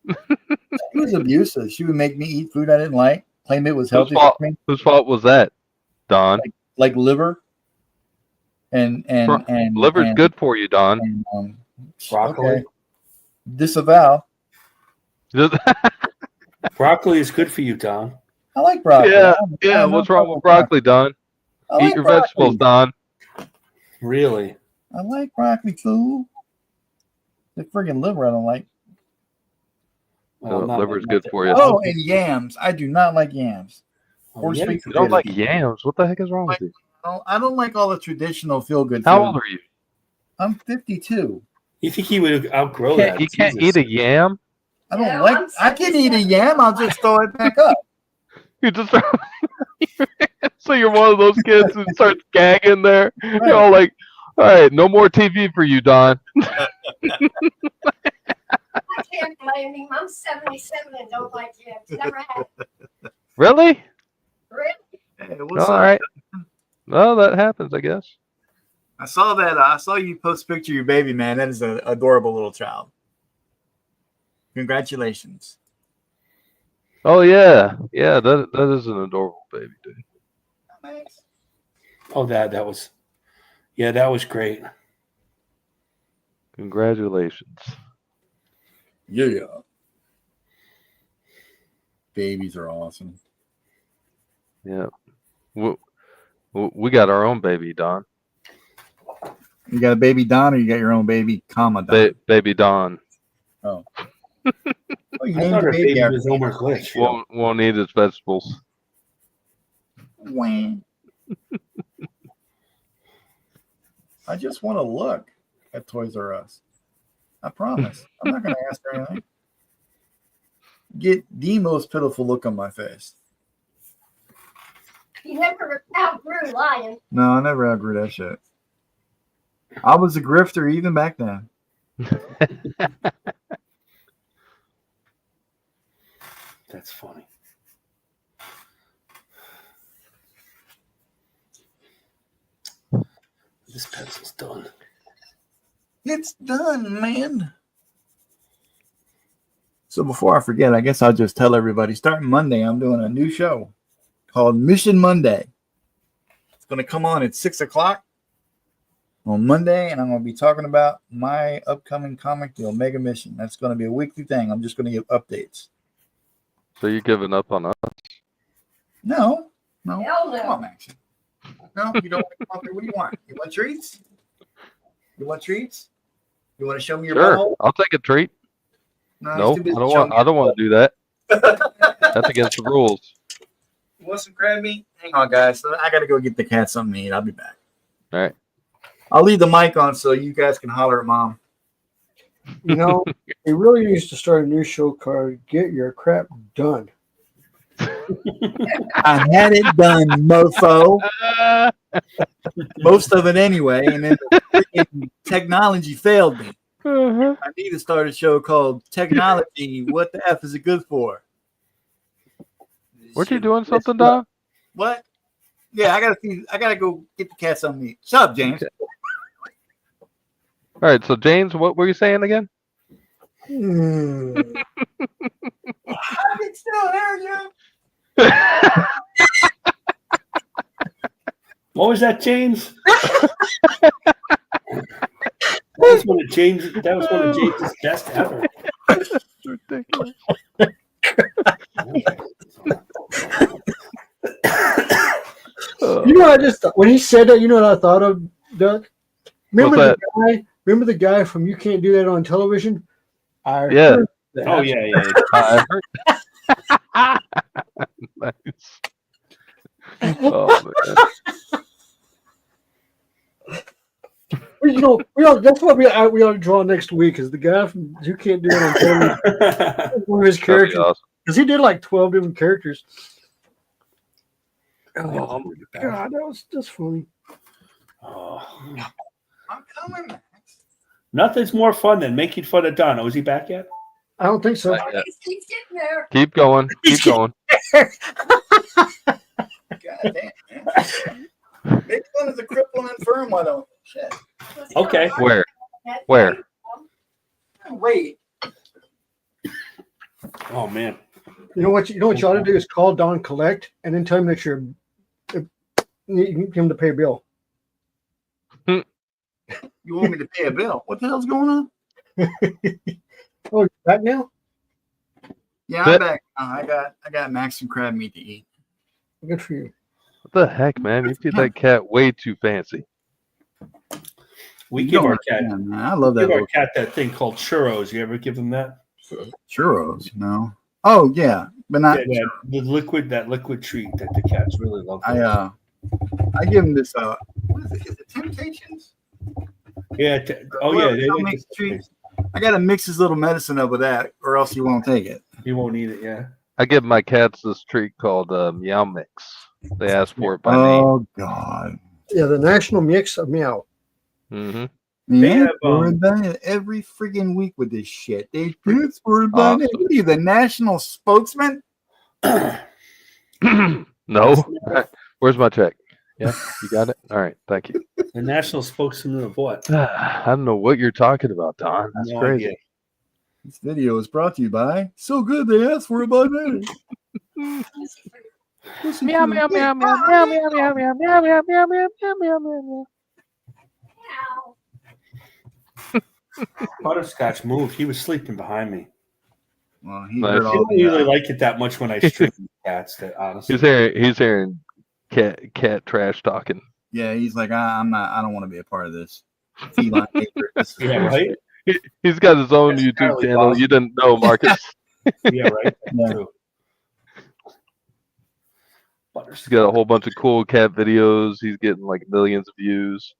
She was abusive. She would make me eat food I didn't like, claim it was healthy for me, Whose fault was that, Don? like liver. And Liver's and, good for you, Don. And, Broccoli. okay. Disavow. Broccoli is good for you, Don. I like broccoli. Yeah, I'm yeah. not What's wrong fucking with broccoli, Don? I Eat like your broccoli. vegetables, Don. Really? I like broccoli, fool. The friggin' liver I don't like. Well, not- Liver's not good that- for you. Oh, and yams. I do not like yams. Oh, Or yeah, sweet You don't potatoes. like yams? What the heck is wrong with you? I don't like all the traditional feel good. How old are you? I'm 52. You think he would outgrow Can't- that? you can't Jesus. eat a yam. I don't Yeah, like. I'm I can eat a yam. I'll just throw it back up. You just so you're one of those kids who starts gagging there. You're all like, "All right, no more TV for you, Don." I can't blame him. I'm 77 and don't like yams. Never had. Really? Really? Hey, what's All up? right. Well, that happens, I guess. I saw that. I saw you post a picture of your baby, man. That is an adorable little child. Congratulations. Oh yeah, yeah. That is an adorable baby, dude. Oh, that was, yeah, that was great. Congratulations. Yeah. Babies are awesome. Yeah. We got our own baby, Don. You got a baby Don, or you got your own baby, comma Don? Baby Don. Oh. Oh, you I named thought the her baby baby after was Homer Glitch. Won't eat his vegetables. Wah. I just want to look at Toys R Us. I promise. I'm not going to ask her anything. Get the most pitiful look on my face. He never outgrew lying. No, I never outgrew that shit. I was a grifter even back then. That's funny. This pencil's done. It's done, man. So before I forget, I guess I'll just tell everybody, starting Monday, I'm doing a new show called Mission Monday. It's going to come on at 6 o'clock on Monday, and I'm going to be talking about my upcoming comic, The Omega Mission. That's going to be a weekly thing. I'm just going to give updates. So you're giving up on us? No. Hell Come no. on, Max. No, you don't want me. What do you want? You want treats? You want treats? You want to show me your Sure. butthole? I'll take a treat. No, No, he's too busy I don't showing want. I don't want to do that. That's against the rules. You want some crab meat? Hang on, guys. I got to go get the cat something to eat. I'll be back. All right. I'll leave the mic on so you guys can holler at mom. You know, he really needs to start a new show called "Get Your Crap Done." I had it done, mofo. Most of it anyway, and then the freaking technology failed me. I need to start a show called Technology. What the F is it good for? Weren't you doing something, Don? What? Yeah, I gotta go get the cat something to eat. Shut up, James. All right, so James, what were you saying again? Hmm. It's still there, Joe. What was that, James? That was one of James. That was one of James's best ever. It's ridiculous. You know, I just when he said that, you know what I thought of, Doug? Remember What's the guy? Remember the guy from You Can't Do That on Television? I Yeah. heard that. Oh yeah. I heard. Nice. Oh, man. That's what we ought to draw next week. Is the guy from You Can't Do That on Television? One of his That'd be characters, awesome. because he did like 12 different characters. Oh, Oh God, that was just funny. oh. I'm coming, Max. Nothing's more fun than making fun of Don. Oh, is he back yet? I don't think so. Yeah. He's getting there. Keep going. Keep going. God damn. Man. Make fun of the cripple and infirm, why don't you? Shit. Okay. Where? Where? Wait. Oh man. You know what you ought to do is call Don Collect and then tell him that you need him to pay a bill. You want me to pay a bill? What the hell's going on? Oh, you're back now? Yeah, I'm back. I got Max some crab meat to eat. Good for you. What the heck, man? You feed that cat way too fancy. We give our cat. Yeah, man, I love that. Give our Little cat that thing called churros. You ever give him that? churros. No. Oh yeah, but not. Yeah, the liquid treat that the cats really love. I give them this. What is it? Is it Temptations? Yeah. They make treats. I gotta mix his little medicine up with that, or else he won't take it. He won't eat it. Yeah. I give my cats this treat called Meow Mix. They ask for it by name. Oh God. Yeah, the national mix of meow. Mm-hmm. They Yeah, have, we're done it every freaking week with this shit. They Prince were done it. What are you, the national spokesman? No. Where's my check? Yeah, you got it? All right, thank you. The national spokesman of what? I don't know what you're talking about, Don. That's No crazy. idea. This video is brought to you by So Good They Asked for it by name. Meow, meow, meow, meow, meow, meow, meow, meow, meow, meow, meow, meow, meow, meow, meow. Butterscotch moved. He was sleeping behind me. Well, he Nice. heard I all don't really the, like it that much when I stream cats. That honestly, He's hearing cat trash talking. yeah, he's like, I don't want to be a part of this. Feline hatred. This is yeah, right. He's got his own That's YouTube entirely channel. possible. You didn't know, Marcus. Yeah, right. Yeah. True. He's Butterscotch. got a whole bunch of cool cat videos. He's getting like millions of views.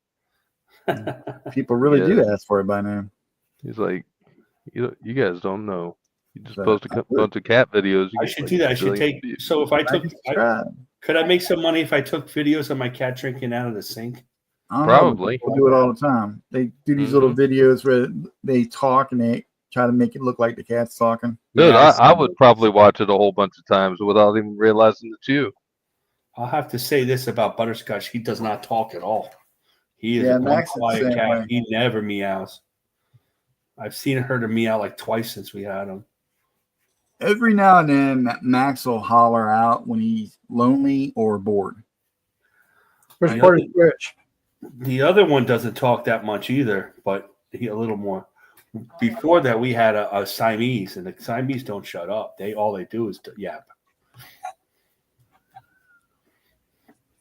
People really do Yeah. ask for it by name. He's like, you guys don't know. You just But post a bunch of cat videos. You I get, should like, do that. I should billions take. of views. So if I took, Try. could I make some money if I took videos of my cat drinking out of the sink? I don't know, Probably. people do it all the time. They do these little videos where they talk and they try to make it look like the cat's talking. Dude, Yeah, I would probably watch it a whole bunch of times without even realizing it's you. I'll have to say this about Butterscotch: he does not talk at all. He is Yeah, a one Max is the quiet same cat. way. He never meows. I've seen her to meow like twice since we had him. Every now and then, Max will holler out when he's lonely or bored. Which I part know is which? The other one doesn't talk that much either, but he a little more. Before that, we had a Siamese, and the Siamese don't shut up. All they do is yap.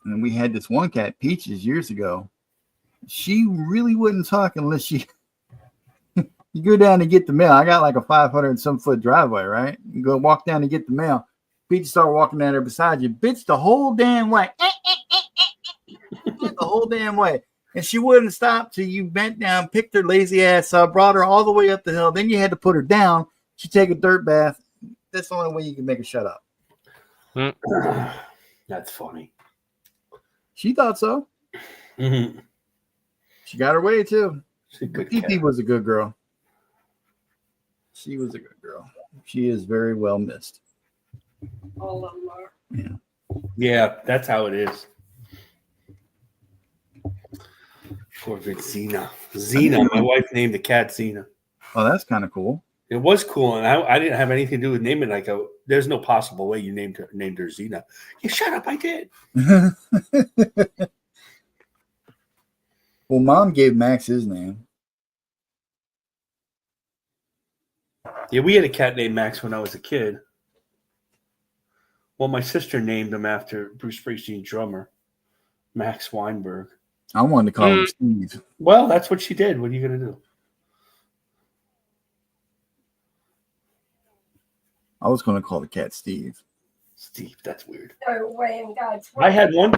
And we had this one cat, Peaches, years ago. She really wouldn't talk unless she. You go down to get the mail. I got like a 500 and some foot driveway, right? You go walk down to get the mail. Peaches start walking down there beside you. Bitch, the whole damn way. The whole damn way. And she wouldn't stop till you bent down, picked her lazy ass up, brought her all the way up the hill. Then you had to put her down. She'd take a dirt bath. That's the only way you can make her shut up. That's funny. She thought so. Mm-hmm. She got her way too. She's a good PP cat. was a good girl. She was a good girl. She is very well missed. All of them are. Yeah, that's how it is. Poor Xena. Xena. My wife named the cat Xena. Oh, that's kind of cool. It was cool, and I didn't have anything to do with naming it. I go, there's no possible way you named her Xena. Yeah, shut up, I did. Well, Mom gave Max his name. Yeah, we had a cat named Max when I was a kid. Well, my sister named him after Bruce Springsteen drummer, Max Weinberg. I wanted to call him Steve. Well, that's what she did. What are you going to do? I was going to call the cat Steve. Steve, that's weird. No way in God's way. I had one.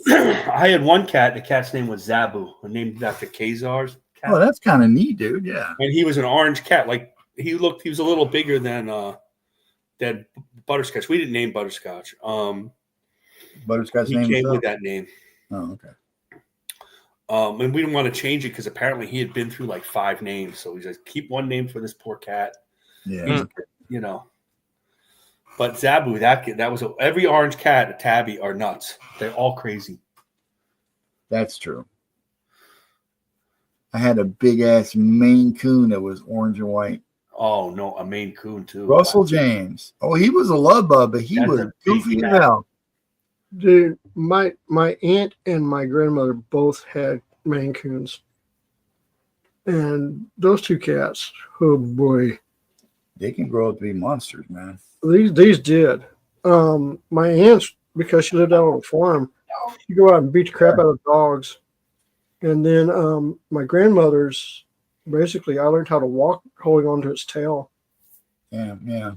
I had one cat. The cat's name was Zabu, named after Khazar's cat. Oh, that's kind of neat, dude. Yeah. And he was an orange cat. Like he was a little bigger than Butterscotch. We didn't name Butterscotch. Butterscotch He name came himself? with that name. Oh, okay. And we didn't want to change it because apparently he had been through like 5 names. So we just keep one name for this poor cat. Yeah. You know. But Zabu, that was every orange cat at Tabby are nuts. They're all crazy. That's true. I had a big ass Maine Coon that was orange and white. Oh no, a Maine Coon too. Russell James. Oh, he was a love bug, but he That's was a big goofy as cat. hell. Dude, my aunt and my grandmother both had Maine Coons, and those two cats, oh boy, They can grow up to be monsters, man. these did. My aunt's, because she lived out on a farm, she'd go out and beat the crap out of dogs, and then my grandmother's, basically, I learned how to walk holding onto its tail. Yeah, yeah.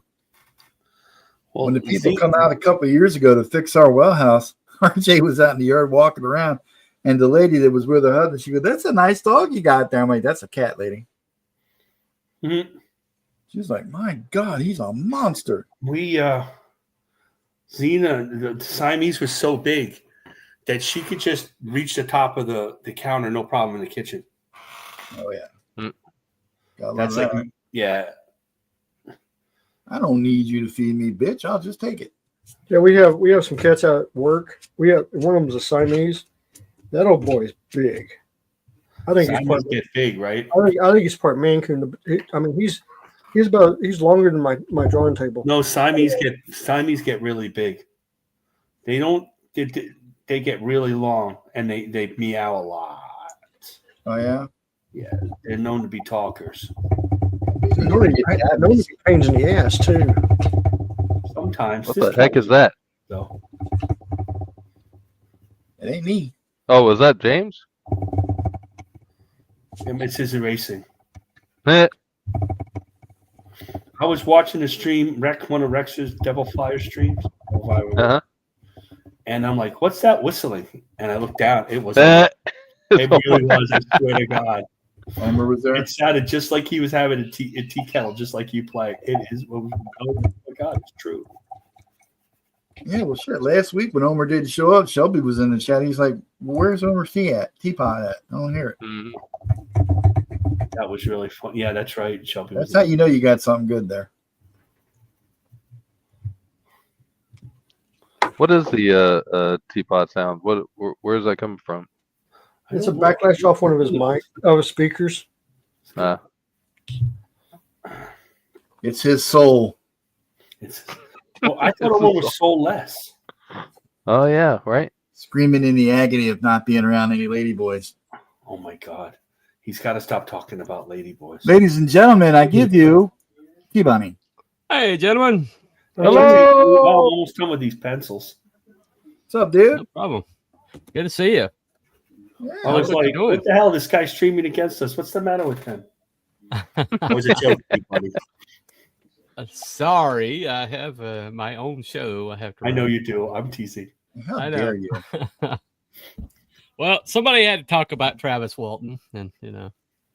Well, When the people come out a couple of years ago to fix our well house, RJ was out in the yard walking around, and the lady that was with her husband, she goes, "That's a nice dog you got there." I'm like, "That's a cat, lady." Mhm. She's like, "My God, he's a monster." We Xena, the Siamese was so big that she could just reach the top of the counter, no problem in the kitchen. Oh yeah. Mm. Gotta love That's that. like, yeah. I don't need you to feed me, bitch. I'll just take it. Yeah, we have some cats out at work. We have one of them's a Siamese. That old boy is big. I think he's part. Siamese get big, right? I think he's part Maine Coon. I mean, he's longer than my drawing table. No, Siamese get really big. They don't. They get really long and they meow a lot. Oh yeah. Yeah, they're known to be talkers. Known to be pains in the ass too. Sometimes. What the heck is that? So. It ain't me. Oh, was that James? It's his erasing. Eh. I was watching a stream, one of Rex's Devil Flyer streams. Uh-huh. And I'm like, what's that whistling? And I looked down. It was. Eh. It really was. I swear to God. Homer was there. It sounded just like he was having a tea kettle, just like you play. It is. Oh my God, it's true. Yeah, well, shit. Last week when Homer didn't show up, Shelby was in the chat. He's like, well, "Where's Homer's teapot at? I don't hear it." Mhm. That was really fun. Yeah, that's right. Shelby. That's how you know you got something good there. What is the teapot sound? Where is that coming from? It's a backlash off one of his speakers. It's his soul. Well, I thought Homer was soulless. Oh yeah, right. Screaming in the agony of not being around any ladyboys. Oh my God, he's got to stop talking about ladyboys. Ladies and gentlemen, I give you T-Bunny. Hey, gentlemen. Hello. I'm almost done with these pencils. What's up, dude? No problem. Good to see you. I was like, what the hell? This guy's streaming against us. What's the matter with him? It was a joke, buddy. Sorry, I have my own show. I have to. I know you do. I'm teasing. How I know. dare you? Well, somebody had to talk about Travis Walton, and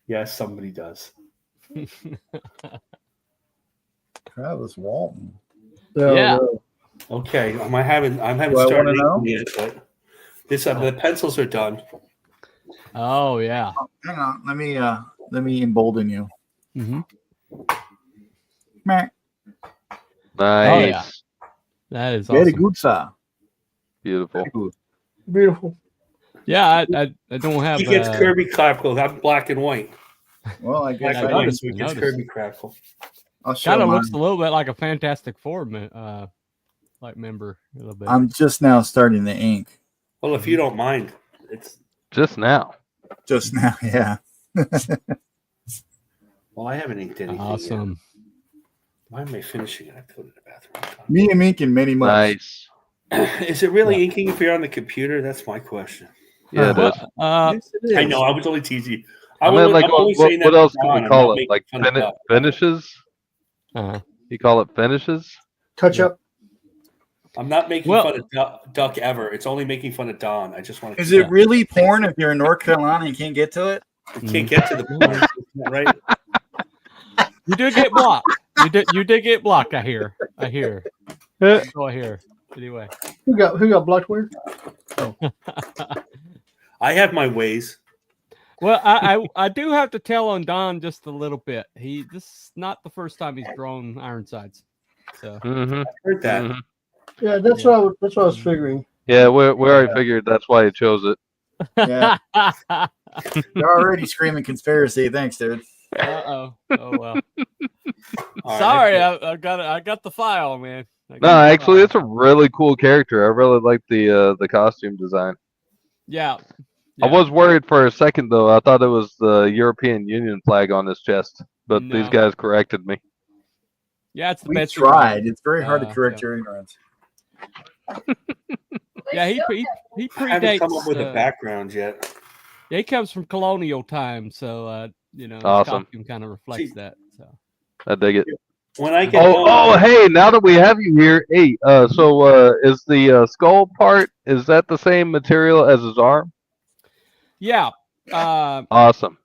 Yes, somebody does. Travis Walton. No, Yeah. no. Okay, I haven't Do I started wanna know? inking yet, but this the pencils are done. Oh yeah. Hang on, let me embolden you. Mm-hmm. Meh. Nice. yeah. That is Very awesome. good, sir. Beautiful. Very good. Beautiful. Yeah, I don't have. He gets Kirby Crackle. I'm black and white. Well, I guess Black I and white, noticed, so he I gets noticed. Kirby Crackle. I'll show Kind of mine. looks a little bit like a Fantastic Four like member a little bit. I'm just now starting the ink. Well, if you don't mind, it's Just now. Just now, yeah. well, I haven't inked anything yet. Awesome. Why am I finishing it? I have to go to the bathroom. Me and inking many months. Nice. Is it really inking if you're on the computer? That's my question. Yeah, it Well, is. Yes, it is. I know. I was only teasing. I mean, like, I'm only what, saying what that else to can Don. we I'm call not it? making Like fun of Doc. finishes? uh, You call it finishes? Touch up. I'm not making Well- fun of Duck ever. It's only making fun of Don. I just want to. Is it really porn if you're in North Carolina and can't get to it? You can't get to the point, right? you did get blocked. You did get blocked. I hear. Oh, I hear. Anyway. Who got blocked where? I have my ways. Well, I do have to tell on Don just a little bit. This is not the first time he's drawn Ironsides. So Mm-hmm. Heard that. Mhm. Yeah, that's what I was figuring. Yeah, we already figured that's why he chose it. Yeah. You're already screaming conspiracy. Thanks, dude. oh well. All right, Sorry, I got the file, man. I got No, the actually, file. it's a really cool character. I really like the costume design. Yeah. I was worried for a second though. I thought it was the European Union flag on his chest, but these No. guys corrected me. Yeah, it's the We best. tried. It's very hard to correct yeah. your ignorance. Yeah, he I haven't come up predates. with a background yet. Yeah, he comes from colonial times, so his Awesome. costume kind of reflects See- that. So I dig it. When I get Oh, hey! Now that we have you here, hey, so is the skull part? Is that the same material as his arm? yeah, Awesome.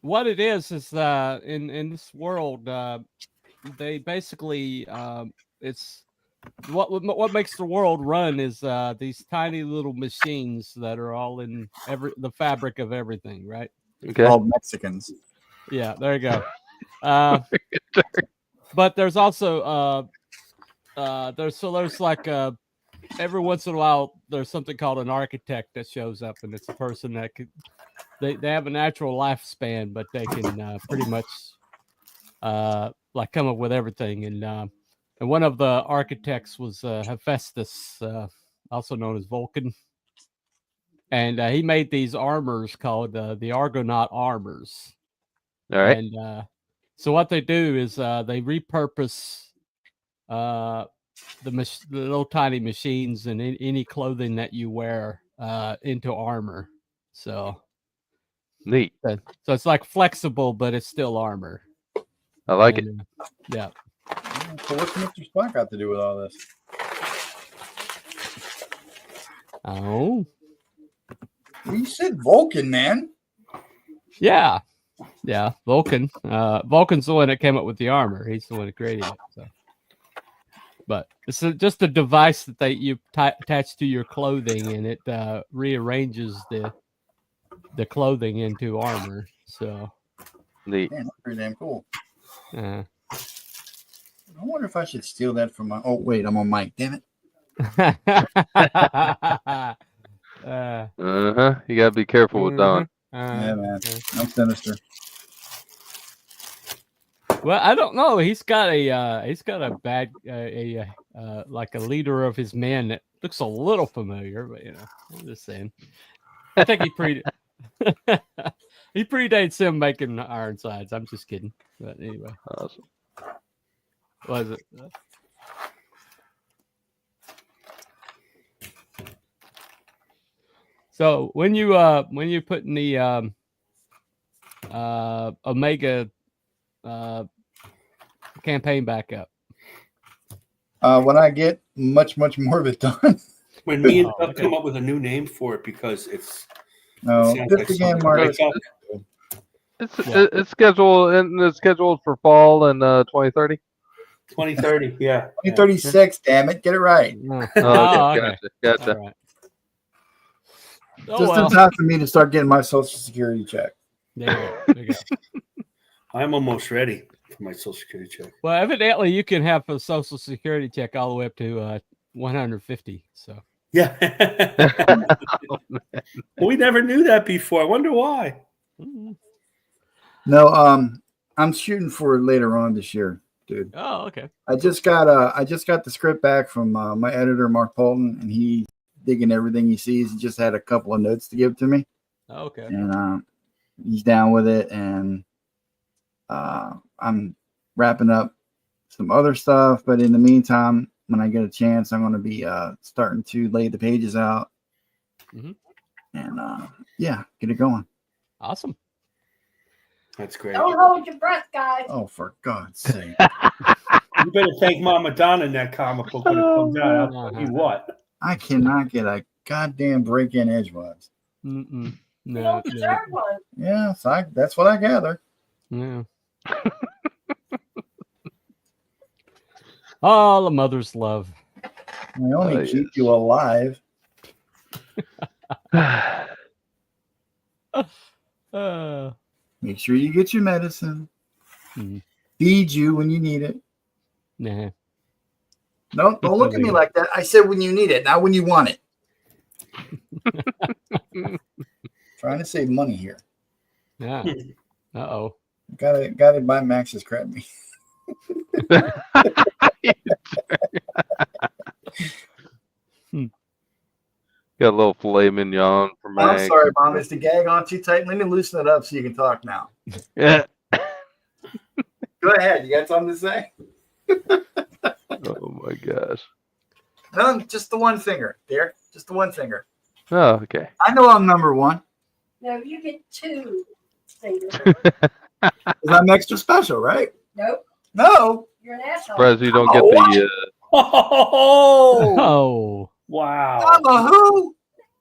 what it is in this world, they basically it's what makes the world run is these tiny little machines that are all in the fabric of everything, right? Okay. Called Mexicans. Yeah, there you go. But there's also there's like every once in a while there's something called an architect that shows up, and it's a person that they have a natural lifespan, but they can pretty much like come up with everything. And one of the architects was Hephaestus, also known as Vulcan, and he made these armors called the Argonaut armors. All right. And so what they do is they repurpose the little tiny machines and any clothing that you wear into armor. So Neat. So it's like flexible, but it's still armor. I like it. Yeah. So what's Mr. Spock got to do with all this? Oh. You said Vulcan, man. Yeah. Yeah. Vulcan. Vulcan's the one that came up with the armor. He's the one that created it. So. But it's just a device that you attach to your clothing, and it rearranges the clothing into armor. So neat. Man, that's pretty damn cool. Uh, I wonder if I should steal that from my. Oh wait, I'm on mic. Damn it. You gotta be careful with Don. Yeah, man. I'm sinister. Well, I don't know. He's got a bad like a leader of his men that looks a little familiar, but I'm just saying. I think he predates him making Ironsides. I'm just kidding. But anyway. Awesome. Was it? So when you put in the Omega campaign back up? When I get much more of it done. When me and Doug come up with a new name for it because it's No, it sounds this like again, something Marcus. right up. It's scheduled for fall in 2030. 2030. Yeah. 2036. Damn it, get it right. No. Oh, okay. okay. Gotcha. All right. Oh, Just well. in time for me to start getting my Social Security check. There you go. There you go. I'm almost ready for my Social Security check. Well, evidently you can have a Social Security check all the way up to 150. So Yeah. We never knew that before. I wonder why. No, I'm shooting for later on this year, dude. Oh, okay. I just got the script back from my editor Mark Polton, and he's digging everything he sees. He just had a couple of notes to give to me, Okay. and he's down with it. And I'm wrapping up some other stuff, but in the meantime, when I get a chance, I'm going to be starting to lay the pages out, Mhm. and yeah, get it going. Awesome. That's great. Don't hold your breath, guys. Oh, for God's sake! You better thank Mama Donna in that comic book when it comes out. I'll tell you what. I cannot get a goddamn break in edgewise. Mm-mm. You No. don't deserve one. Yeah, so that's what I gather. Yeah. All a mother's love. I only keep yes. you alive. Uh, Make sure you get your medicine. Mhm. Feed you when you need it. nah. No, don't look at me like that. I said when you need it, not when you want it. Trying to save money here. Yeah. Uh-oh. Gotta buy Max's crab meat. Got a little filet mignon for Max. I'm sorry, Mom. Is the gag on too tight? Let me loosen it up so you can talk now. Yeah. Go ahead. You got something to say? Oh my gosh. No, just the one finger, dear. Just the one finger. Oh, okay. I know I'm number one. No, you get two, Stephen. 'Cause I'm extra special, right? Nope, No. you're an asshole. Surprised you don't get Oh, the. Oh, Oh. wow. I'm a who?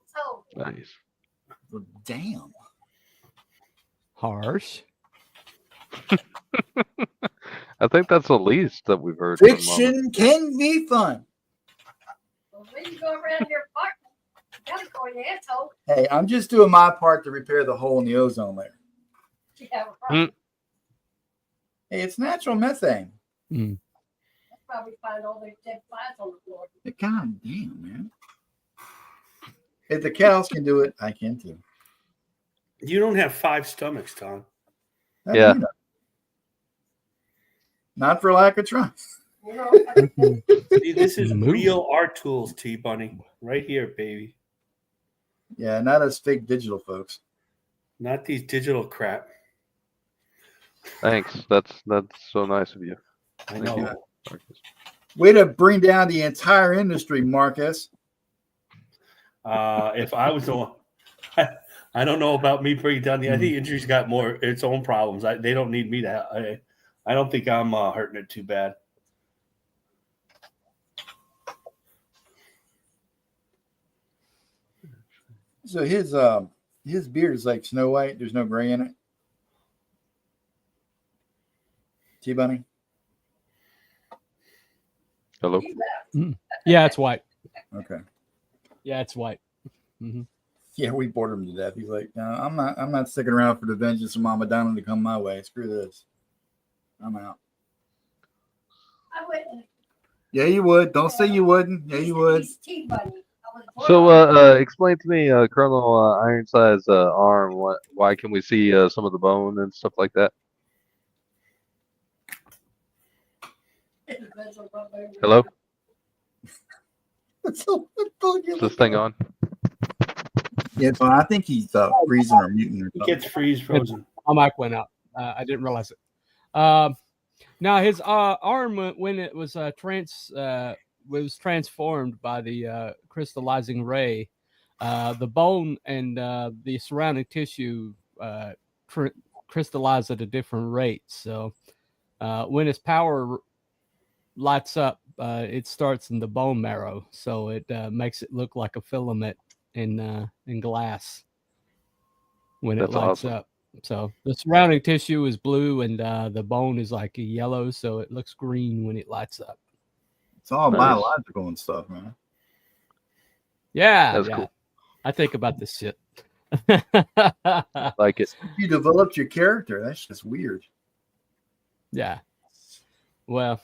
So, Nice. Well, damn. Harsh. I think that's the least that we've heard. From Mama. Fiction can be fun. when you go around your apartment, you gotta call your asshole. Hey, I'm just doing my part to repair the hole in the ozone layer. Yeah, right. Hey, it's natural methane. Mm. That's why we find all those dead flies on the floor. God damn, man. If the cows can do it, I can too. You don't have 5 stomachs, Tom. I Yeah. mean, not for lack of trying. You know, See, this is Move. real art tools, T Bunny. Right here, baby. Yeah, not us fake digital folks. Not these digital crap. Thanks. That's so nice of you. I Thank know. you, Marcus. Way to bring down the entire industry, Marcus. If I was the one, I don't know about me bringing down the. I think injury's got more its own problems. They don't need me to. I don't think I'm hurting it too bad. So his beard is like Snow White. There's no gray in it. T-Bunny. Hello. Yeah, it's white. Okay. Yeah, it's white. Mm-hmm. Yeah, we bored him to death. He's like, no, I'm not sticking around for the vengeance of Mama Donna to come my way. Screw this. I'm out. I wouldn't. Yeah, you would. Don't say you wouldn't. Yeah, you would. He's T-Bunny. I was So, born- explain to me, Colonel Ironside's arm. Why can we see some of the bone and stuff like that? Hello. Is this thing on? Yeah, but I think he's freezing or muting or It something. gets freeze frozen. My mic went out. I didn't realize it. Now his arm, when it was transformed by the crystallizing ray, the bone and the surrounding tissue crystallize at a different rate. So when his power lights up, it starts in the bone marrow, so it makes it look like a filament in glass when it That's lights awesome. up. So the surrounding tissue is blue, and the bone is like a yellow, so it looks green when it lights up. It's all Nice. biological and stuff, man. Yeah, That's yeah. cool. I think about this shit. Like it. You developed your character. That's just weird. Yeah. Well,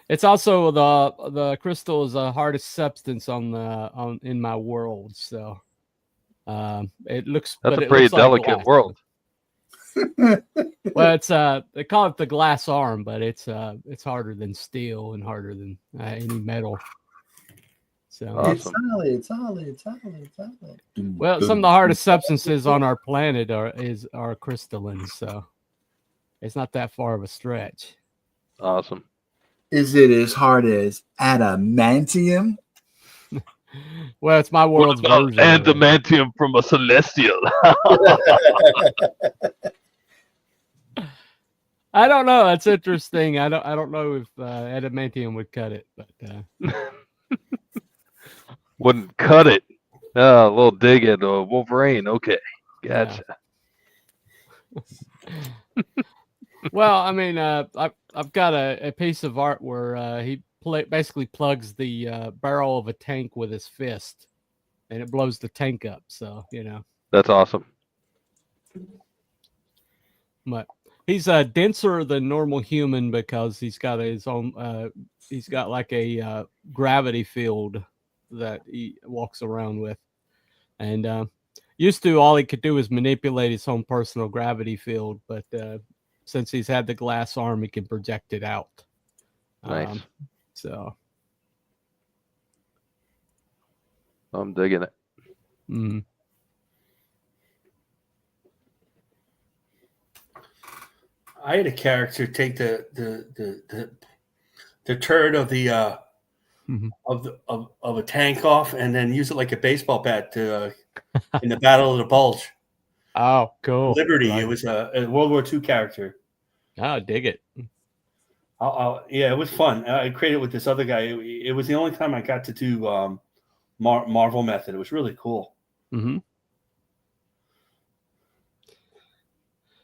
it's also the crystal is the hardest substance in my world, so it looks. That's but a it pretty looks like delicate glass. world. Well, it's they call it the glass arm, but it's harder than steel and harder than any metal. So Awesome. It's solid. well, some of the hardest substances on our planet are crystalline, so it's not that far of a stretch. Awesome. Is it as hard as adamantium? Well, it's my What world's about version. of it. adamantium from a celestial? I don't know. That's interesting. I don't know if adamantium would cut it, but Wouldn't cut it. A little dig at Wolverine. Okay, gotcha. well, I mean, I've got a piece of art where he basically plugs the barrel of a tank with his fist, and it blows the tank up. So That's awesome. but he's denser than normal human because he's got his own. He's got like a gravity field that he walks around with, and used to all he could do is manipulate his own personal gravity field, but since he's had the glass arm, he can project it out. Nice. So I'm digging it. mm. I had a character take the turd of the of a tank off and then use it like a baseball bat to in the Battle of the Bulge. Oh, cool. Liberty. Right. It was a World War II character. Oh, dig it. Yeah, it was fun. I created it with this other guy. It was the only time I got to do Marvel Method. It was really cool. Mm-hmm.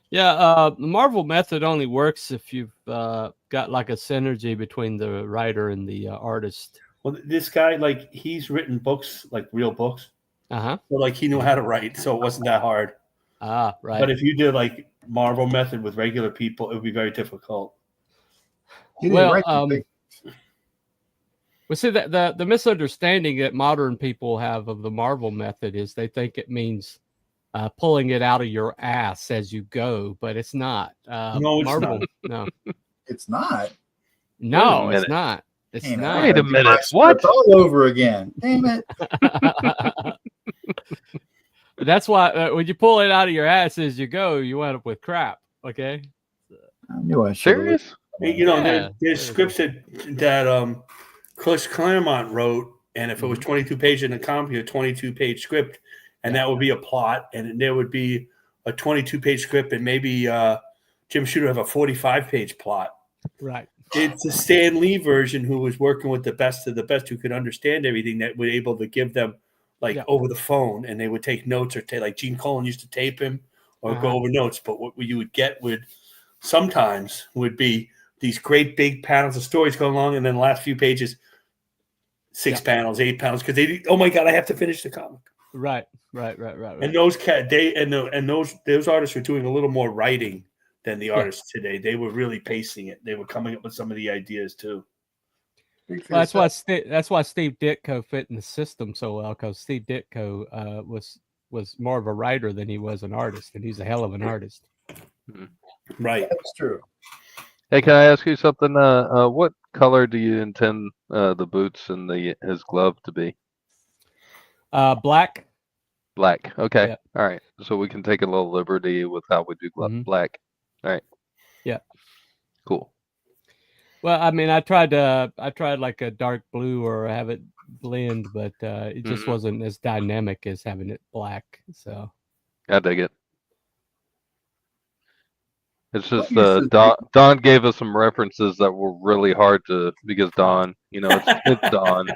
Yeah, the Marvel Method only works if you've got like a synergy between the writer and the artist. Well, this guy, like, he's written books, like real books. Uh-huh. So, like, he knew how to write, so it wasn't that hard. Ah, right. But if you did like Marvel Method with regular people, it would be very difficult. Well, see that the misunderstanding that modern people have of the Marvel Method is they think it means pulling it out of your ass as you go, but it's not. No, it's Marvel, not. No, It's not. no, Wait a it's not. It's Damn it. not. Wait a minute. What? All over again. Damn it. That's why when you pull it out of your ass as you go, you end up with crap. Okay. I knew I should. Serious? You know, Yeah. there's scripts that Chris Claremont wrote, and if it was 22 pages in a comic, a 22-page script, and that would be a plot, and there would be a 22-page script, and maybe Jim Shooter have a 45-page plot. Right. It's a Stan Lee version who was working with the best of the best who could understand everything that were able to give them over the phone, and they would take notes or like Gene Colan used to tape him or go over notes. But what you would get sometimes would be these great big panels of stories going along, and then the last few pages, 6 panels, 8 panels, because oh my God, I have to finish the comic. Right. And those those artists were doing a little more writing than the artists today. They were really pacing it. They were coming up with some of the ideas too. Well, that's why Steve Ditko fit in the system so well, because Steve Ditko was more of a writer than he was an artist, and he's a hell of an artist. Right. That's true. Hey, can I ask you something? What color do you intend the boots and his glove to be? Black. Black. Okay. Yeah. All right. So we can take a little liberty with how we do black. All right. Yeah. Cool. Well, I mean, I tried like a dark blue or have it blend, but it just wasn't as dynamic as having it black. So I dig it. It's just Don gave us some references that were really hard to, because Don, it's Don.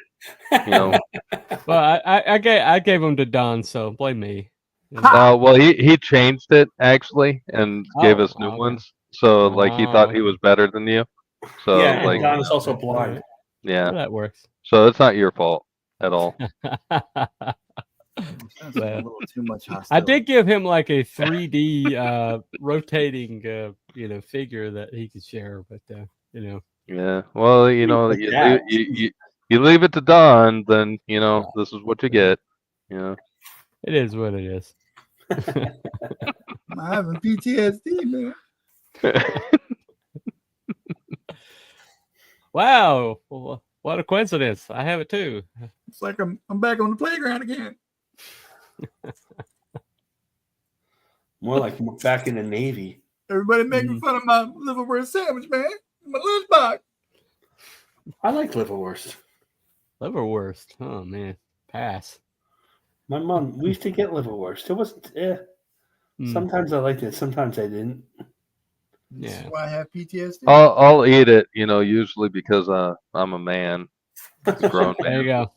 Well, I gave them to Don, so blame me. You know? Well, he changed it actually and gave Oh, us new okay. ones. So like he thought he Oh, was better than you. So Yeah, and like Don is also all blind. right. yeah. Well, that works. So it's not your fault at all. Sounds like a Well, little too much I hostility. did give him like a 3D rotating figure that he could share, but Yeah. Well, you know, Like you that. you leave it to Don, then you know this is what you get. You know. it is what it is. I'm having PTSD, man. Wow, well, what a coincidence! I have it too. It's like I'm back on the playground again. More like back in the Navy. Everybody making fun of my liverwurst sandwich, man. My lunchbox. I like liverwurst. Liverwurst. Oh man, pass. My mom, we used to get liverwurst. It wasn't. Mm, Sometimes I liked it. Sometimes I didn't. This is yeah. why I have PTSD. I'll eat it, you know, usually because I'm a man, a grown There you man, go.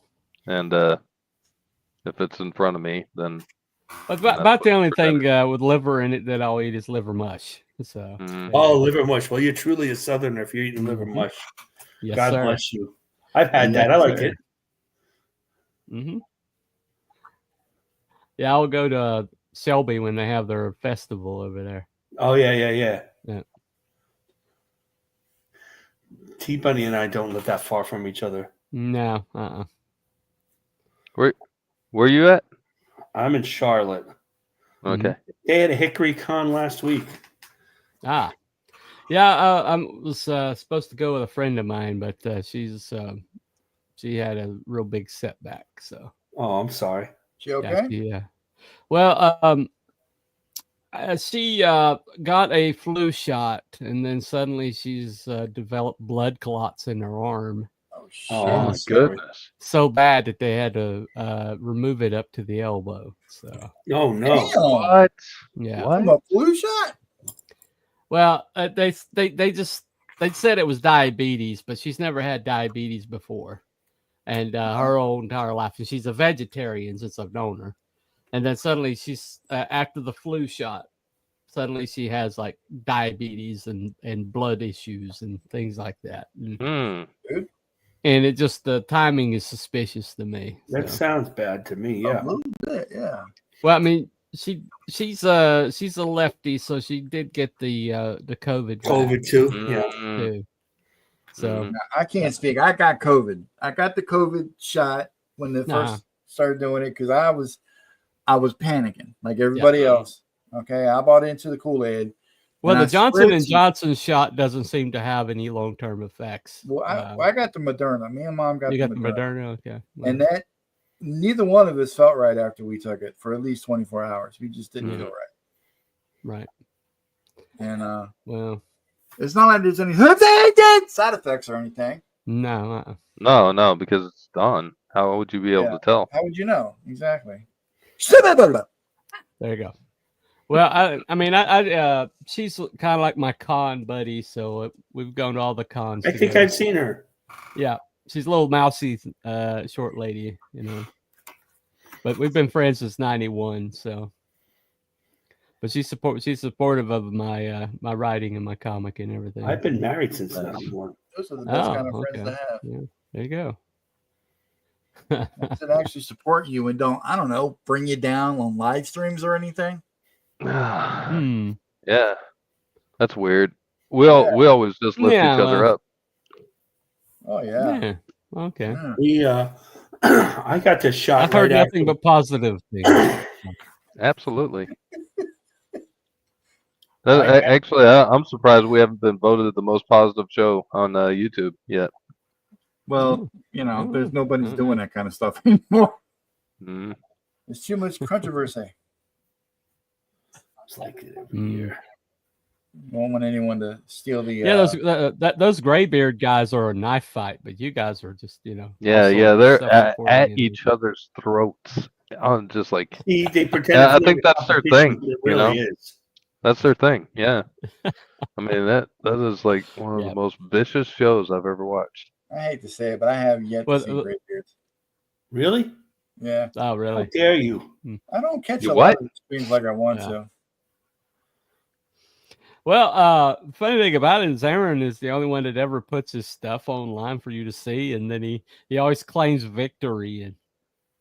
and if it's in front of me, then But that's about the what's only better. thing with liver in it that I'll eat is liver mush. So Mm. Oh, liver mush. Well, you're truly a Southerner if you're eating liver Mhm. mush. yes, God sir. bless you. I've had Yes, that. I like sir. it. Hmm. Yeah, I'll go to Shelby when they have their festival over there. Oh yeah. Yeah. T Bunny and I don't live that far from each other. No. Where you at? I'm in Charlotte. Okay. They had a Hickory Con last week. Ah. Yeah, I was supposed to go with a friend of mine, but she had a real big setback. So Oh, I'm sorry. She okay? yeah. Well, she got a flu shot, and then suddenly she's developed blood clots in her arm. Oh shit. Oh, Oh I'm my sorry. goodness. So bad that they had to remove it up to the elbow. So Oh no. Damn. What? yeah. What? From a flu shot? Well, they said it was diabetes, but she's never had diabetes before, and her whole entire life, and she's a vegetarian since I've known her. And then suddenly she's after the flu shot, suddenly she has like diabetes and blood issues and things like that. And it just the timing is suspicious to me. That so. sounds bad to me. Yeah. A little bit, yeah. Well, I mean, she's a lefty, so she did get the COVID. COVID too. Yeah. Too. So Now, I can't speak. I got COVID. I got the COVID shot when they first started doing it because I was panicking like everybody else. Okay, I bought into the Kool-Aid. well, and the I Johnson spread and some- Johnson shot doesn't seem to have any long-term effects. Well, I got the Moderna. Me and Mom got you the got the Moderna. Moderna, okay. And that neither one of us felt right after we took it for at least 24 hours. We just didn't feel right. Right. And well, it's not like there's any side effects or anything. No. No, because it's done. How would you be able to tell? How would you know? Exactly. There you go. Well, I mean, I she's kind of like my con buddy, so we've gone to all the cons. I think together. I've seen her. Yeah, she's a little mousy, short lady, you know. But we've been friends since '91, so. But she's supportive of my my writing and my comic and everything. I've been married since '91. Those are the best kind of friends to have. Yeah, there you go. That actually support you and don't, I don't know, bring you down on live streams or anything. Yeah, that's weird. We always just lift each other up. Oh yeah. Okay. We I got this shot. I've heard right nothing but positive things. Absolutely. Actually, I'm surprised we haven't been voted the most positive show on YouTube yet. Well, you know, there's nobody's doing that kind of stuff anymore. Mm. There's too much controversy. It's like it every year. Don't want anyone to steal the. Yeah, those graybeard guys are a knife fight, but you guys are just, you know. Yeah, they're at each other's throats. I'm just like. They pretend. I think that's their thing. It really you know? is. That's their thing. Yeah. I mean that is like one of the most vicious shows I've ever watched. I hate to say it, but I have yet to see graybeards. Really? Yeah. Oh, How really? dare you? I don't catch You a what? lot of screens like I want Yeah. to. Well, funny thing about it is Aaron is the only one that ever puts his stuff online for you to see, and then he always claims victory,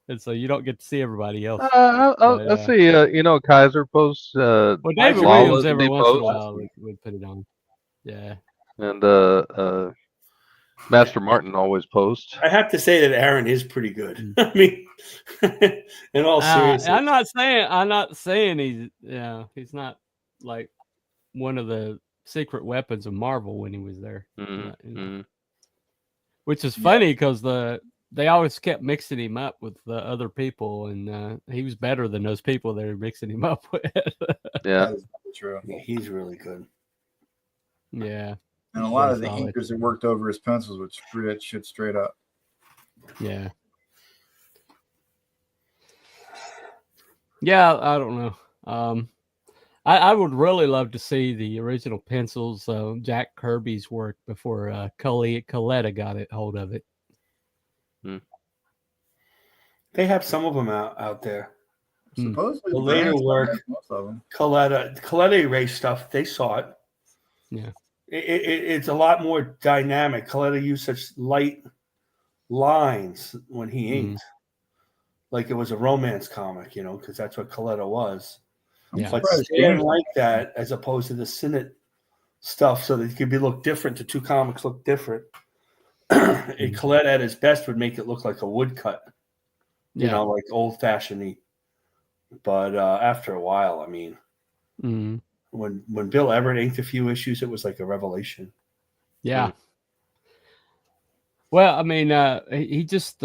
and so you don't get to see everybody else. I see. You know, Kaiser posts. Well, David Lawless Williams every once in a posts, while would put it on. Yeah. and Master Martin always posts. I have to say that Aaron is pretty good. I mean, in all seriousness, I'm not saying he's not like one of the secret weapons of Marvel when he was there. Mhm, But, you know. mhm. Which is funny because they always kept mixing him up with the other people, and he was better than those people they were mixing him up with. Yeah. That is true. yeah, he's really good. Yeah. And a He's lot really of the solid. inkers that worked over his pencils would screw that shit straight up. Yeah. Yeah, I don't know. I would really love to see the original pencils, Jack Kirby's work before Coletta got it hold of it. They have some of them out there. Supposedly, The later Brand's work, has most of them. Coletta erased stuff. They saw it. Yeah. It's a lot more dynamic. Coletta used such light lines when he inked, like it was a romance comic, because that's what Coletta was. Yeah. But surprised Stan James- like that as opposed to the Sinnott stuff, so that it could be look different. The two comics look different. Colette at his best would make it look like a woodcut, Yeah. like old fashioned. But after a while, I mean, Mhm. when Bill Everett inked a few issues, it was like a revelation. Yeah. Well, I mean, he just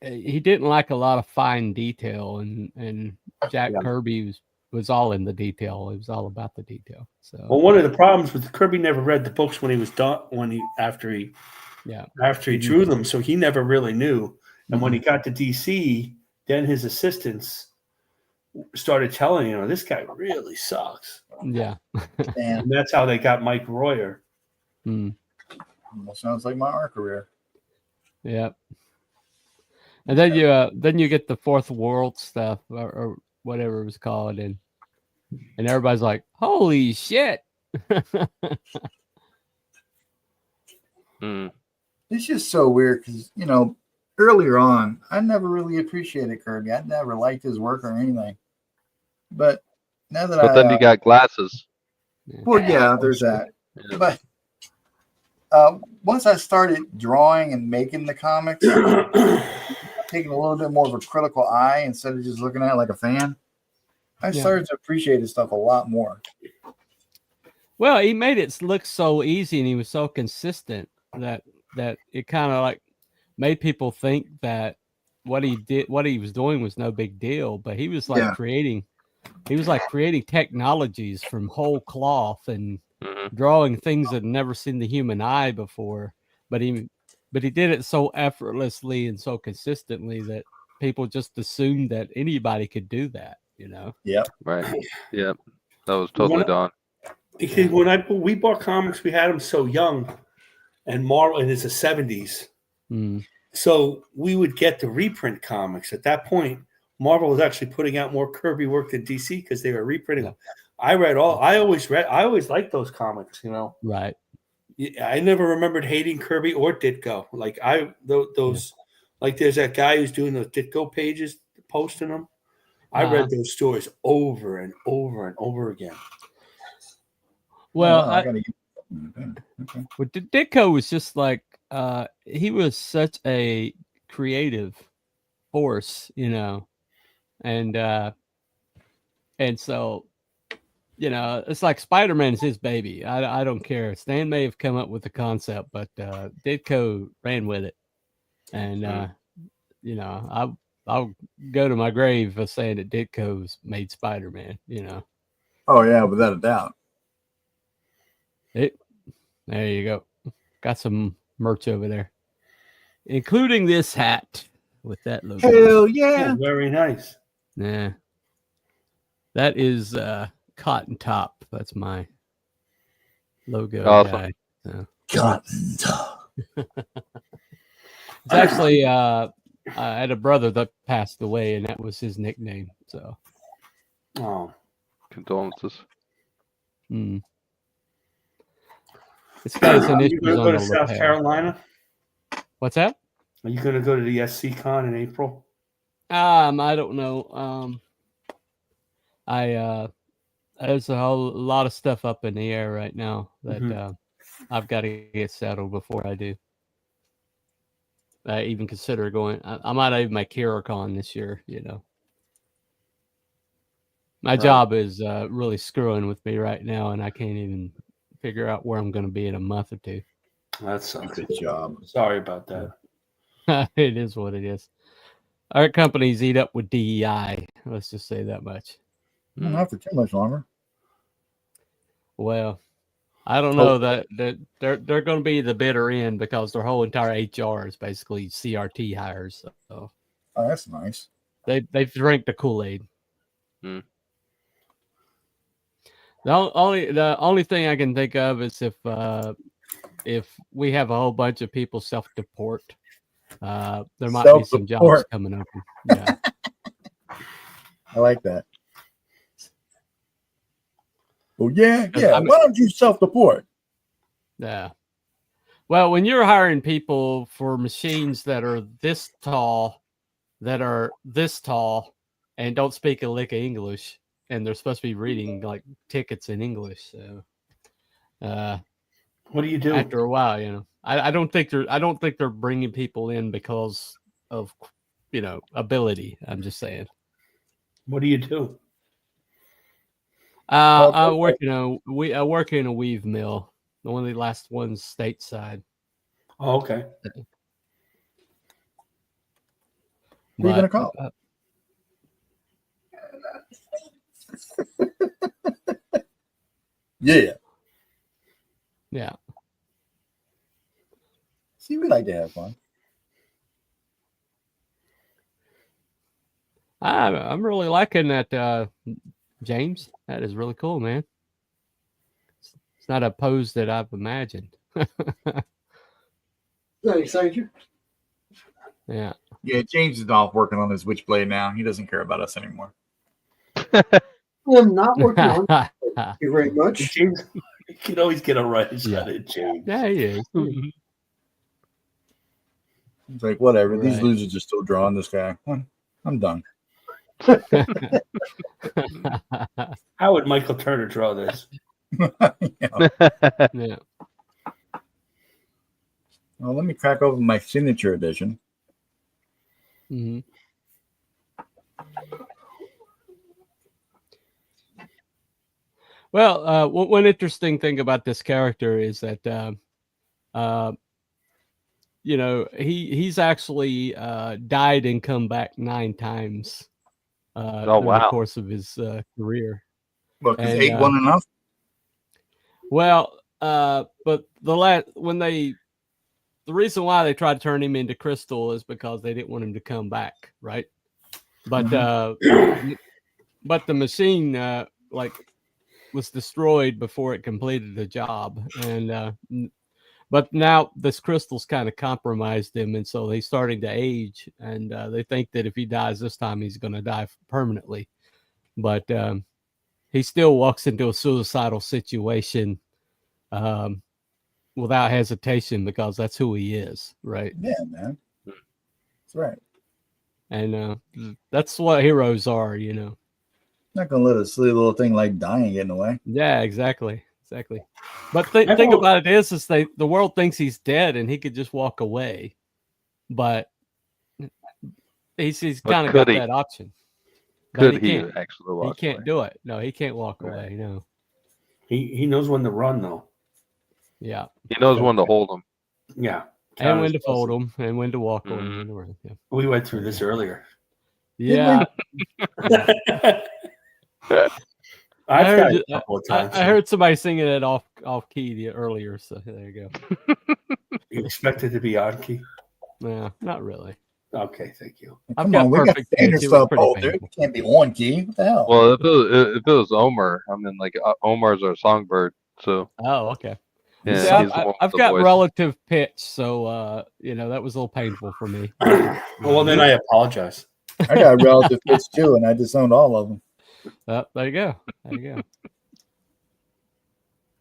he didn't like a lot of fine detail, and Jack Kirby was all in the detail. It was all about the detail. So Well, one of the problems with Kirby never read the books when he was done after he drew them, so he never really knew. And when he got to DC, then his assistants started telling him, this guy really sucks. Yeah. And that's how they got Mike Royer. Almost sounds like my art career. Yeah. And then you get the Fourth World stuff or whatever it was called, and everybody's like, "Holy shit!" It's just so weird because earlier on, I never really appreciated Kirby. I never liked his work or anything. But now that But then you got glasses. well, yeah, there's that. Yeah. But once I started drawing and making the comics, taking a little bit more of a critical eye instead of just looking at it like a fan, I started to appreciate his stuff a lot more. Well, he made it look so easy, and he was so consistent that it kind of like made people think that what he was doing was no big deal. But he was like creating technologies from whole cloth and drawing things that had never seen the human eye before. But he did it so effortlessly and so consistently that people just assumed that anybody could do that. Yep. Right. Yep. That was totally Don. Because when we bought comics, we had them so young, and Marvel, and it's the 70s. So we would get the reprint comics. At that point, Marvel was actually putting out more Kirby work than DC because they were reprinting them. I always liked those comics, Right. I never remembered hating Kirby or Ditko. Like like there's that guy who's doing those Ditko pages, posting them. I read those stories over and over and over again. Well, Okay. Ditko was just like he was such a creative force, and so it's like Spider-Man is his baby. I don't care. Stan may have come up with the concept, but Ditko ran with it, and I'll go to my grave for saying that Ditko's made Spider-Man. Oh yeah, without a doubt. There you go. Got some merch over there, including this hat with that logo. Hell yeah! Very nice. Yeah, that is Cotton Top. That's my logo Awesome. guy. So. Cotton Top. It's actually I had a brother that passed away, and that was his nickname. So, Oh, Condolences. It's got its are you initials going to on go the to South lapel. Carolina? What's that? Are you going to go to the SC Con in April? I don't know. There's a whole lot of stuff up in the air right now that I've got to get settled before I do. I even consider going. I might even make HeroCon this year. You know, my job is really screwing with me right now, and I can't even figure out where I'm going to be in a month or two. That sucks. Good job. Sorry about that. It is what it is. Our companies eat up with DEI. Let's just say that much. Not for too much longer. Well, I don't know that they're going to be the bitter end because their whole entire HR is basically CRT hires. So Oh, that's nice. they've drank the Kool-Aid. Hmm. The only thing I can think of is if we have a whole bunch of people self-deport, there might be some jobs Self-deport. coming open. Yeah. I like that. Well, yeah. I mean- Why don't you self-deport? Yeah. Well, when you're hiring people for machines that are this tall, and don't speak a lick of English, and they're supposed to be reading like tickets in English, so What do you do? after a while, you know, I don't think they're bringing people in because of ability. I'm just saying. What do you do? I work in a weave mill, one of the last ones stateside. Oh, okay. Who are you gonna call? Yeah. Yeah. See, we like to have fun. I'm really liking that, James. That is really cool, man. It's not a pose that I've imagined. Thanks, thank you. Yeah. Yeah, James is off working on his Witchblade now. He doesn't care about us anymore. I'm not working on it. Thank you very much. James, you can always get a rise Yeah. out of James. Yeah, he is. It's like, whatever. These Right. losers are still drawing this guy. I'm done. How would Michael Turner draw this? Yeah. Well, let me crack open my signature edition. Mhm. Well, one interesting thing about this character is that, he's actually died and come back 9 times Oh, through the wow. course of his career. Look, is And, 8 one enough? Well, but the reason why they tried to turn him into Crystal is because they didn't want him to come back, right? But but the machine was destroyed before it completed the job, and but now this crystal's kind of compromised him, and so he's starting to age, and they think that if he dies this time, he's going to die permanently. But he still walks into a suicidal situation without hesitation because that's who he is, right? Yeah, man. That's right. And that's what heroes are, you know. Not gonna let a silly little thing like dying get in the way. Yeah, exactly. But think about it is the world thinks he's dead and he could just walk away, but he's kind of got could he? that option. But Could he can't- actually walk He can't away? do it. No, he can't walk Right. away. No. He knows when to run though. Yeah. He knows when to hold him. Yeah. And when to fold him and when to walk away. and when to run. Yeah. We went through this earlier. Yeah. I've I got heard, it a couple of times. I heard somebody singing it off key earlier, so there you go. You expect it to be on key? Yeah, not really. Okay, thank you. I've Come got on, we got perfect standard pitch. It was stuff, pretty old dude. painful. It can't be on key. What the hell? Well, if it was Omer, I mean, like Omar's our songbird, so Oh, okay. Yeah, See, he's the one with I've the got voice. relative pitch, so you know that was a little painful for me. Well, then I apologize. I got relative pitch too, and I disowned all of them. There you go. There you go.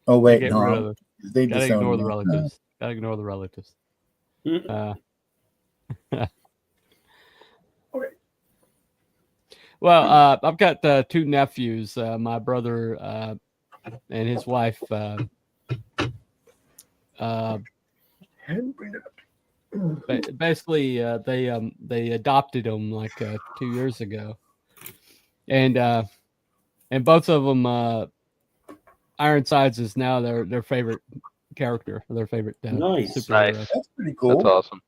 Oh wait, Get no, rid of they Gotta disowned ignore me. the relatives. Gotta ignore the relatives. Well, I've got two nephews. My brother and his wife. Basically, they adopted him like 2 years ago, and both of them, Ironsides is now their favorite character, their favorite Nice. superhero. Nice. That's pretty cool. That's awesome.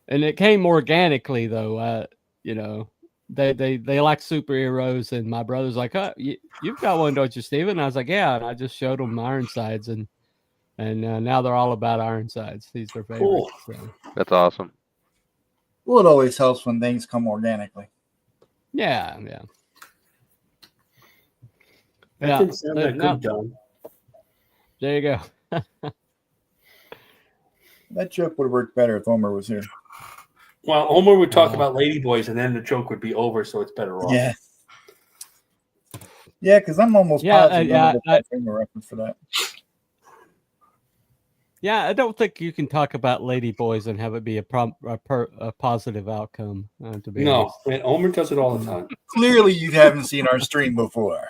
And it came organically though. You know, they like superheroes, and my brother's like, "Oh, you've got one, don't you, Steven?" I was like, "Yeah," and I just showed them Ironsides, and now they're all about Ironsides. He's their favorite. Cool. So. That's awesome. Well, it always helps when things come organically. Yeah. That didn't sound that now- good, Don. There you go. That joke would have worked better if Homer was here. Well, Homer would talk about ladyboys, and then the joke would be over, so it's better off. Yeah. Yeah, because I'm almost positive that's a reference for that. Yeah, I don't think you can talk about ladyboys and have it be a positive outcome. To be No, honest. man, Homer does it all the time. Clearly, you haven't seen our stream before.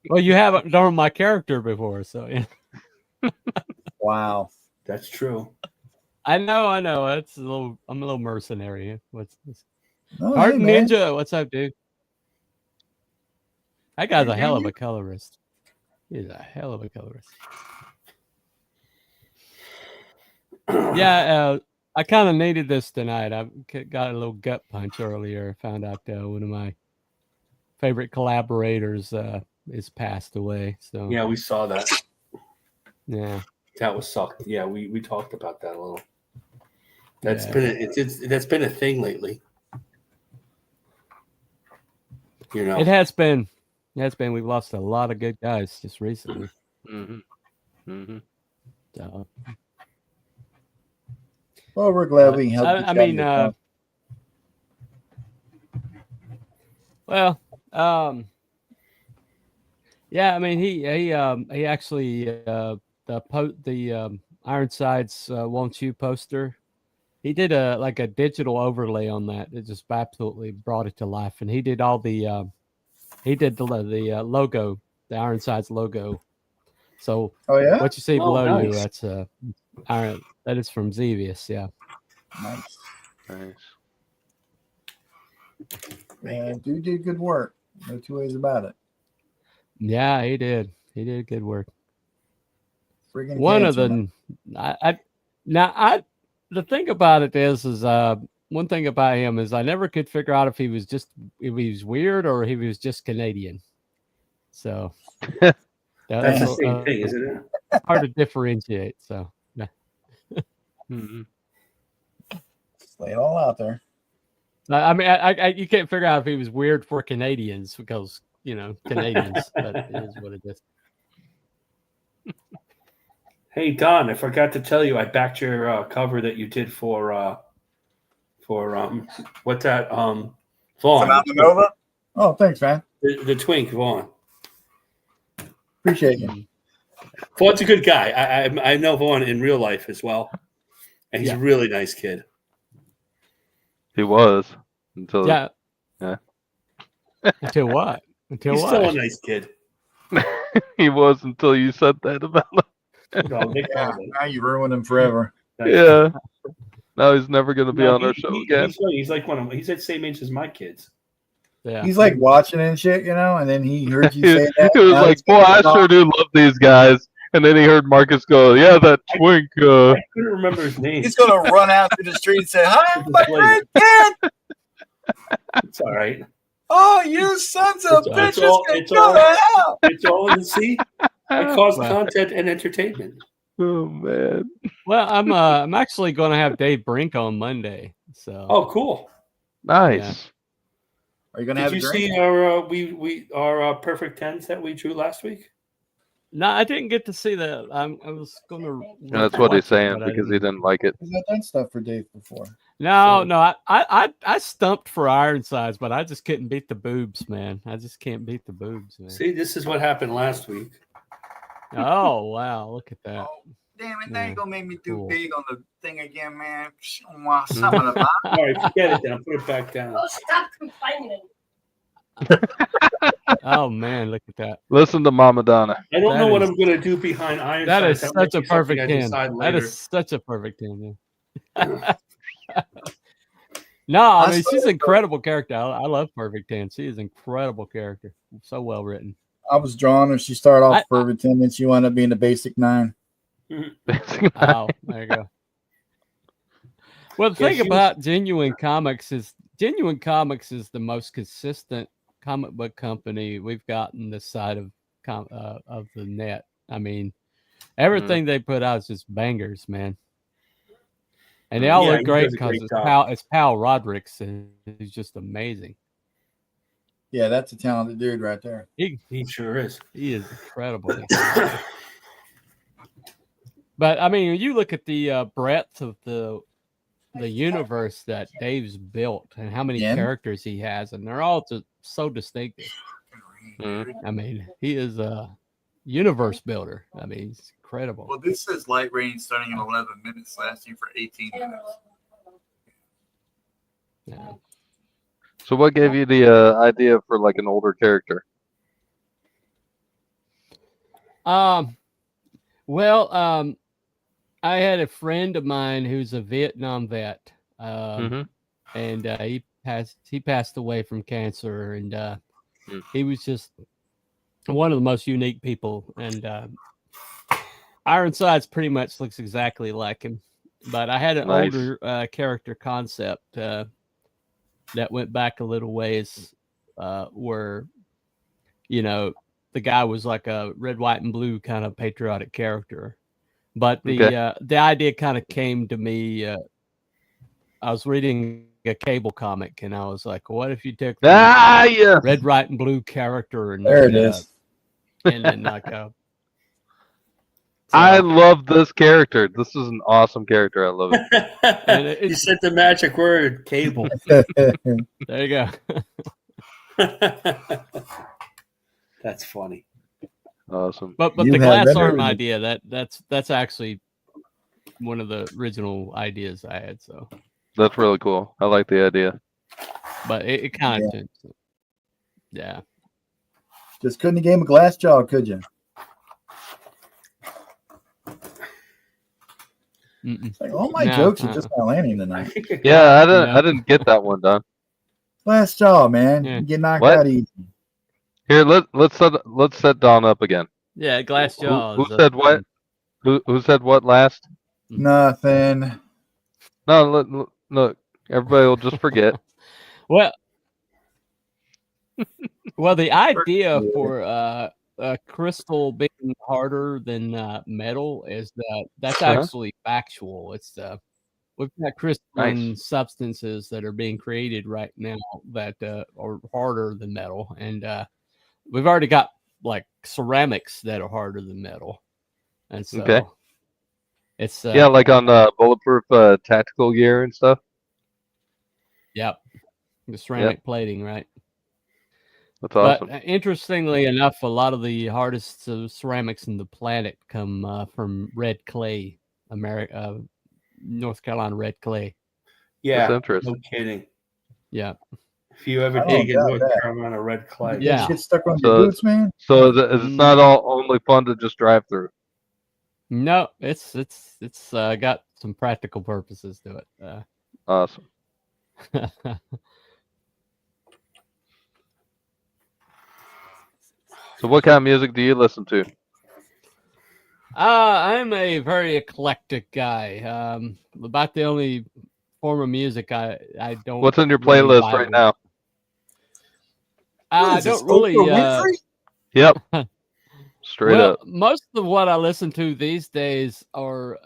Well, you haven't done my character before, so yeah. Wow, that's true. I know. It's I'm a little mercenary. What's this? Oh, Harden hey, man. Ninja, what's up, dude? That guy's a hell of a colorist. He's a hell of a colorist. Yeah, I kind of needed this tonight. I got a little gut punch earlier. Found out one of my favorite collaborators is passed away. So Yeah, we saw that. yeah, That was sucked. Yeah, we talked about that a little. That's Yeah. that's been a thing lately. You know, it has been. We've lost a lot of good guys just recently. So, Well, we're glad we can help. I mean, well, yeah. I mean, he actually the Ironsides Won't You poster. He did a digital overlay on that. It just absolutely brought it to life, and he did all the logo, the Ironsides logo. So, Oh, yeah? what you see Oh, below you, nice. that's Iron. That is from Xevious. Yeah. Nice. Nice. Man, dude did good work. No two ways about it. Yeah, he did. He did good work. Friggin' One of cancer, the the thing about it is one thing about him is I never could figure out if he was weird or if he was just Canadian. So that's the same thing, isn't it? hard to differentiate. So yeah. Lay it all out there. I mean, I you can't figure out if he was weird for Canadians because Canadians. But it is what it is. Hey Don, I forgot to tell you, I backed your cover that you did for what's that? Vaughn. Phenomenal Nova? Oh, thanks, man. The twink, Vaughn. Appreciate you. Vaughn's a good guy. I know Vaughn in real life as well, and he's a really nice kid. He was until Yeah. yeah. Until what? Until He's what? still a nice kid. He was until you said that about him. No, they Yeah, called it. now you ruined him forever. Yeah. Now he's never going to be No, on our show again. He's like one of he's the same age as my kids. Yeah. He's like watching and shit, and then he heard you say that. He was Now like, he's "Boy, I gonna sure do love these guys." And then he heard Marcus go, "Yeah, that twink." I couldn't remember his name. He's gonna run out to the street and say, "Hi, my great kid! It's all right. Oh, you sons of It's bitches all- can it's go all- to hell!" It's all in see. I cause Wow. content and entertainment. Oh man. Well, I'm actually going to have Dave Brink on Monday. So Oh, cool. Nice. Are you gonna Did have you a drink? see our our perfect tens that we drew last week? No, I didn't get to see that. I was gonna. And that's what he's watch it, saying but I because he didn't. didn't like it. Because I've done stuff for Dave before. No, So- no, I stumped for Ironsides, but I just couldn't beat the boobs, man. I just can't beat the boobs, man. See, this is what happened last week. Oh wow, look at that. Damn it! Now Yeah, you gonna make me do cool. big on the thing again, man. Some of the All right, forget it then. I'll put it back down. Oh, stop complaining. Oh man, look at that. Listen to Mama Donna. I don't That know what is- I'm going to do behind Iron That Sight. is That might such a be something perfect I 10. decide That later. is such a perfect 10. Yeah. No, I mean she's an incredible character. I love Perfect 10. She is an incredible character. So well written. I was drawn her. She started off I- perfect 10, then she wound up being a basic 9. Oh, there you go. Well, the Yeah, thing she was- about Genuine Comics is the most consistent comic book company we've gotten this side of the net. I mean, everything they put out is just bangers, man. And they all Yeah, look he great does a because great it's job. Pal Rodrigues, and he's just amazing. Yeah, that's a talented dude right there. He sure is. He is incredible. But I mean, when you look at the breadth of the universe that Dave's built and how many Yeah. characters he has, and they're all just so distinctive. Mhm. I mean, he is a universe builder. I mean, he's incredible. Well, this says light rain starting in 11 minutes, lasting for 18 minutes. Yeah. So what gave you the idea for like an older character? Well, I had a friend of mine who's a Vietnam vet, Mhm. and he passed away from cancer, and he was just one of the most unique people. And Ironsides pretty much looks exactly like him, but I had an Nice. older character concept that went back a little ways, where the guy was like a red, white, and blue kind of patriotic character. But the idea kind of came to me. I was reading a Cable comic, and I was like, "What if you took the Yeah. red, white, and blue character and There it is. and then like I love this character. This is an awesome character. I love it. You said the magic word, Cable. there you go." That's funny. Awesome. But You the had glass that arm already. idea that's actually one of the original ideas I had. So, That's really cool. I like the idea. but it kind of Yeah. changed. Yeah. Just couldn't have gave him a glass jaw, could you? Mm-mm. It's like all my No, jokes are just not landing tonight. Yeah, Yeah. I didn't get that one done. Glass jaw, man. Yeah. You get knocked What? out easy. Here, let's set Don up again. Yeah, glass jaw. Who is said what? Who said what last? Nothing. No, look, everybody will just forget. Well, the idea for crystal being harder than metal is that's Uh-huh. actually factual. It's we've got crystalline substances that are being created right now that are harder than metal, and we've already got like ceramics that are harder than metal, and so Okay. it's Yeah, like on bulletproof tactical gear and stuff. yep, the ceramic plating, right? That's awesome. But interestingly enough, a lot of the hardest ceramics in the planet come from red clay, North Carolina red clay. Yeah, That's interesting. no kidding. Yeah, If you ever I don't dig in doubt North that. Carolina red clay, Get Yeah. shit stuck on So- your boots, man. So is it not all only fun to just drive through? no, it's got some practical purposes to it. Awesome. So what kind of music do you listen to? I'm a very eclectic guy. About the only form of music I don't. What's on your really playlist vibe right with. now? I What is this, don't really. Oprah Winfrey? Yep. Straight Well, up. most of what I listen to these days are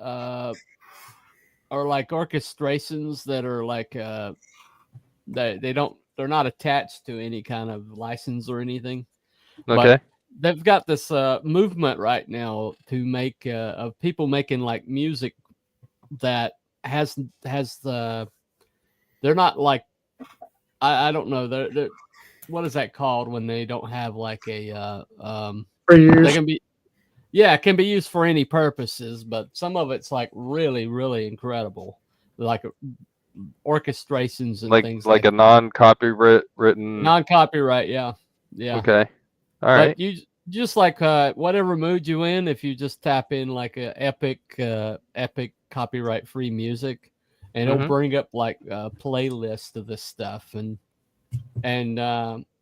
like orchestrations that are like they're not attached to any kind of license or anything. Okay. they've got this movement right now to make of people making like music that has the they're not like I don't know they're what is that called when they don't have like a they can be it can be used for any purposes, but some of it's like really really incredible, like orchestrations and things like a non-copyright written. Non-copyright, yeah. Okay. All right. But you just like whatever mood you in, if you just tap in like a epic copyright free music, and it'll bring up like a playlist of this stuff, and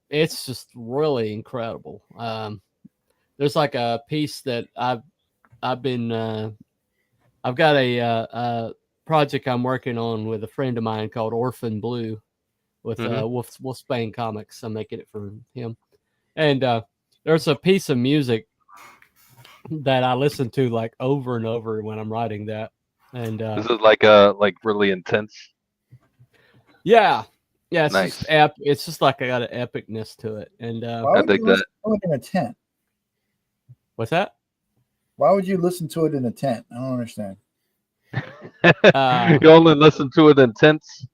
it's just really incredible. There's like a piece that I've been I've got a project I'm working on with a friend of mine called Orphan Blue with Wolfsbane Comics. I'm making it for him. And there's a piece of music that I listen to like over and over when I'm writing that. And is it like really intense? Yeah. Yeah, it's nice. It's just like I got an epicness to it. And I dig that. In a tent. What's that? Why would you listen to it in a tent? I don't understand. You only listen to it intense.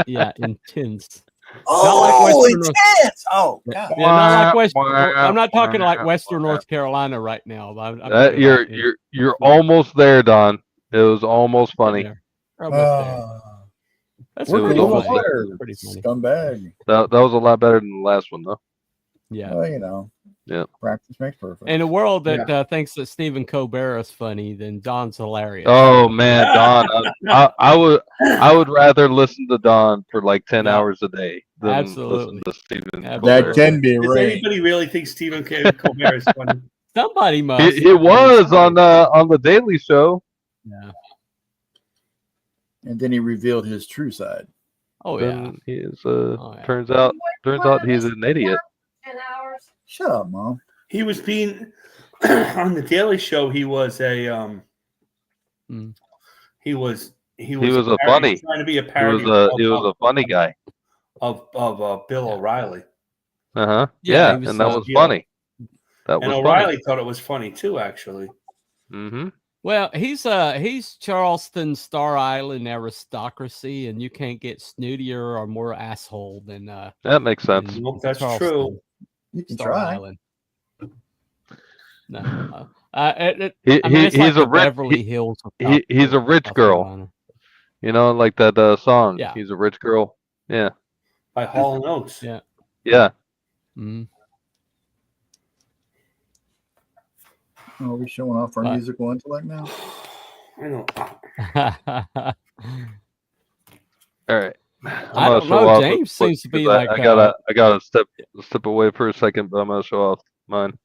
Yeah, intense. Oh, intense! Oh, God. Yeah, not like I'm not talking like Western North Carolina right now. I'm you're almost there, Don. It was almost funny. That's We're pretty almost funny. there, Pretty funny. scumbag. That was a lot better than the last one, though. Yeah. Well, you know. Yeah. Practice makes perfect. In a world that thinks that Stephen Colbert is funny, then Don's hilarious. Oh man, Don! I would rather listen to Don for like 10 hours a day than listen to Stephen. That can be Does right. anybody really think Stephen Colbert is funny? Somebody must. He was on the Daily Show. Yeah. And then he revealed his true side. Oh yeah. Then he is. Turns out he's an idiot. 10 hours. Shut up, Mom. He was being on the Daily Show. He was a he was a funny. trying to be a parody. He was a funny guy. Of Bill O'Reilly. Yeah, and that was funny. That was O'Reilly thought it was funny too, actually. Mm-hmm. Well, he's Charleston Star Island aristocracy, and you can't get snootier or more asshole than that makes sense. That's Charleston. true. You can Star try. Island. No, he's a rich Beverly Hills. he's a rich girl. You know, like that song. Yeah. He's a rich girl. Yeah. By Hall and Oates. Yeah. Yeah. Mm-hmm. Oh, are we showing off our musical intellect now? I know. All right. I don't know. James seems to be like. I gotta step away for a second, but I'm gonna show off mine.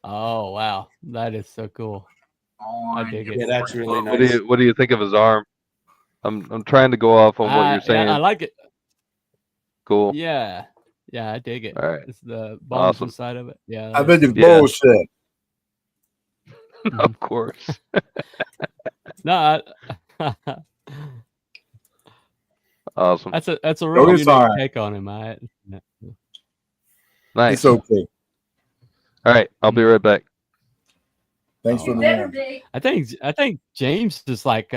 Oh wow, that is so cool. I dig it. Yeah, that's really nice. What do you think of his arm? I'm trying to go off on what you're saying. I like it. Cool. Yeah, I dig it. All right. It's the bones Awesome. inside of it. Yeah. I bet it's bullshit. Of course. No. Awesome. That's a really unique fine. take on him. Nice. It's okay. All right, I'll be right back. Thanks for the Better name. be. I think James is like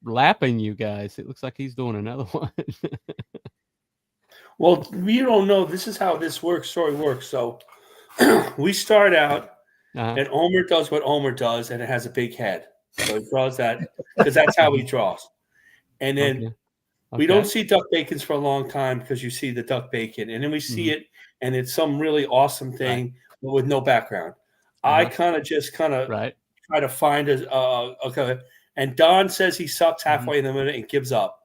lapping you guys. It looks like he's doing another one. Well, you don't know. This is how this story works. So we start out, and Omer does what Omer does, and it has a big head. So he draws that because that's how he draws. And then we don't see duck bacons for a long time because you see the duck bacon, and then we see it, and it's some really awesome thing with no background. I kind of try to find okay. And Don says he sucks halfway in the minute and gives up.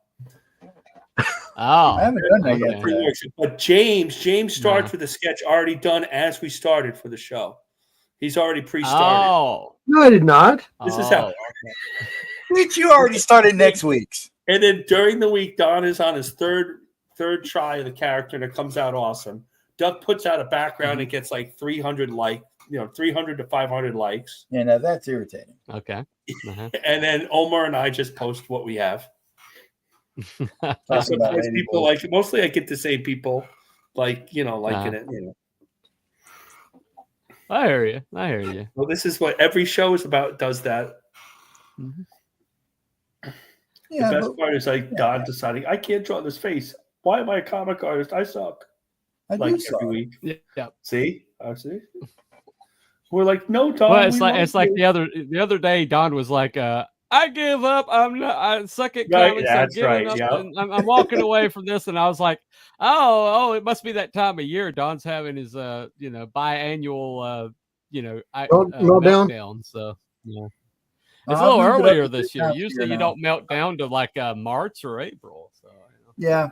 Oh, I haven't done that yet. Okay. But James starts with a sketch already done as we started for the show. He's already pre-started. Oh, No, I did not. This is how. Which you already started next week's. And then during the week, Don is on his third try of the character, and it comes out awesome. Duck puts out a background and gets like 300 to 500 likes. Yeah, now that's irritating. Okay. And then Omar and I just post what we have. Talking Sometimes about people like, mostly I get the same people, like, liking it. I hear you. I hear you. Well, this is what every show is about. Does that? Mhm. Yeah, The best but part is like Don deciding I can't draw this face. Why am I a comic artist? I suck. I do Like suck. every week. Yeah. See, I see. We're like, no, Don. Well, we it's like love you." the other day. Don was like, "I give up. I suck at Right, comics. that's I'm giving right, up. yep. And I'm walking away from this." And I was like, "Oh, it must be that time of year. Don's having his biannual Meltdown? meltdown." So yeah, I it's a little moved it up earlier to this 3 year. times a Usually, year you now. don't melt down to like March or April. So. Yeah,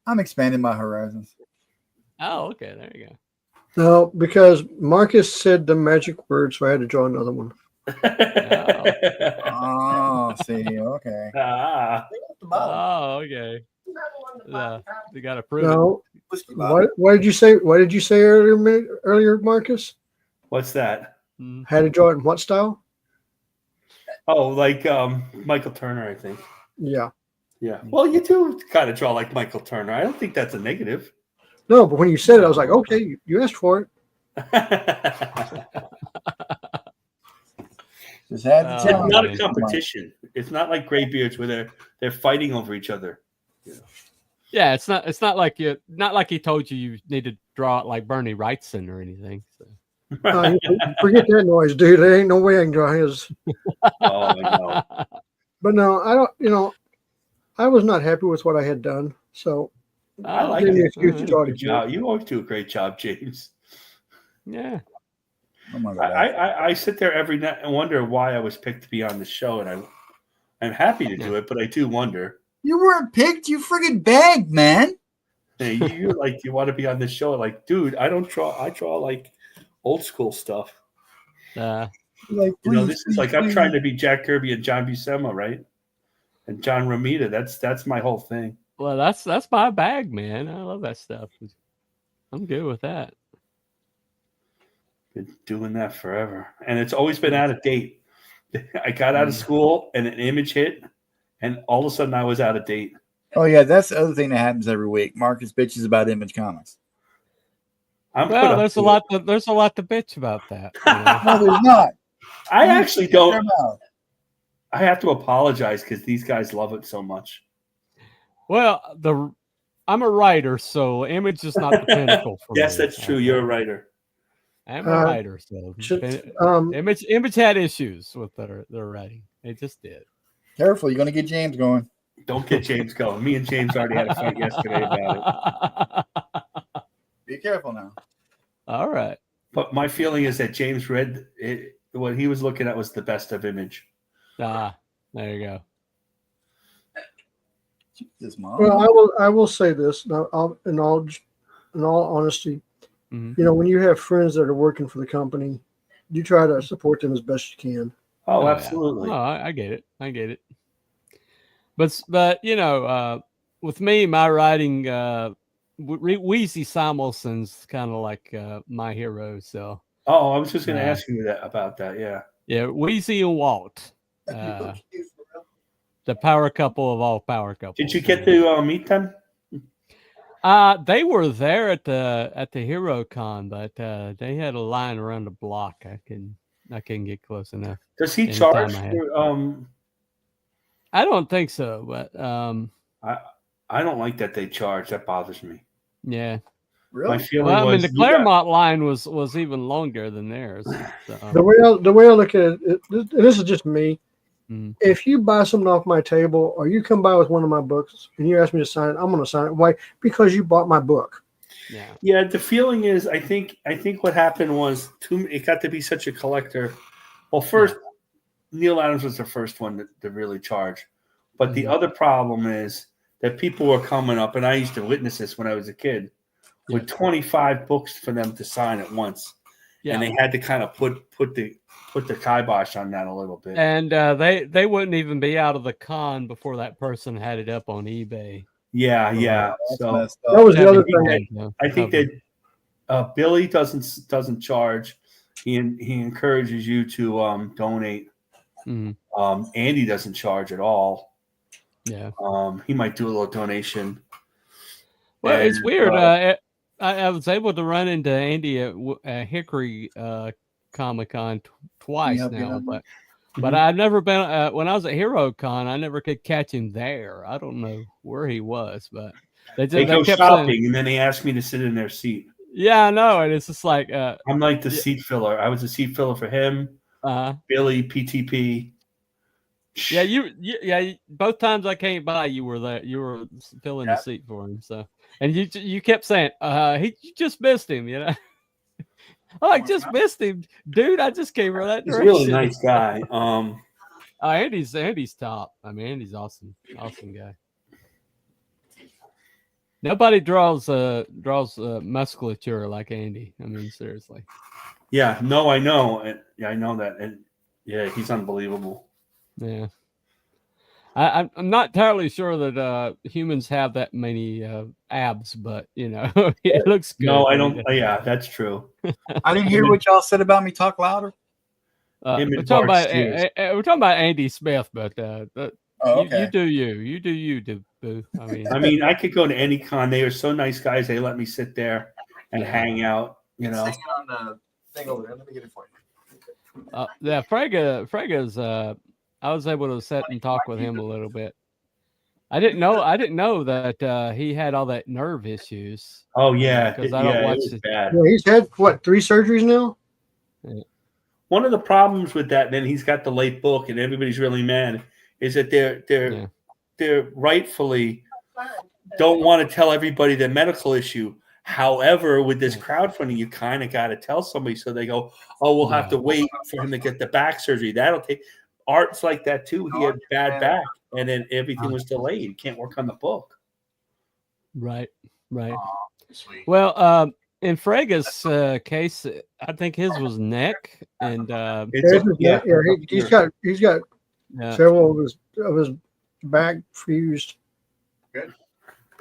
I'm expanding my horizons. Oh, okay. There you go. No, because Marcus said the magic word, so I had to draw another one. Oh, see, okay. Ah, Oh, okay. They got to prove it. No, what did you say? What did you say earlier, Marcus? what's that? Had to draw it in what style? Oh, like Michael Turner, I think. Yeah. Yeah. Well, you do kind of draw like Michael Turner. I don't think that's a negative. No, but when you said it, I was like, okay, you asked for it. Just had to It's tell not you. a competition. It's not like graybeards where they're fighting over each other. Yeah, it's not like he told you need to draw it like Bernie Wrightson or anything. So. Forget that noise, dude. There ain't no way I can draw his. Oh, I know. But no, I don't. I was not happy with what I had done, so I like give me an it. excuse to draw Good job. You always do a great job, James. Yeah. Oh my God. I sit there every night and wonder why I was picked to be on the show, and I'm happy to do it, but I do wonder. You weren't picked. You friggin' begged, man. Hey, you're like, you want to be on this show? Like, dude, I don't draw. I draw like old school stuff. Like, You know, this is like I'm please. trying to be Jack Kirby and John Buscema, right? And John Romita. That's my whole thing. Well, that's my bag, man. I love that stuff. I'm good with that. Been doing that forever, and it's always been out of date. I got out of school, and an image hit, and all of a sudden I was out of date. Oh yeah, that's the other thing that happens every week. Marcus bitches about Image Comics. Well, there's a lot. There's a lot to bitch about that. You know? No, there's not. I actually don't. Shut your mouth. I have to apologize because these guys love it so much. Well, I'm a writer, so Image is not the pinnacle for Yes, me. that's true. You're a writer. I'm a writer, so Image had issues with their writing. It just did. Careful, you're gonna get James going. Don't get James going. Me and James already had a fight yesterday about it. Be careful now. All right. But my feeling is that James read it, what he was looking at was the best of Image. Ah, there you go. Jesus, Mom. Well, I will say this now, in all honesty, Mhm. you know, when you have friends that are working for the company, you try to support them as best you can. Oh, yeah. absolutely. Oh, I get it. I get it. But you know, with me, my writing, Weezy Samuelson's kind of like my hero. So Oh, I was just going to ask you about that. Yeah. yeah, Weezy and Walt, the power couple of all power couples. Did you get to meet them? They were there at the Hero Con, but they had a line around the block. I couldn't get close enough. Does he Anytime charge? I had- For, I don't think so, but I don't like that they charge. That bothers me. yeah. My feeling Well, I mean, was the you got- Claremont line was even longer than theirs. So. The way I look at it, and this is just me. Mm. If you buy something off my table, or you come by with one of my books and you ask me to sign it, I'm going to sign it. Why? Because you bought my book. Yeah. Yeah, the feeling is I think what happened was it got to be such a collector. Well, first Neil Adams was the first one to really charge. But the other problem is that people were coming up, and I used to witness this when I was a kid, with 25 books for them to sign at once. Yeah. And they had to kind of put the kibosh on that a little bit. And they wouldn't even be out of the con before that person had it up on eBay. Yeah. That's So messed up. That was the other thing. I think that Billy doesn't charge. He encourages you to donate. Mhm. Andy doesn't charge at all. Yeah. He might do a little donation. Well, And, it's weird. I was able to run into Andy at Hickory Comic Con twice help you now, out? but I've never been when I was at Hero Con. I never could catch him there. I don't know where he was, but They they go kept shopping, saying, and then they ask me to sit in their seat. "Yeah, I know," and it's just like, I'm like the seat filler. I was a seat filler for him, Billy, PTP. Yeah, both times I came by, you were there. You were filling the seat for him. So, and you kept saying, you just missed him, you know." I just missed him, dude. I just came from that He's a direction. really nice guy. Andy's top. I mean, Andy's awesome guy. Nobody draws musculature like Andy. I mean, seriously. Yeah, no, I know. I know that. And yeah, he's unbelievable. Yeah. I'm not entirely sure that humans have that many abs, but you know, it looks good. No, I don't. Yeah, that's true. I didn't hear what y'all said about me. Talk louder. We're talking about Andy Smith, but okay. you do you, Boo. I mean, I could go to any con. They are so nice guys. They let me sit there and hang out. You know. Hang on the thing over there. Let me get it for you. Yeah, Frega's. I was able to sit and talk with him a little bit. I didn't know that he had all that nerve issues. Oh yeah, because I don't watch it was it. bad. Yeah, he's had 3 surgeries now. Yeah. One of the problems with that, then he's got the late book, and everybody's really mad, is that they're rightfully don't want to tell everybody their medical issue. However, with this crowdfunding, you kind of got to tell somebody, so they go, "Oh, we'll have to wait for him to get the back surgery. That'll take." Art's like that too. He had bad back, and then everything was delayed. He can't work on the book. Right. Sweet. Well, in Frega's case, I think his was neck, and he's got several of his back fused. Good.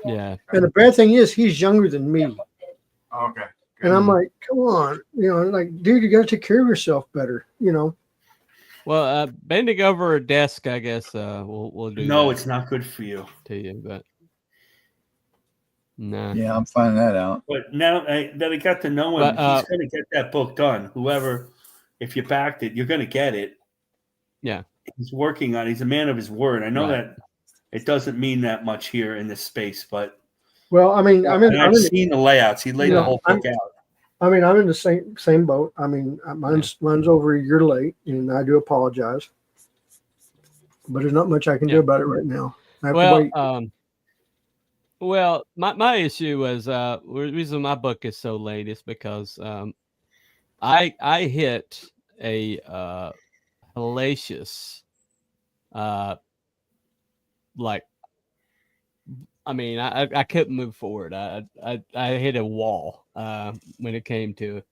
Yeah. And the bad thing is, he's younger than me. Okay. And I'm like, come on, like, dude, you got to take care of yourself better, Well, bending over a desk, I guess we'll do. No, that it's not good for you. to you, but no. Yeah, I'm finding that out. But now that I got to know him, he's going to get that book done. Whoever, if you backed it, you're going to get it. Yeah. He's working on it. He's a man of his word. I know Right. that it doesn't mean that much here in this space, but well, I mean, I've seen the layouts. He laid the whole book out. I'm in the same boat. I mean, mine's over a year late, and I do apologize. But there's not much I can do about it right now. I have to wait. Well, my issue was the reason my book is so late is because I hit a hellacious I couldn't move forward. I hit a wall when it came to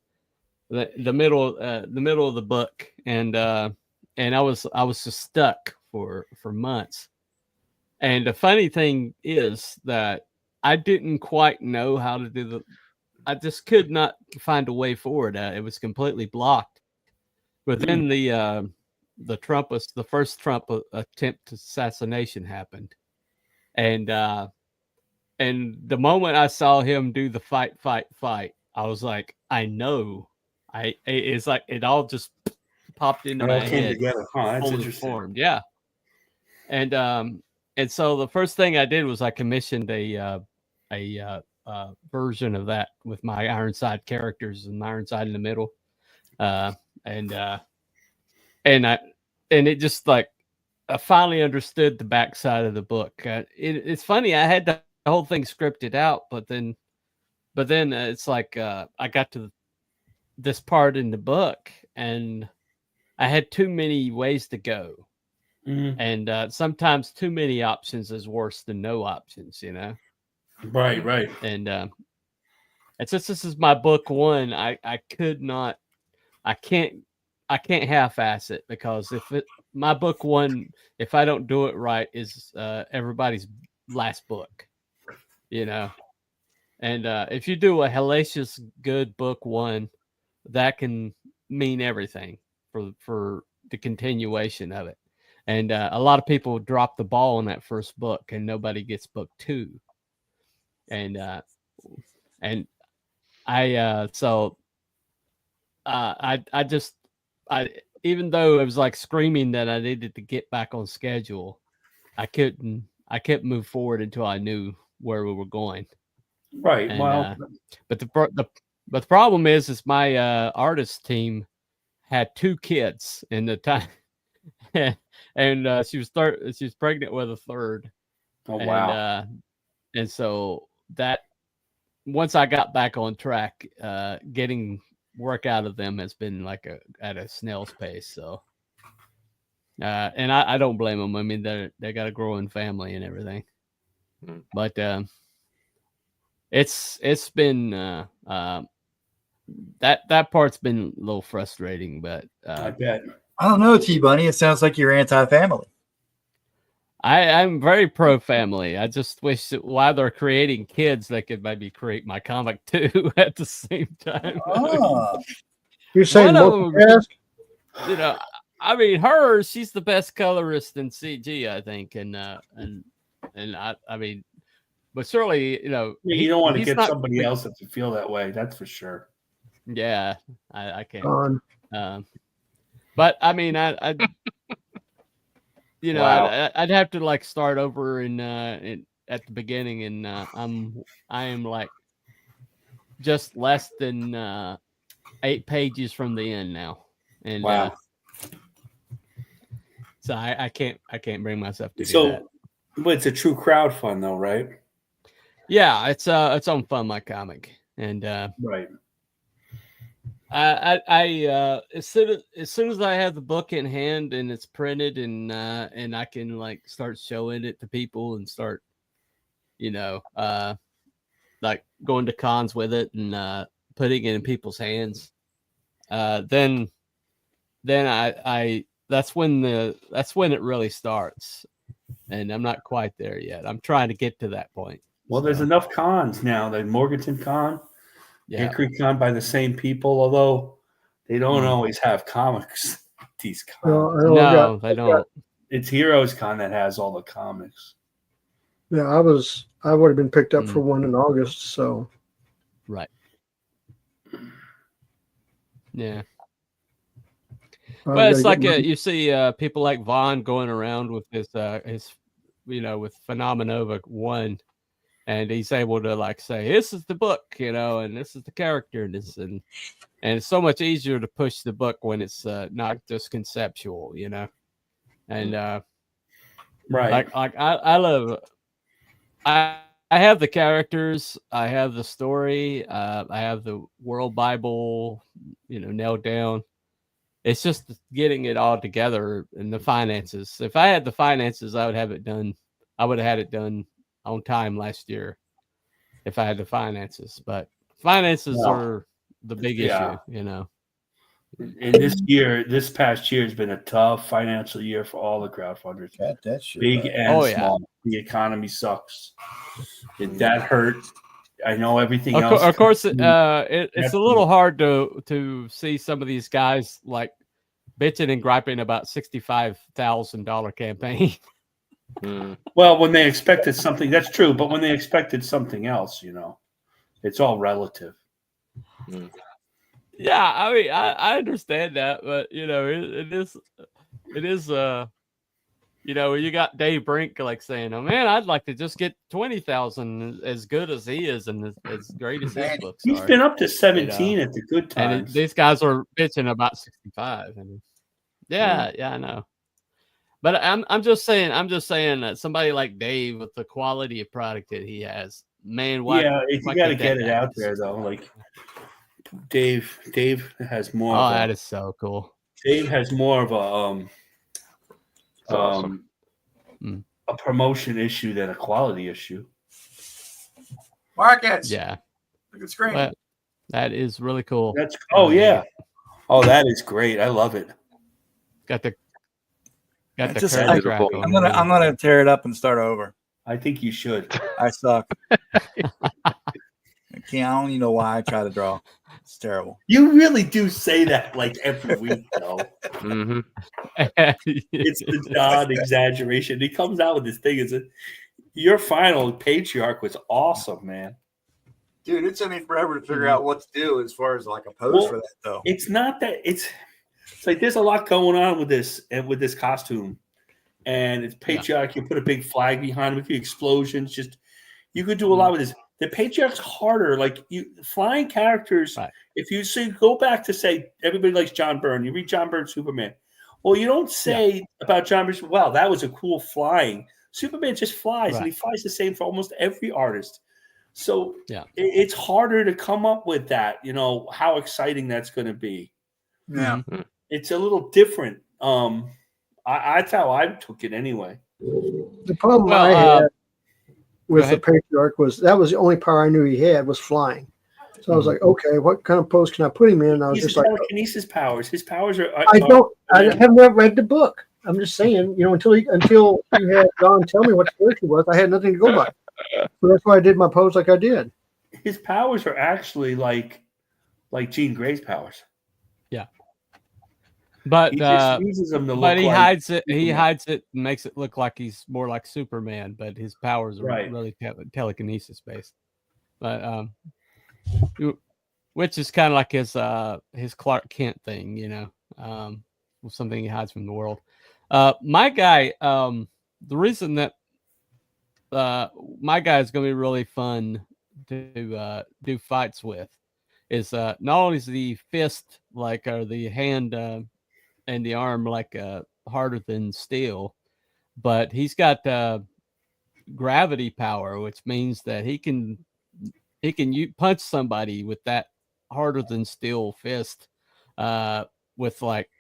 the middle of the book, and I was just stuck for months. And the funny thing is that I didn't quite know how to do I just could not find a way forward. It was completely blocked. But then the first Trump attempt assassination happened, and the moment I saw him do the fight, I was like, I know, it's like it all just popped into my head. Together. Huh, that's interesting. Formed. Yeah, and so the first thing I did was I commissioned a version of that with my Ironside characters and Ironside in the middle, and it just like I finally understood the backside of the book. It's funny, I had the whole thing scripted out, but then it's like I got to this part in the book and I had too many ways to go. Mm-hmm. And sometimes too many options is worse than no options, Right. And since this is my book one, I can't half-ass it, because my book one, if I don't do it right, is everybody's last book, and if you do a hellacious good book one, that can mean everything for the continuation of it. And a lot of people drop the ball in that first book, and nobody gets book two. And even though it was like screaming that I needed to get back on schedule, I couldn't move forward until I knew where we were going. Right. And, Well, but the problem is my artist team had 2 kids in the time, and she was pregnant with a third. oh wow. And so that once I got back on track, getting work out of them has been like at a snail's pace. So, and I don't blame them. I mean, they got a growing family and everything, but it's been that part's been a little frustrating. But I bet. I don't know, T Bunny. It sounds like you're anti-family. I'm very pro family. I just wish that while they're creating kids, they could maybe create my comic too at the same time. Oh. You're saying One of multitask? You know, I mean, she's the best colorist in CG, I think, and I mean, but surely, you know, You don't want to he's get not- somebody else that to feel that way. That's for sure. Yeah, I can't. On. But I mean, I you know, Wow. I'd have to like start over in at the beginning, and I am like just less than 8 pages from the end now, and Wow. so I can't bring myself to do So, that. but it's a true crowd fund, though, right? Yeah, it's on Fund My Comic, and Right. I as soon as I have the book in hand and it's printed and I can like start showing it to people and start, you know, like going to cons with it and putting it in people's hands, then I that's when it really starts, and I'm not quite there yet. I'm trying to get to that point. Well, there's enough cons now. The Morganton Con, Yeah. Hickory Con by the same people, although they don't always have comics. These cons. No, they don't. It's Heroes Con that has all the comics. Yeah, I would have been picked up for one in August. So Right. Yeah. I Well, it's gotta like get my- you see people like Vaughn going around with his you know, with Phenomenova 1, and he's able to like say, this is the book, you know, and this is the character, and it's so much easier to push the book when it's not just conceptual, you know. And Right. like I have the characters, I have the story, I have the World Bible, you know, nailed down. It's just getting it all together and the finances. If I had the finances, I would have it done. I would have had it done on time last year if I had the finances. But finances are the big issue, you know. And this past year has been a tough financial year for all the crowdfunders. Got that shit. Big right. and Oh, yeah. small. The economy sucks. That hurt. I know everything else. Of course, it's That's a little hard to see some of these guys like bitching and griping about $65,000 campaign. Well, when they expected something, that's true. But when they expected something else, you know, it's all relative. Yeah, I mean, I understand that, but you know, it is you know, you got Dave Brink like saying, "Oh man, I'd like to just get 20,000 as good as he is and as great as his books He's are." been up to 17 You know? at the good And times. these guys are bitching about 65. And yeah, I know. But I'm just saying that somebody like Dave with the quality of product that he has, man, why? Yeah, why you got to can't that get it guy out be there though. 65? Like Dave has more. Oh, of that a, is so cool. Dave has more of awesome. a promotion issue than a quality issue. Markets. Yeah, Look at screen. but that is really cool. That's yeah. Oh, that is great. I love it. Got the It's just curve like- track Beautiful. on it. I'm gonna tear it up and start over. I think you should. I suck. I don't even know why I try to draw. It's terrible. You really do say that like every week, though. Mm-hmm. It's the non-exaggeration. He comes out with this thing. Your final patriarch was awesome, man. Dude, it took me forever to figure Mhm. out what to do as far as like a pose Well, for that, though. It's not that it's like there's a lot going on with this and with this costume, and it's patriotic. You put a big flag behind him, a few explosions. Just you could do a lot with this. The patriarch's harder. Like you flying characters. Right. If you say go back to say everybody likes John Byrne, you read John Byrne Superman. Well, you don't say about John Byrne. Wow, that was a cool flying. Superman just flies, and he flies the same for almost every artist. So it's harder to come up with that. You know how exciting that's going to be. Yeah, It's a little different. That's how I took it anyway. The problem Well, I had with go the ahead. patriarch was that was the only power I knew he had was flying. So I was like, okay, what kind of pose can I put him in? And I was He's just a like, telekinesis powers. His powers are. I have never read the book. I'm just saying, you know, until you had John tell me what the version was, I had nothing to go by. So that's why I did my pose like I did. His powers are actually like Jean Grey's powers. Yeah. But He just uses them to look but he like hides it. He Superman. hides it and makes it look like he's more like Superman. But his powers are Right. really telekinesis based. But which is kind of like his Clark Kent thing, you know, something he hides from the world. My guy, the reason that my guy is going to be really fun to do fights with is not only is the fist like or the hand and the arm like harder than steel, but he's got gravity power, which means that he can punch somebody with that harder than steel fist with like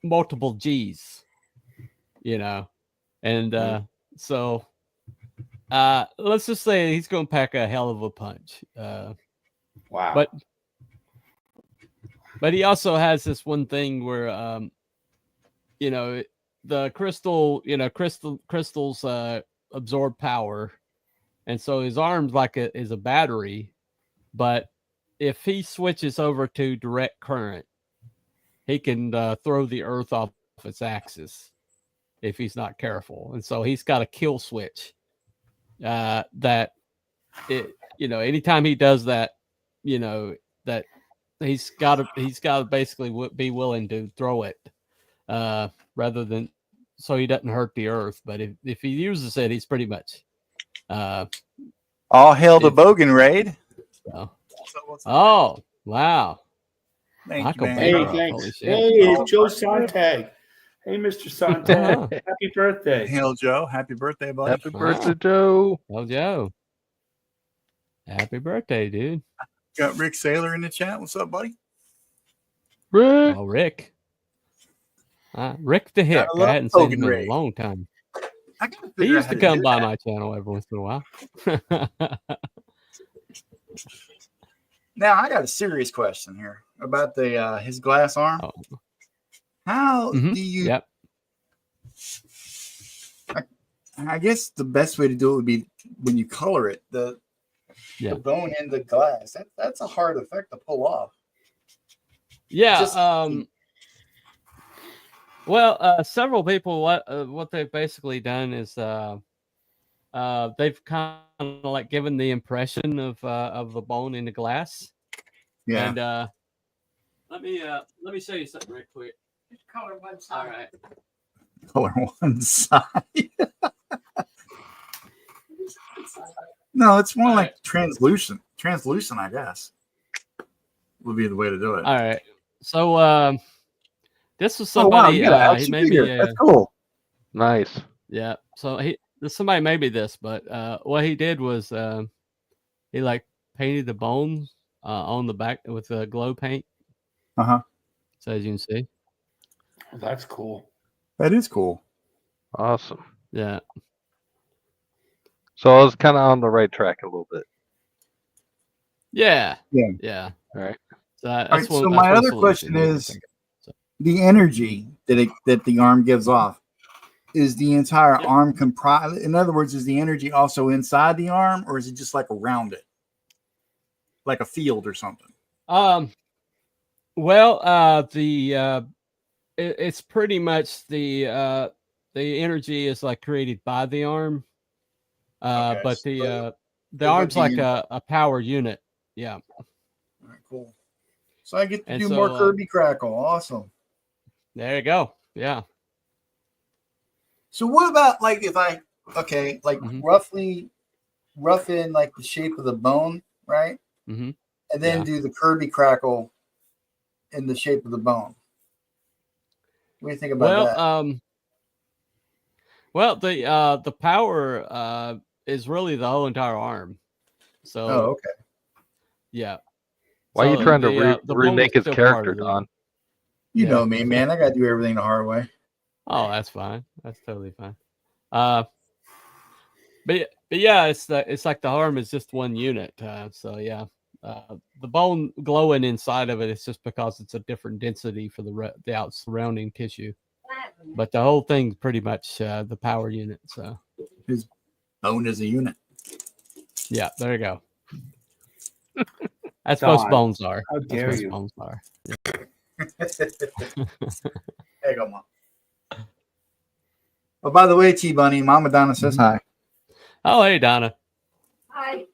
multiple G's, you know, and so let's just say he's going to pack a hell of a punch. Wow. But he also has this one thing where you know, the crystals absorb power, and so his arms is a battery. But if he switches over to direct current, he can throw the earth off its axis if he's not careful. And so he's got a kill switch that it, you know, anytime he does that, you know, that he's got to basically be willing to throw it rather than so he doesn't hurt the earth. But if he uses it, he's pretty much all hail the Bogan raid. So. Oh wow! Michael man. Hey, Baker. Holy thanks. shit. Hey, it's Joe Sontag. Hey, Mr. Sontag. Happy birthday. Hail Joe, happy birthday, buddy. Happy birthday, Joe. Oh, Joe. Happy birthday, dude. Got Rick Saylor in the chat. What's up, buddy? Rick. Oh, Rick. Rick the Hick. love I hadn't seen Bogan him in Ray. a long time. I gotta He figure out used how to to come do by that. my channel every once in a while. Now I got a serious question here about the his glass arm. Oh. How Mhm. do you? Yep. I guess the best way to do it would be when you color it, the bone in the glass. That's a hard effect to pull off. Yeah. Just- Well, several people, what they've basically done is they've kind of like given the impression of the bone in the glass. Yeah. And let me show you something real quick. Just color one side. All right. Color one side. No, it's more like translucent. Translucent, I guess, would be the way to do it. All right. So this was Oh, wow, somebody. you got an He action made me. figure. That's cool. Nice. Yeah. So somebody made me this, but what he did was he like painted the bones on the back with glow paint. Uh-huh. So as you can see. That's cool. That is cool. Awesome. Yeah. So I was kind of on the right track a little bit. Yeah. Yeah. Yeah. All right. So, All right, so my other question is the energy that the arm gives off. Is the entire arm comprised? In other words, is the energy also inside the arm, or is it just like around it, like a field or something? Well, it's pretty much the energy is like created by the arm, but the arm's like a power unit. Yeah. All right, cool. So I get to And do so, more Kirby Crackle. Awesome. There you go. Yeah. So what about like if I Mhm. rough in like the shape of the bone, right? Mm-hmm. And then Yeah. do the Kirby Crackle in the shape of the bone. What do you think about that? Well, the power is really the whole entire arm. So Oh, okay. yeah. Why are you So trying to the bone remake is his still part character, of it. Don? You Yeah. know me, man. I gotta do everything the hard way. Oh, that's fine. That's totally fine. But yeah, it's like the arm is just one unit. So yeah, the bone glowing inside of it is just because it's a different density for the out surrounding tissue. But the whole thing's pretty much the power unit. So His bone is a unit. yeah, there you go. That's most Don, bones are. how That's dare most you. bones are. There you go, Mom. Oh, by the way, T Bunny, Mama Donna says hi. Oh, hey, Donna. Hi.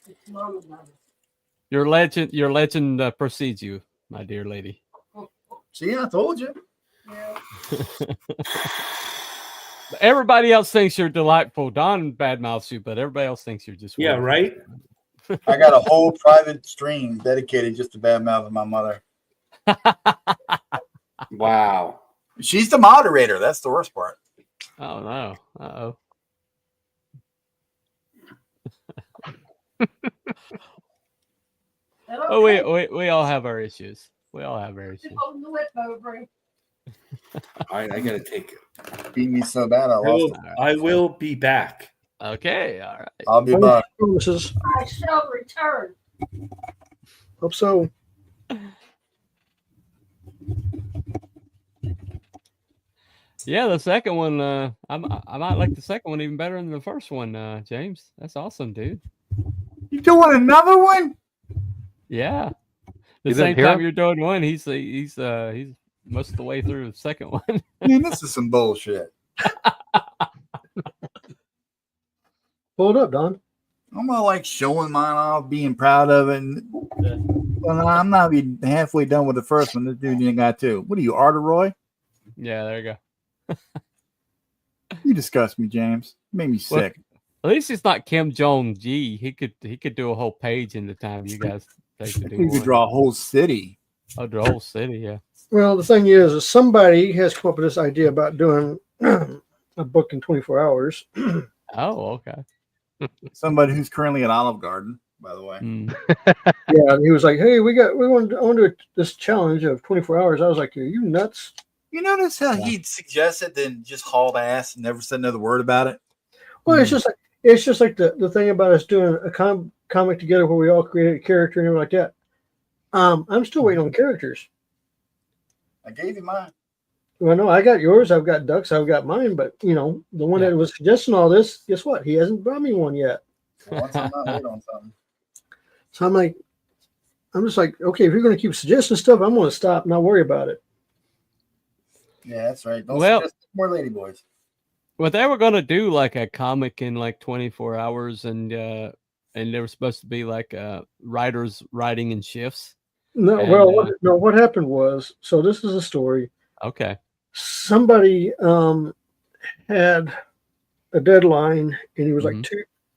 It's Mama Donna. Your legend precedes you, my dear lady. See, I told you. Yeah. Everybody else thinks you're delightful. Don badmouths you, but everybody else thinks you're just Yeah, wonderful. right? I got a whole private stream dedicated just to bad mouthing my mother. Wow. She's the moderator. That's the worst part. Oh no. Uh-oh. Oh, we all have our issues. We all have our issues. Holding the whip over him. All right, I gotta take it. Beat me so bad I lost it. I will be back. Okay, all right. I'll be back. Promises. I shall return. Hope so. Yeah, the second one, I might like the second one even better than the first one, James. That's awesome, dude. You doing another one? Yeah. The You didn't same hear time him? you're doing one, he's most of the way through the second one. Man, this is some bullshit. Pull it up, Don. I'm all like showing mine off, being proud of it. And, well, I'm not even halfway done with the first one. This dude ain't got two. What are you, Arteroy? Yeah, there you go. You disgust me, James. You made me Well, sick. At least it's not Kim Jong G. He could do a whole page in the time you guys take to do You could one. draw a whole city. Oh, the whole city, yeah. Well, the thing is somebody has come up with this idea about doing a book in 24 hours. Oh, okay. Somebody who's currently at Olive Garden, by the way. Mm. Yeah, and he was like, "Hey, I want to do this challenge of 24 hours." I was like, "Are you nuts?" You notice how he suggested, then just hauled ass and never said another word about it? Well, it's just like the thing about us doing a comic together where we all create a character and everything like that. I'm still waiting on characters. I gave you mine. Well, no, I got yours. I've got Ducks. I've got mine. But the one that was suggesting all this, guess what? He hasn't brought me one yet. Well, once I'm not waiting on something. So I'm just like, okay, if you're going to keep suggesting stuff, I'm going to stop, not worry about it. Yeah, that's right. Don't Well- suggest more ladyboys. Well, they were gonna do like a comic in like 24 hours, and there was supposed to be like writers writing in shifts. No, And, well, what happened was, so this is a story. Okay. Somebody had a deadline, and he was like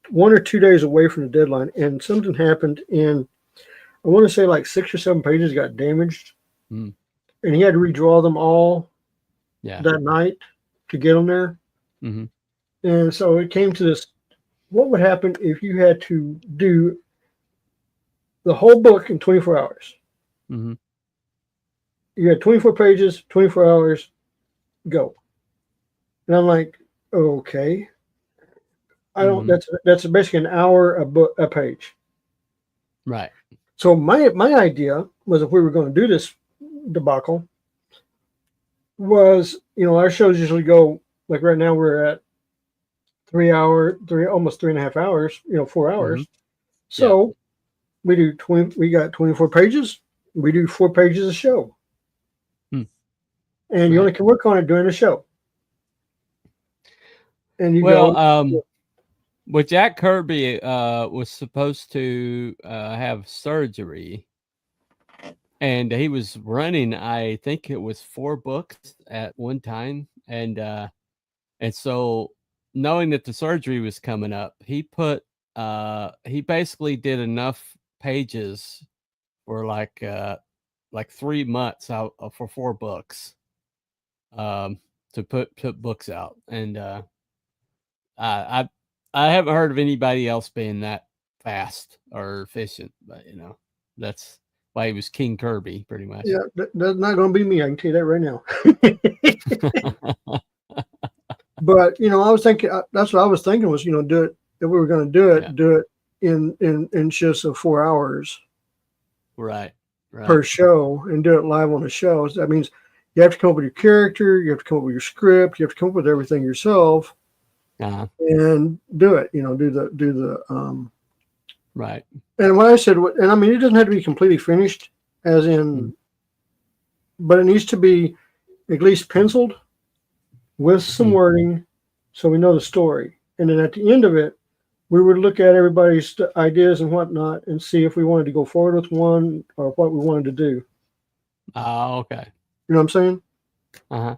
1 or 2 days away from the deadline, and something happened, and I want to say like 6 or 7 pages got damaged, Mm. and he had to redraw them all Yeah. that night to get them there. Mhm. And so it came to this: what would happen if you had to do the whole book in 24 hours? Mhm. You had 24 pages, 24 hours, go. And I'm like, okay. I don't. That's basically an hour a page. Right. So my idea was, if we were going to do this debacle, was, our shows usually go, like right now we're at almost 3.5 hours, 4 hours. So we do we got 24 pages. We do 4 pages a show. And you only can work on it during the show. And you go. Well, Jack Kirby was supposed to have surgery, and he was running. I think it was 4 books at one time, and so knowing that the surgery was coming up, he basically did enough pages for like 3 months out for 4 books, to put books out, and I haven't heard of anybody else being that fast or efficient, but that's why he was King Kirby, pretty much. Yeah, that's not going to be me. I can tell you that right now. But I was thinking that's what I was thinking was do it if we were going to do it, Yeah. do it in shifts of 4 hours Right. per show and do it live on the show. So that means you have to come up with your character, you have to come up with your script, you have to come up with everything yourself. Uh-huh. And do it, do the Right. And when I said, and I mean, it doesn't have to be completely finished, as in, but it needs to be at least penciled with some wording, so we know the story. And then at the end of it, we would look at everybody's ideas and whatnot, and see if we wanted to go forward with one or what we wanted to do. Oh, okay. You know what I'm saying? Uh-huh.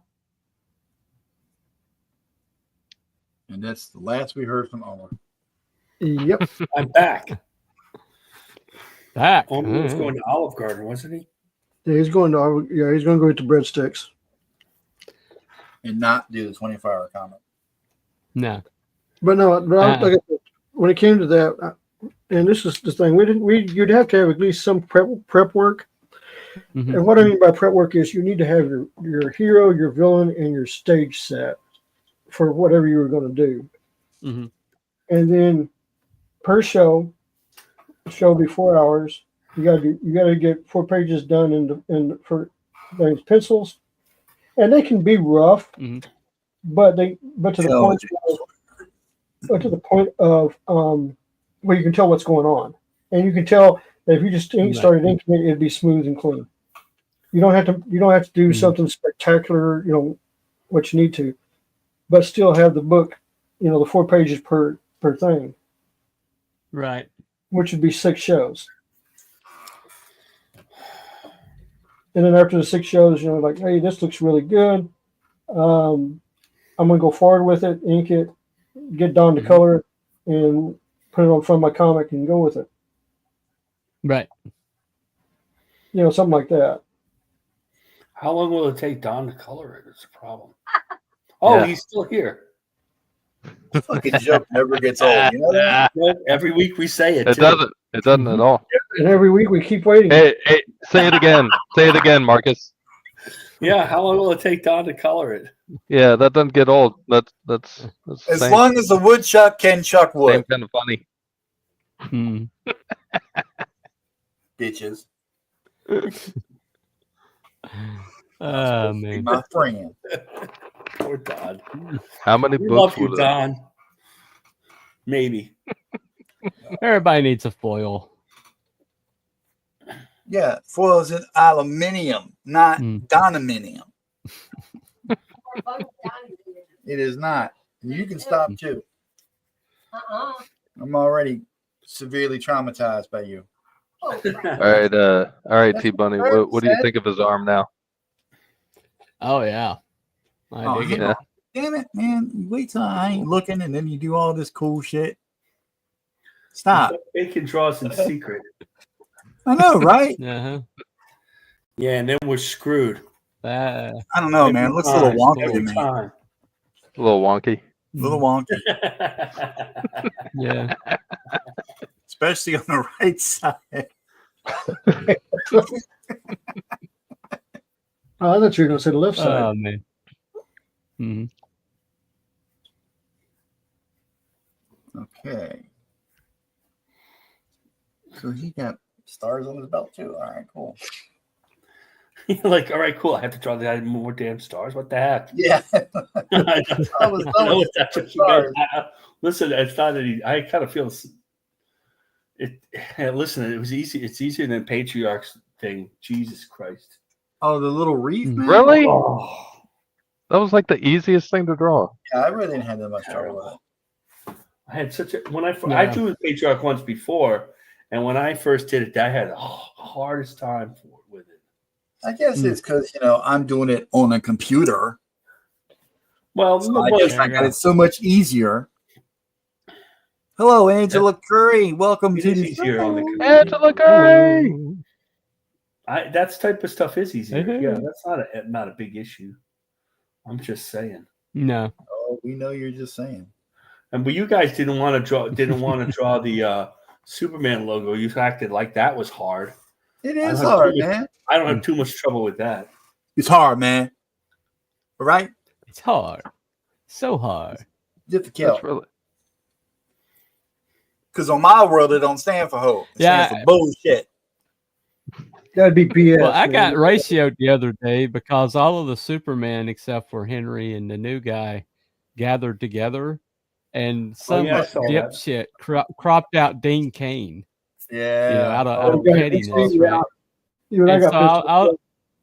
And that's the last we heard from Omar. Yep. I'm back. Back. Omar was going to Olive Garden, wasn't he? Yeah, he's going to go get the breadsticks. And not do the 24-hour comment. No. But no, like I said, when it came to that, and this is the thing, you'd have to have at least some prep work. Mhm. And what I mean by prep work is you need to have your hero, your villain, and your stage set for whatever you were going to do. Mhm. And then per show will be 4 hours. You got to get 4 pages done in for pencils, and they can be rough, but to the point of where you can tell what's going on, and you can tell that if you just started inking it, it'd be smooth and clean. You don't have to do something spectacular, what you need to, but still have the book, the 4 pages per thing. Right. Which would be 6 shows. And then after the 6 shows, like, hey, this looks really good. I'm going to go forward with it, ink it, get Don to color it, and put it on front of my comic and go with it. Right. Something like that. How long will it take Don to color it? It's a problem. Oh, Yeah. he's still here. Fucking joke never gets old. You know that? Nope, every week we say it. It too. doesn't. It doesn't at all. And every week we keep waiting. Hey, say it again. Say it again, Marcus. Yeah, how long will it take Don to color it? Yeah, that doesn't get old. That's As same, long as the woodchuck can chuck same wood, kind of funny. Hmm. bitches. Oh, Be man. my friend. Poor Don. How many We books love you, would Don. Maybe. Everybody needs a foil. Yeah, foils in aluminium, not donuminium. It is not. And you can stop too. I'm already severely traumatized by you. all right, T Bunny. What do you think of his arm now? Oh, yeah. I dig it. Yeah. Damn it, man. You wait till I ain't looking and then you do all this cool shit. Stop. They can draw us in secret. I know, right? Uh-huh. Yeah, and then we're screwed. I don't know, man. It looks a little wonky to Every me. time. A little wonky. A little wonky. Yeah. Especially on the right side. I thought you were going to say the left side. Oh, man. Mhm. Okay. So he got stars on his belt too. All right, cool. Like, all right, cool. I have to draw the more damn stars. What the heck? Yeah. I know that's what you guys. Listen, it's not any. I kind of feel it. Listen, it was easy. It's easier than Patriarch's thing. Jesus Christ. Oh, the little reef, man? Really? Oh, That was like the easiest thing to draw. Yeah, I really didn't have that much trouble with it. I had such a I drew the patriarch once before, and when I first did it, I had the hardest time with it. I guess it's because I'm doing it on a computer. Well, so I guess I got it so much easier. Hello, Angela Curry. Welcome to the show. Angela Curry. That type of stuff is easier. Yeah, that's not a big issue. I'm just saying. No. Oh, we know you're just saying. But you guys didn't want to draw the Superman logo. You acted like that was hard. It is hard, man. I don't have too much trouble with that. It's hard, man. All right? It's hard. So hard. Difficult. Because on my world, it don't stand for hope. It stands for bullshit. That'd be BS. Well, I got ratioed the other day because all of the Superman, except for Henry and the new guy, gathered together, and some dipshit cropped out Dean Cain. Yeah, out of pettiness. Right?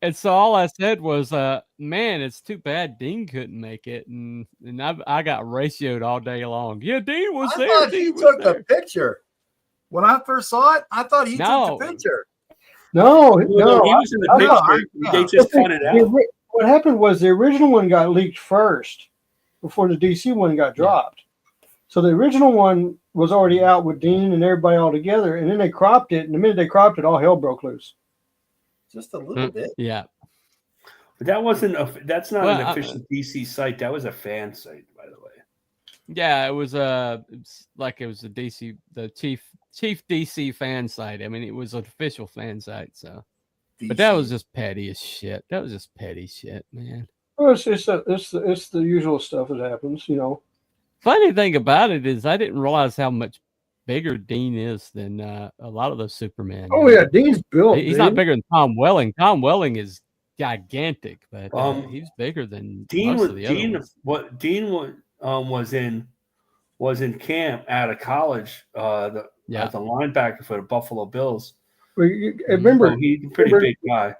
And so all I said was, "Man, it's too bad Dean couldn't make it," and I got ratioed all day long. Yeah, Dean was there. I thought he took the picture. When I first saw it, I thought he took the picture. No, he was in the picture. They just cut it out. What happened was the original one got leaked first before the DC one got dropped. So the original one was already out with Dean and everybody all together, and then they cropped it. And the minute they cropped it, all hell broke loose. Just a little bit. Yeah. But that's not an official DC site. That was a fan site, by the way. Yeah, it was the DC, the chief DC fan site. I mean, it was an official fan site. So, but that was just petty as shit. That was just petty shit, man. Well, it's the usual stuff that happens, Funny thing about it is I didn't realize how much bigger Dean is than a lot of those Superman. Oh yeah, Dean's built. He's not bigger than Tom Welling. Tom Welling is gigantic, but he's bigger than Dean. Most of the other ones. What Dean was in camp out of college. As a linebacker for the Buffalo Bills. Well, remember, he's a pretty big guy.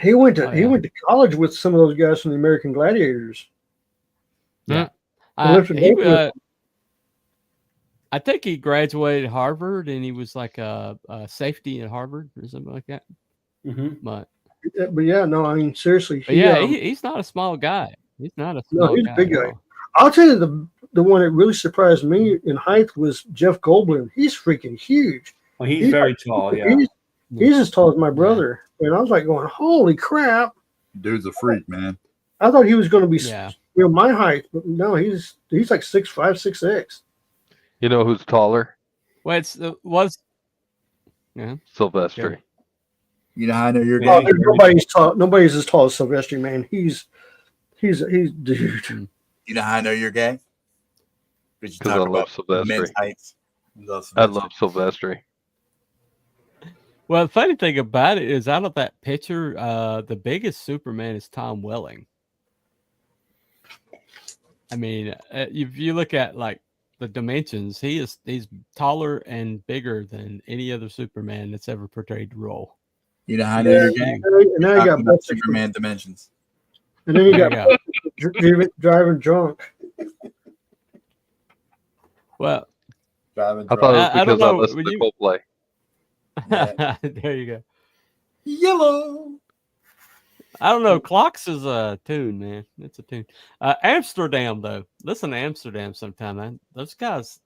He went to college with some of those guys from the American Gladiators. Yeah. I think he graduated Harvard and he was like a safety at Harvard or something like that. Mm-hmm. But yeah, no, I mean seriously. He's not a small guy. He's not a small guy. No, he's a big guy. I'll tell you the one that really surprised me in height was Jeff Goldblum. He's freaking huge. Well, he's very tall. Yeah, he's as tall as my brother, and I was like going, "Holy crap!" Dude's a freak, man. I thought he was going to be, my height, but no, he's like 6'5", 6'6". You know who's taller? Well, Sylvester. Yeah. You know how I know you're gay? Nobody's tall. Nobody's as tall as Sylvester, man. He's dude. You know how I know you're gay? Because I love Sylvester. I love Sylvester. Well, the funny thing about it is, out of that picture, the biggest Superman is Tom Welling. I mean, if you look at like the dimensions, he's taller and bigger than any other Superman that's ever portrayed the role. You know how I know you're gay? And now you got Superman dimensions. And then you got driving drunk. Well, driving drunk. I thought it was because I listened to Coldplay. Yeah. There you go. Yellow. I don't know. Clocks is a tune, man. It's a tune. Amsterdam, though. Listen to Amsterdam sometime, man. Those guys,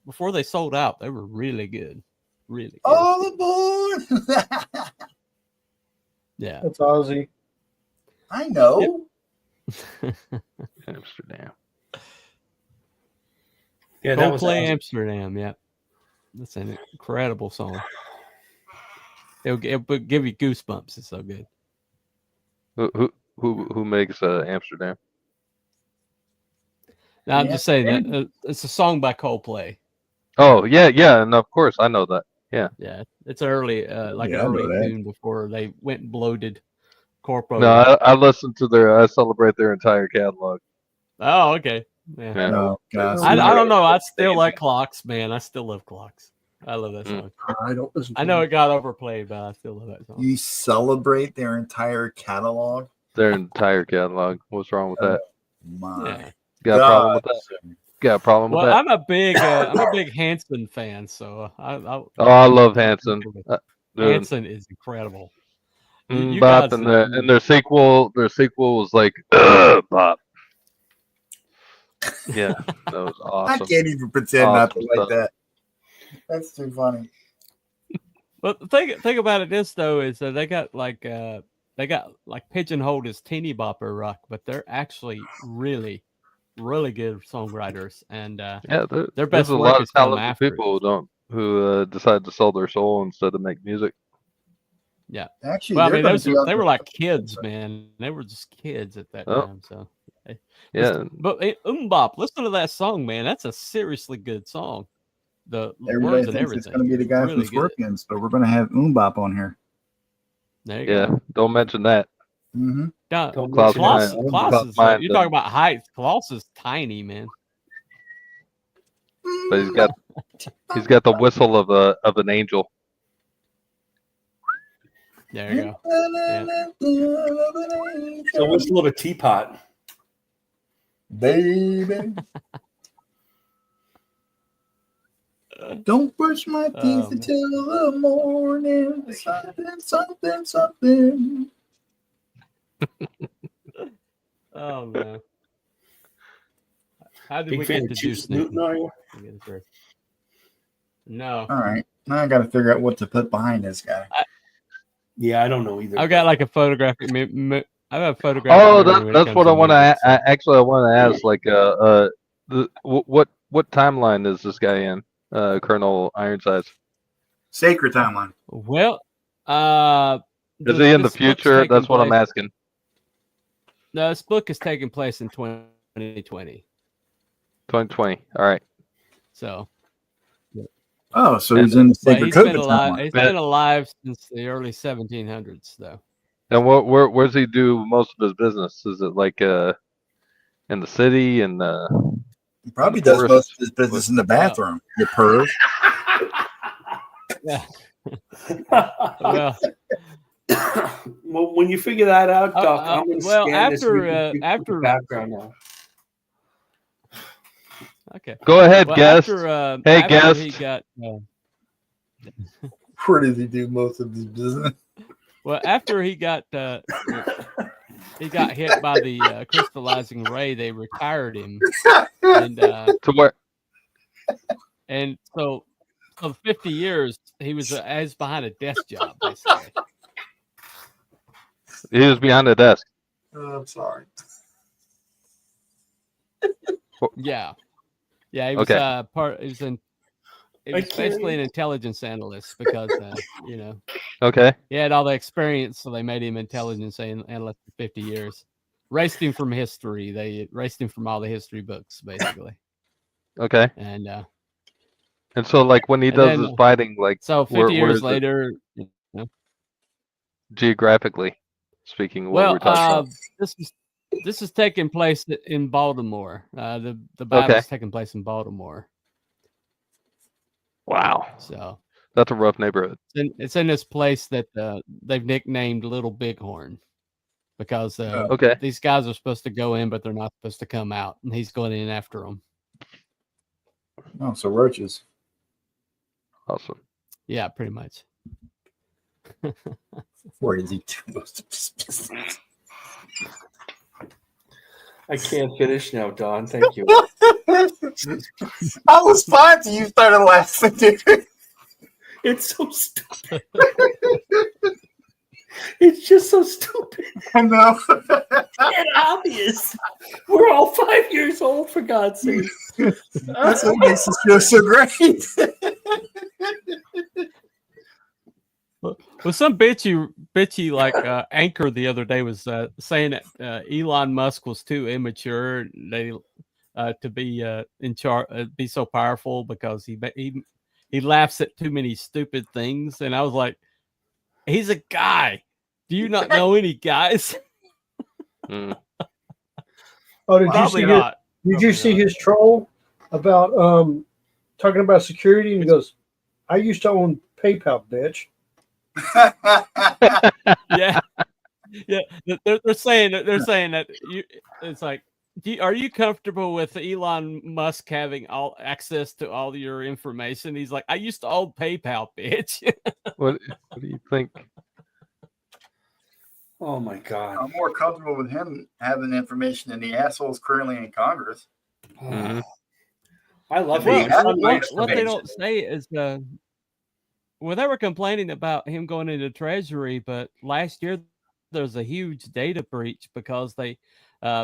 before they sold out, they were really good. Really good. All aboard! Yeah. That's Ozzy. I know. Yep. Amsterdam. Yeah, that was Coldplay Amsterdam. Yeah. That's an incredible song. It'll give you goosebumps. It's so good. Who makes Amsterdam? No, I'm just saying that it's a song by Coldplay. Oh yeah, and of course I know that. Yeah, it's early, early tune before they went and bloated corpo. No, I listened to I celebrate their entire catalog. Oh, okay. Yeah. No, I don't know. I still like Clocks, man. I still love Clocks. I love that song. I don't listen to I know it got overplayed, but I still love that song. You celebrate their entire catalog? Their entire catalog. What's wrong with that? My Got a problem with that? got a problem with Well, that? I'm a big Hanson fan, so I love Hanson. Dude. Hanson is incredible. You Bop, guys, and their sequel was like Bop. Yeah, that was I awesome. can't even pretend not to Awesome like stuff. that. That's too funny. but the thing about it is though is that they got like pigeonholed as teeny bopper rock, but they're actually really good songwriters, and Yeah, their best there's a work lot of has come talented after. people who decide to sell their soul instead of make music. Yeah. Actually, Well, I they're mean, gonna they were like kids, man. They were just kids at that Oh. time. So, Yeah, but Bop, listen to that song, man. That's a seriously good song. The Everybody words and thinks everything. it's going to be the guy really from good. Scorpions, so we're going to have Bop on here. There you yeah. go. Don't mention that. Mm-hmm. Yeah, Klaus Klaus Meine- is, Meine you're talking about height. Klaus is tiny, man. But he's got the whistle of an angel. There you go. Yeah. So whistle of a teapot. Baby. Don't brush my teeth until the morning. Something. Oh man. How did Big we fan get of to Juice Juice Newton, are you? No. All right. Now I got to figure out what to put behind this guy. Yeah, I don't know either. I've got like a photographic. I have a photographic. Oh, memory when it that's comes what I want music, so. to. Actually, I want to ask. Like, what timeline is this guy in? Colonel Ironsides. Sacred timeline. Well, Is he in the this book's future? taking That's what I'm place- asking. No, this book is taking place in 2020. 2020. All right. So, Oh, so he's in the but sacred he's been COVID alive. timeline. He's been alive since the early 1700s, though. And where's he do most of his business? Is it like in the city and He probably in the does forest? most of his business in the bathroom. You perv. Yeah. Well, Well, when you figure that out, Doc, I'm going to well, scan this. We after, can after- the background now. okay. Go ahead, Well, guest. after Hey, guest. he got, Where does he do most of his business? well, after he got hit by the crystallizing ray, they retired him, and To where? and so 50 years he was behind a desk job, basically. He was behind the desk. Oh, I'm sorry. Yeah, he was Okay. He was I basically an can't- intelligence analyst because Okay. he had all the experience, so they made him intelligence analyst for 50 years. Raced him from history. They raced him from all the history books, basically. Okay. And And so, like, when he And does then- his fighting, like, so 50 where years is it later, geographically speaking, what well, we're talking this is taking place in Baltimore. The battle's taking place in Baltimore. Wow, So that's a rough neighborhood. it's in this place that they've nicknamed Little Bighorn because Okay. these guys are supposed to go in, but they're not supposed to come out, and he's going in after them. Oh, so roaches. Awesome. Yeah, pretty much. Where does he do most of his business? I can't finish now, Don. Thank you. I was fine till you started laughing, dude. It's so stupid. It's just so stupid I know. and obvious. We're all 5 years old, for God's sake. That's what makes this show so great. Well, some bitchy like anchor the other day was saying that Elon Musk was too immature. They to be in charge, be so powerful because he laughs at too many stupid things. And I was like, he's a guy. Do you not know any guys? Mm. Oh, did you Probably see not. Did you see his troll about talking about security? And he goes, "I used to own PayPal, bitch." Yeah, yeah. They're saying that it's like are you comfortable with Elon Musk having all access to all your information? He's like, I used to own PayPal, bitch. What do you think? Oh my God. I'm more comfortable with him having information than the assholes currently in Congress. Mhm. I love Well, him. My son what, likes what they him. don't say is well, they were complaining about him going into Treasury, but last year there's a huge data breach because they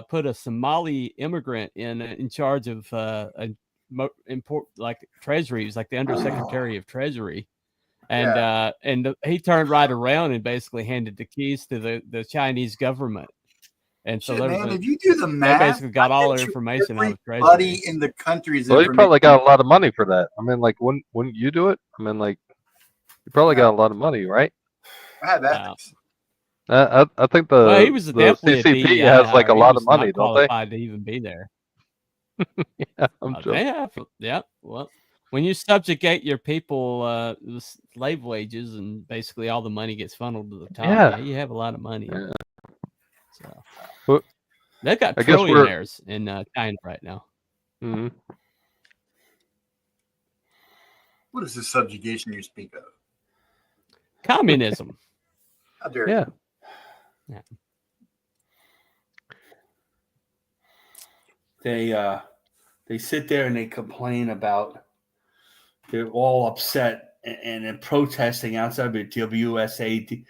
put a Somali immigrant in charge of like Treasury. He was like the Undersecretary of Treasury, and he turned right around and basically handed the keys to the Chinese government. And so Shit, man, there's if you do the math, they basically got I all bet their you information out of everybody Treasury. in the country's Well, you information. probably got a lot of money for that. I mean, like, wouldn't you do it? I mean, like, you probably got a lot of money, right? I have ethics. I think Well, he was the definitely a CCP DEI has like a hire. He lot of was money, not don't they? qualified to even be there. Yeah, I'm joking. They have, yeah. Well, when you subjugate your people the slave wages and basically all the money gets funneled to the top, Yeah. you have a lot of money. Yeah. So Well, they've got I guess we're- trillionaires in China right now. Mhm. What is the subjugation you speak of? Communism. How dare Yeah. Yeah. They sit there and they complain about they're all upset and they're protesting outside the WSA.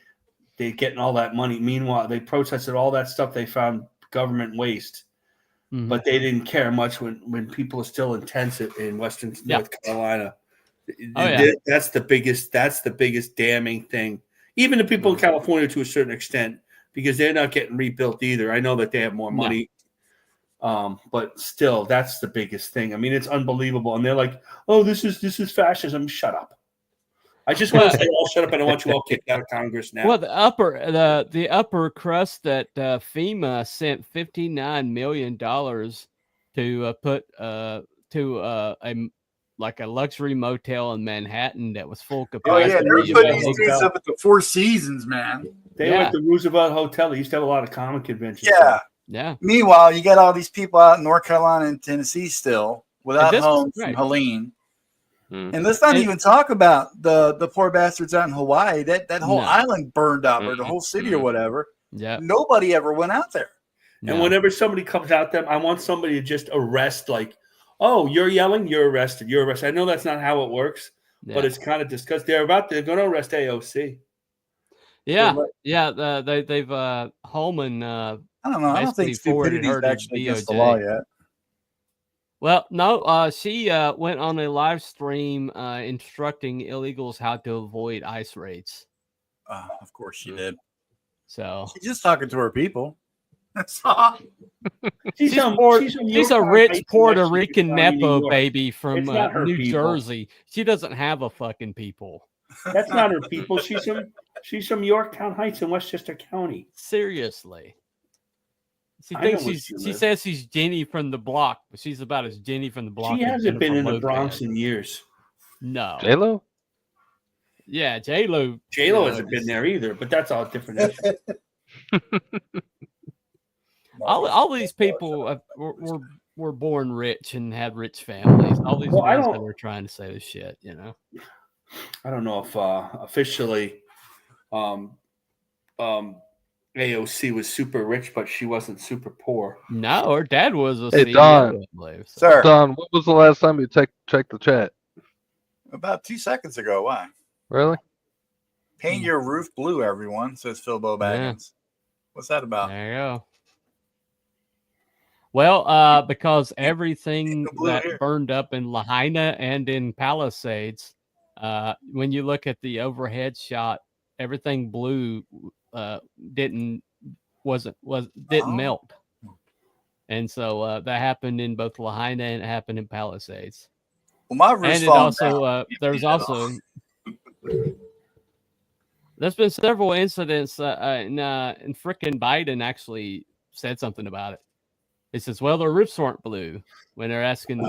They're getting all that money. Meanwhile, they protested all that stuff they found government waste, Mhm. but they didn't care much when people are still intensive in Western North Carolina. Oh, yeah. That's the biggest damning thing. Even the people in California to a certain extent, because they're not getting rebuilt either. I know that they have more No. money. But still, that's the biggest thing. I mean, it's unbelievable. And they're like, "Oh, this is fascism." Shut up. I just want to say, "All shut up," and I want you all kicked out of Congress now. Well, the upper crust that FEMA sent $59 million to put to a luxury motel in Manhattan that was full Oh capacity. yeah, they were Roosevelt putting these dudes Hotel. up at the Four Seasons, man. They were Yeah. at the Roosevelt Hotel. They used to have a lot of comic conventions. Yeah. Yeah. Meanwhile, you got all these people out in North Carolina and Tennessee still without this- homes right. from Helene. Mm. And let's not And- even talk about the poor bastards out in Hawaii. That whole No. island burned up, or the whole city, or whatever. Yeah. Nobody ever went out there. And No. whenever somebody comes out there, I want somebody to just arrest, like, "Oh, you're yelling, you're arrested, you're arrested." I know that's not how it works, but Yeah. it's kind of disgusting. They're going to arrest AOC. Yeah, Well, yeah. They've Holman I don't know. I don't think basically forwarded stupidity is her to actually against the DOJ. law yet. Well, no, she went on a live stream instructing illegals how to avoid ICE raids. Of course she did. So She's just talking to her people. That's all. she's from a Yorktown rich Heights, Puerto Westchester Rican County, New Nepo York. baby from It's not her New people. Jersey. She doesn't have a fucking people. That's not her people. She's from Yorktown Heights in Westchester County. Seriously. She I thinks know where she lives. says she's Jenny from the block, but she's about as Jenny from the block. She as hasn't been Jennifer in the Bronx Lopez. in years. No. J-Lo? Yeah, J-Lo. J-Lo hasn't been there either, but that's all different. issue. All these people were born rich and had rich families. All these Well, I ones that don't- are trying to say this shit, you know. I don't know if officially AOC was super rich, but she wasn't super poor. No, her dad was a Hey, CEO, Don. I believe. So. Sir, Don, what was the last time you checked the chat? about 2 seconds ago. Why? Really? Paint your roof blue, everyone, says Phil Bo Baggins. What's that about? There you go. Well, because everything blue that here. burned up in Lahaina and in Palisades, when you look at the overhead shot, everything blue didn't melt, and so that happened in both Lahaina and it happened in Palisades. Well, my roof's And it falling also down. there's Leave that also there's been several incidents, and frickin' Biden actually said something about it. He says, "Well, the roofs weren't blue," when they're asking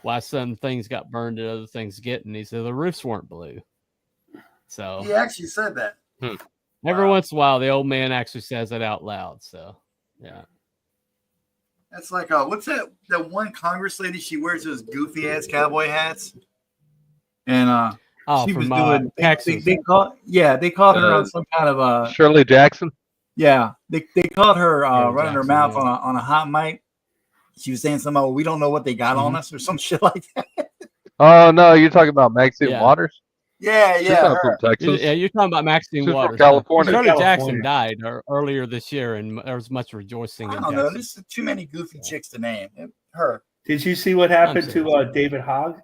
why some things got burned and other things didn't. He said the roofs weren't blue. So He actually said that. every once in a while, the old man actually says it out loud. So yeah. That's like what's that one Congress lady? She wears those goofy ass cowboy hats. And Oh, she was from doing Texas. they called her on some kind of Shirley Jackson. yeah, they called her Shirley running her Jackson, mouth yeah. on a hot mic. She was saying something about we don't know what they got on us or some shit like that. Oh no, you're talking about Maxine Yeah. Waters. Yeah, She's yeah, not her. from Texas. Yeah, you're talking about Maxine She's from Waters. California. Shirley California. Jackson died earlier this year, and there was much rejoicing I in don't know. Texas. There's too many goofy chicks to name. Her. Did you see what happened serious. to David Hogg?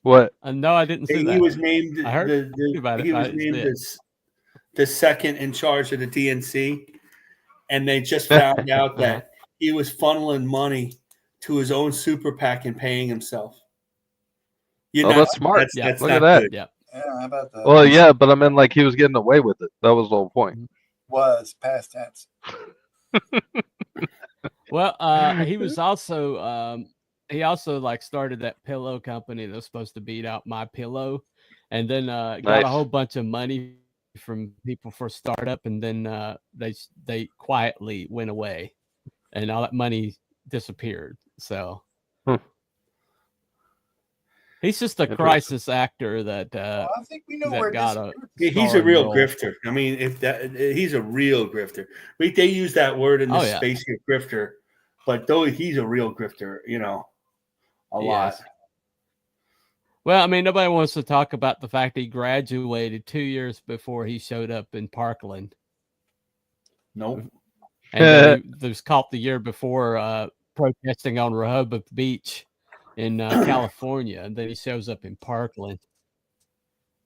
What? No, I didn't see He that. was named I heard about it. he was I didn't see named it. the second in charge of the DNC, and they just found out that he was funneling money to his own super PAC and paying himself. Oh, that's smart. That's Look not at that. good. Yeah. Yeah, how about that? Well, yeah, but I mean, like he was getting away with it. That was the whole point. Was past tense. Well, he was also he also like started that pillow company that was supposed to beat out My Pillow, and then got Nice. a whole bunch of money from people for startup, and then they quietly went away, and all that money disappeared. So he's just a Interesting. crisis actor that I think we know that where got this. a He's a starring real role. grifter. I mean, he's a real grifter. They use that word in Oh, this yeah. space here, grifter, but though he's a real grifter, a lot. Yes. Well, I mean, nobody wants to talk about the fact he graduated 2 years before he showed up in Parkland. Nope. And then he was caught the year before protesting on Rehoboth Beach in California. And then he shows up in Parkland.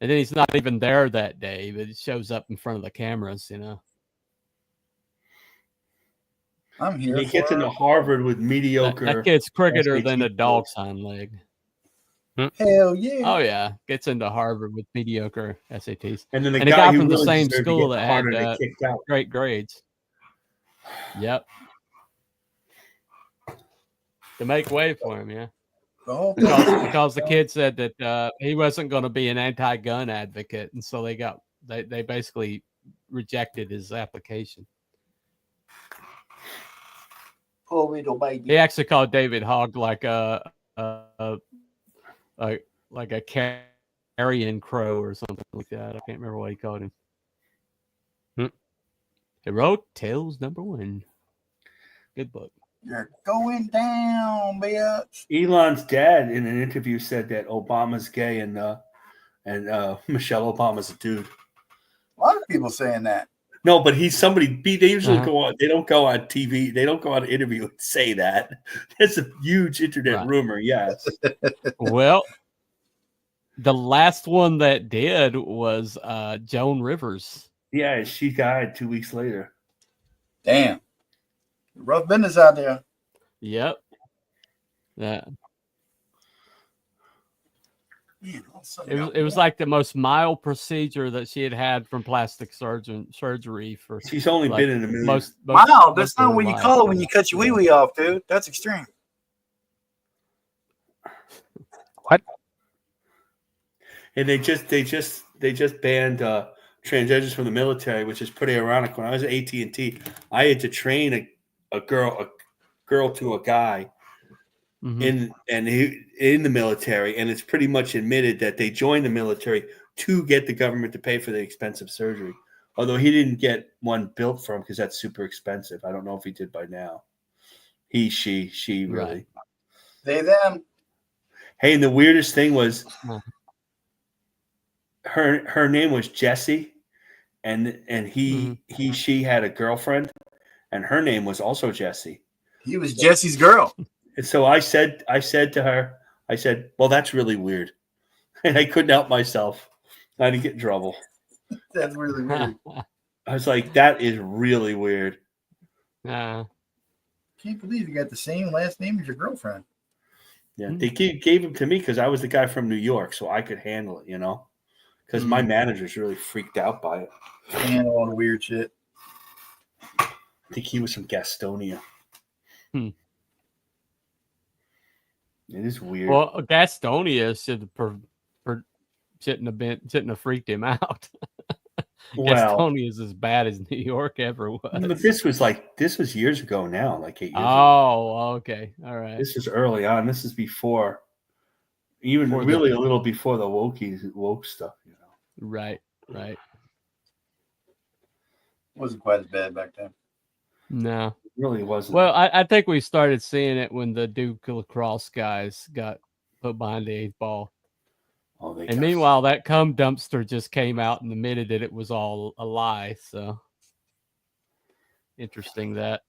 And then he's not even there that day, but he shows up in front of the cameras, I'm here. He gets into Harvard with mediocre. That kid's cricketer SAT than a scores. dog's hind leg. Hell yeah. Oh, yeah. Gets into Harvard with mediocre SATs. And then the And a guy guy who from the really same deserved to school get that harder had to get kicked out. great grades. Yep. To make way for him, yeah. Because the kid said that he wasn't going to be an anti-gun advocate, and so they basically rejected his application. Poor little baby. He actually called David Hogg like a carrion crow or something like that. I can't remember what he called him. Heroic Tales #1. Good book. You're going down, bitch. Elon's dad in an interview said that Obama's gay and Michelle Obama's a dude. A lot of people saying that. No, but he's somebody. They usually Uh-huh. go on. They don't go on TV. They don't go on an interview and say that. That's a huge internet Right. rumor. Yes. Well, the last one that did was Joan Rivers. Yeah, she died 2 weeks later. Damn. Rough business out there. Yep. Yeah. Man, all of a sudden It was like the most mild procedure that she had from plastic surgery for. She's only like, been in a million. Wow, that's most of not her what you life. call it when you cut your wee wee off, dude. That's extreme. And they just banned transgenders from the military, which is pretty ironic. When I was at AT&T, I had to train a girl to a guy Mhm. in the military, and it's pretty much admitted that they joined the military to get the government to pay for the expensive surgery. Although he didn't get one built for him because that's super expensive. I don't know if he did by now. He, she really. Right. They, them. Hey, and the weirdest thing was Huh. her name was Jessie, and she had a girlfriend, and her name was also Jessie. He was Jesse's girl. And so I said to her, I said, well, that's really weird. And I couldn't help myself. I didn't get in trouble. That's really weird. I was like, that is really weird. Uh, Can't believe you got the same last name as your girlfriend. Yeah, they gave him to me because I was the guy from New York, so I could handle it, because my manager's really freaked out by it. Handle all the weird shit. I think he was from Gastonia. Hmm. It is weird. well, Gastonia shouldn't have freaked him out. Well, Gastonia is as bad as New York ever was. but this was years ago now, like 8 years ago. Oh, okay. All right. This is early on. This is before, even Before the- really a little before the woke stuff. You know, Right. It wasn't quite as bad back then. No. it really wasn't. Well, I think we started seeing it when the Duke lacrosse guys got put behind the 8 ball. oh, they And got- meanwhile, that cum dumpster just came out and admitted that it was all a lie. So interesting that.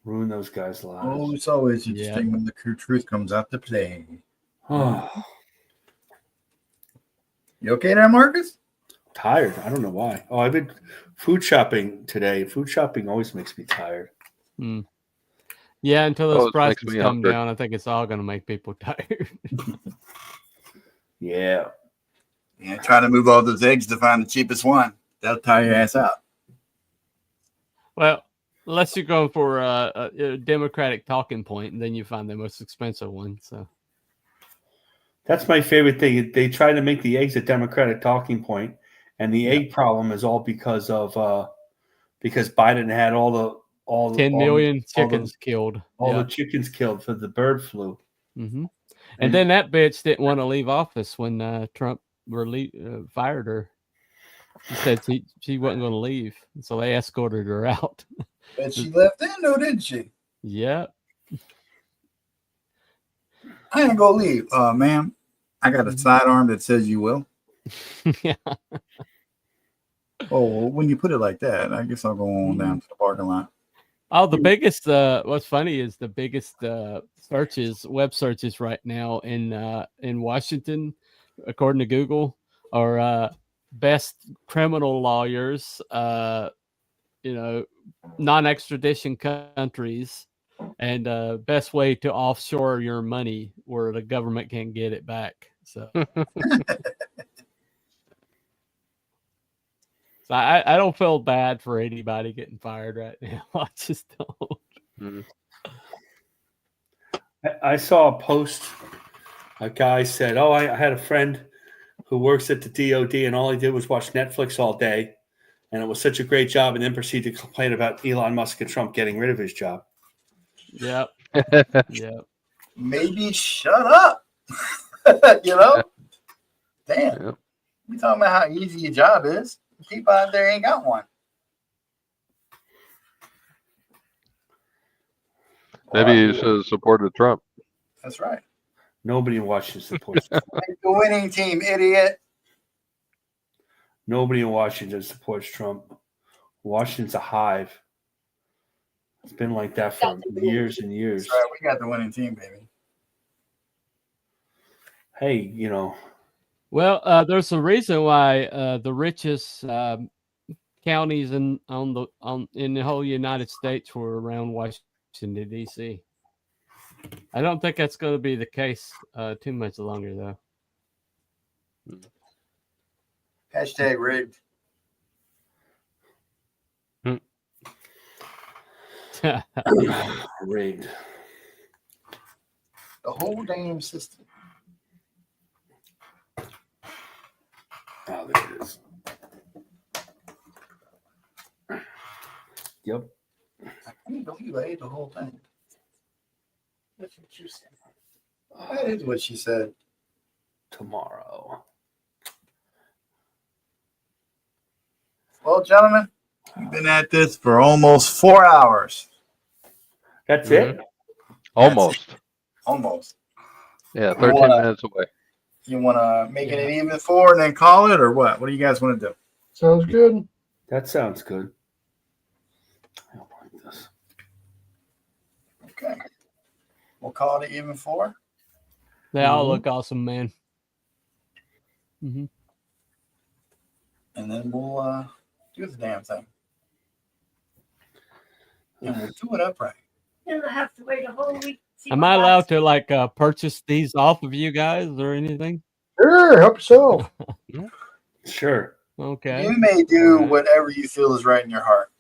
ruin those guys' Oh, lives. it's always Yeah. interesting when the truth comes out to play. Oh, You okay there, Marcus? tired. I don't know why. Oh, I've been food shopping today. Food shopping always makes me tired. Yeah, until Oh, those it makes prices me come hungry. down, I think it's all going to make people tired. Yeah. Yeah, trying to move all those eggs to find the cheapest one. That'll tire your ass out. Well, unless you're going for a Democratic talking point, and then you find the most expensive one. So That's my favorite thing. They try to make the eggs a Democratic talking point, and the egg problem is all because Biden had all the 10 million all the- chickens killed. all Yeah. the chickens killed for the bird flu. hmm And then that bitch didn't want to leave office when Trump fired her. She said she wasn't going to leave, so they escorted her out. Bet she left in though, didn't she? Yep. I ain't gonna leave. Ma'am, I got a sidearm that says you will. Yeah. Oh, well, when you put it like that, I guess I'll go on down to the parking lot. Oh, the biggest. What's funny is the biggest web searches right now in Washington, according to Google, are best criminal lawyers. Non-extradition countries, and best way to offshore your money where the government can't get it back. So. So I don't feel bad for anybody getting fired right now. I just don't. I saw a post. A guy said, "Oh, I had a friend who works at the DOD, and all he did was watch Netflix all day, and it was such a great job." And then proceeded to complain about Elon Musk and Trump getting rid of his job. Yep. Yep. Maybe shut up. You know? Damn. Yep. We talking about how easy your job is. People out there ain't got one. Maybe you should have supported Trump. That's right. Nobody in Washington supports. Like the winning team, idiot. Nobody in Washington supports Trump. Washington's a hive. It's been like that for years and years. That's right. We got the winning team, baby. Hey, Well, there's a reason why the richest counties in the whole United States were around Washington D.C. I don't think that's going to be the case too much longer, though. Hashtag rigged. rigged. The whole damn system. Oh, there it is. Yep. I can't believe I ate the whole thing. That's what you said. That is what she said. Tomorrow. Well, gentlemen, We've been at this for almost 4 hours. That's it. Almost. almost. Yeah, 13 minutes away. You want to make it an even 4 and then call it, or what? What do you guys want to do? Sounds good. That sounds good. I don't like this. Okay. We'll call it an even 4. They all look awesome, man. Mm-hmm. And then we'll do the damn thing. And we'll do it upright. Then I have to wait a whole week. to see Am what I allowed happens. to purchase these off of you guys or anything? Sure, help yourself. Sure. Okay. You may do All right. whatever you feel is right in your heart.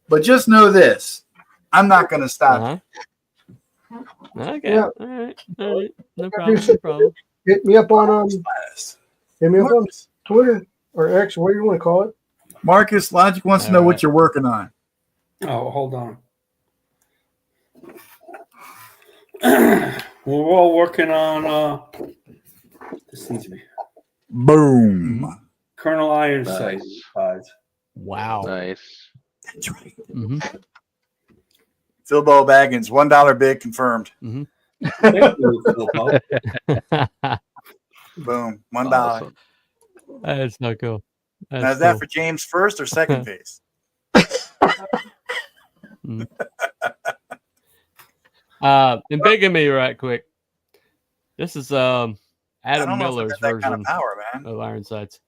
But just know this. I'm not going to stop. Uh-huh. Okay. Yeah. All right. No problem. No problem. Hit me up on Finest. hit me up on Twitter or X, whatever you want to call it. Marcus, Logic wants to know what you're working on. Oh, hold on. We're all working on this needs to be Boom. Colonel Ironside. Nice. Guys. Wow. Nice. That's right. Mm-hmm. Philbo Baggins, $1 bid confirmed. Mm-hmm. Thank you, Philbo. Boom. $1. Awesome. That is so cool. That's Now, is that cool. for James first or second phase? Mm. And big me right quick. This is I Adam don't know if I Miller's got that version kind of power, man. of Ironsides.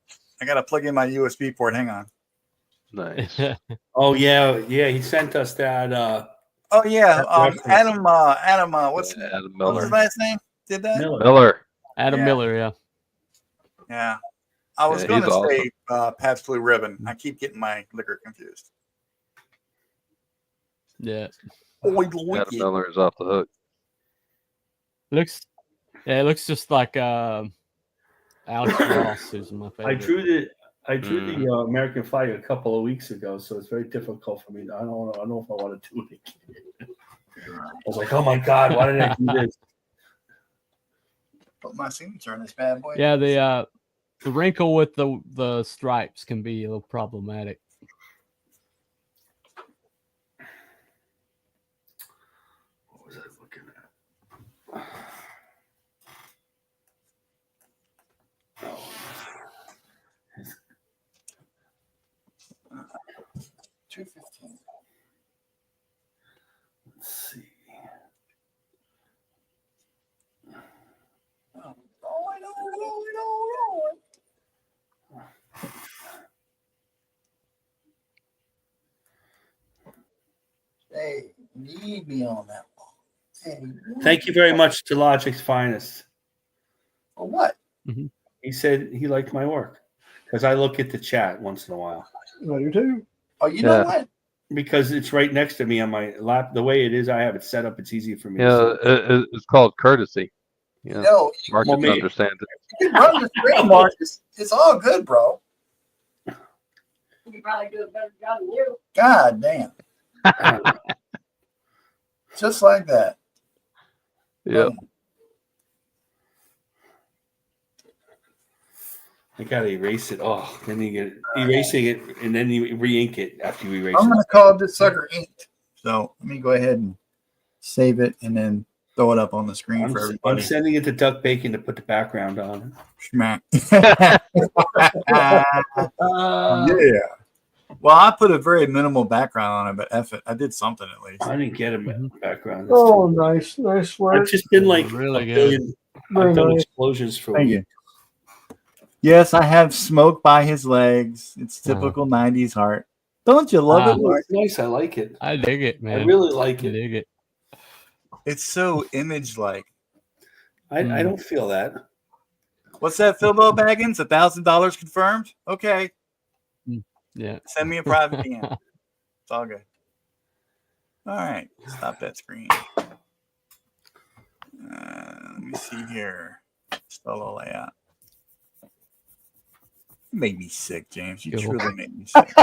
I got to plug in my USB port. Hang on. Nice. Oh yeah, he sent us that. Oh, yeah. Reference. Adam, what's Adam his Miller. last name? Did that? Miller. Adam Yeah. Miller, yeah. Yeah. I was Yeah, going he's to awesome. say Pabst Blue Ribbon. I keep getting my liquor confused. Yeah. Adam Miller is off the hook. Looks it looks just like Alex Ross, who's my favorite. I drew the American flag a couple of weeks ago, so it's very difficult for me. I don't know if I want to do it again. I was like, oh my god, why did I do this? Put my signature on this bad boy. Yeah, the wrinkle with the stripes can be a little problematic. What was I looking at? Oh. 215. Let's see. Hey, need me on that one. Hey, Thank you very much to Logic's Finest. For what? He said he liked my work because I look at the chat once in a while. I do too. Oh, you know Yeah. what? Because it's right next to me on my lap. The way it is, I have it set up. It's easy for me. Yeah, to see. it's called courtesy. Yeah. No, Marcus Well, maybe- understands it. you can run the screen, Marcus. It's all good, bro. You could probably do a better job than you. God damn. Just like that. Yeah. I gotta erase it. Oh, then you get erasing it, and then you re-ink it after you erase I'm it. going to call this sucker inked. So let me go ahead and save it and then throw it up on the screen for I'm everybody. sending it to Duck Bacon to put the background on. Schmack. Yeah. Well, I put a very minimal background on it, but F it. I did something at least. I didn't get a background. Oh, nice work. I've just been like Really a good. billion. Very I've done nice. explosions for Thank weeks. you. Yes, I have smoke by his legs. It's typical 90s heart. Don't you love it, Mark? It's nice. I like it. I dig it, man. I really like I it. dig it. It's so image like. I don't feel that. What's that, Philbo Baggins? $1,000 confirmed? Okay. Yeah. Send me a private DM. It's all good. All right. Stop that screen. Let me see here. Solo layout. You made me sick, James. You Cool. truly made me sick.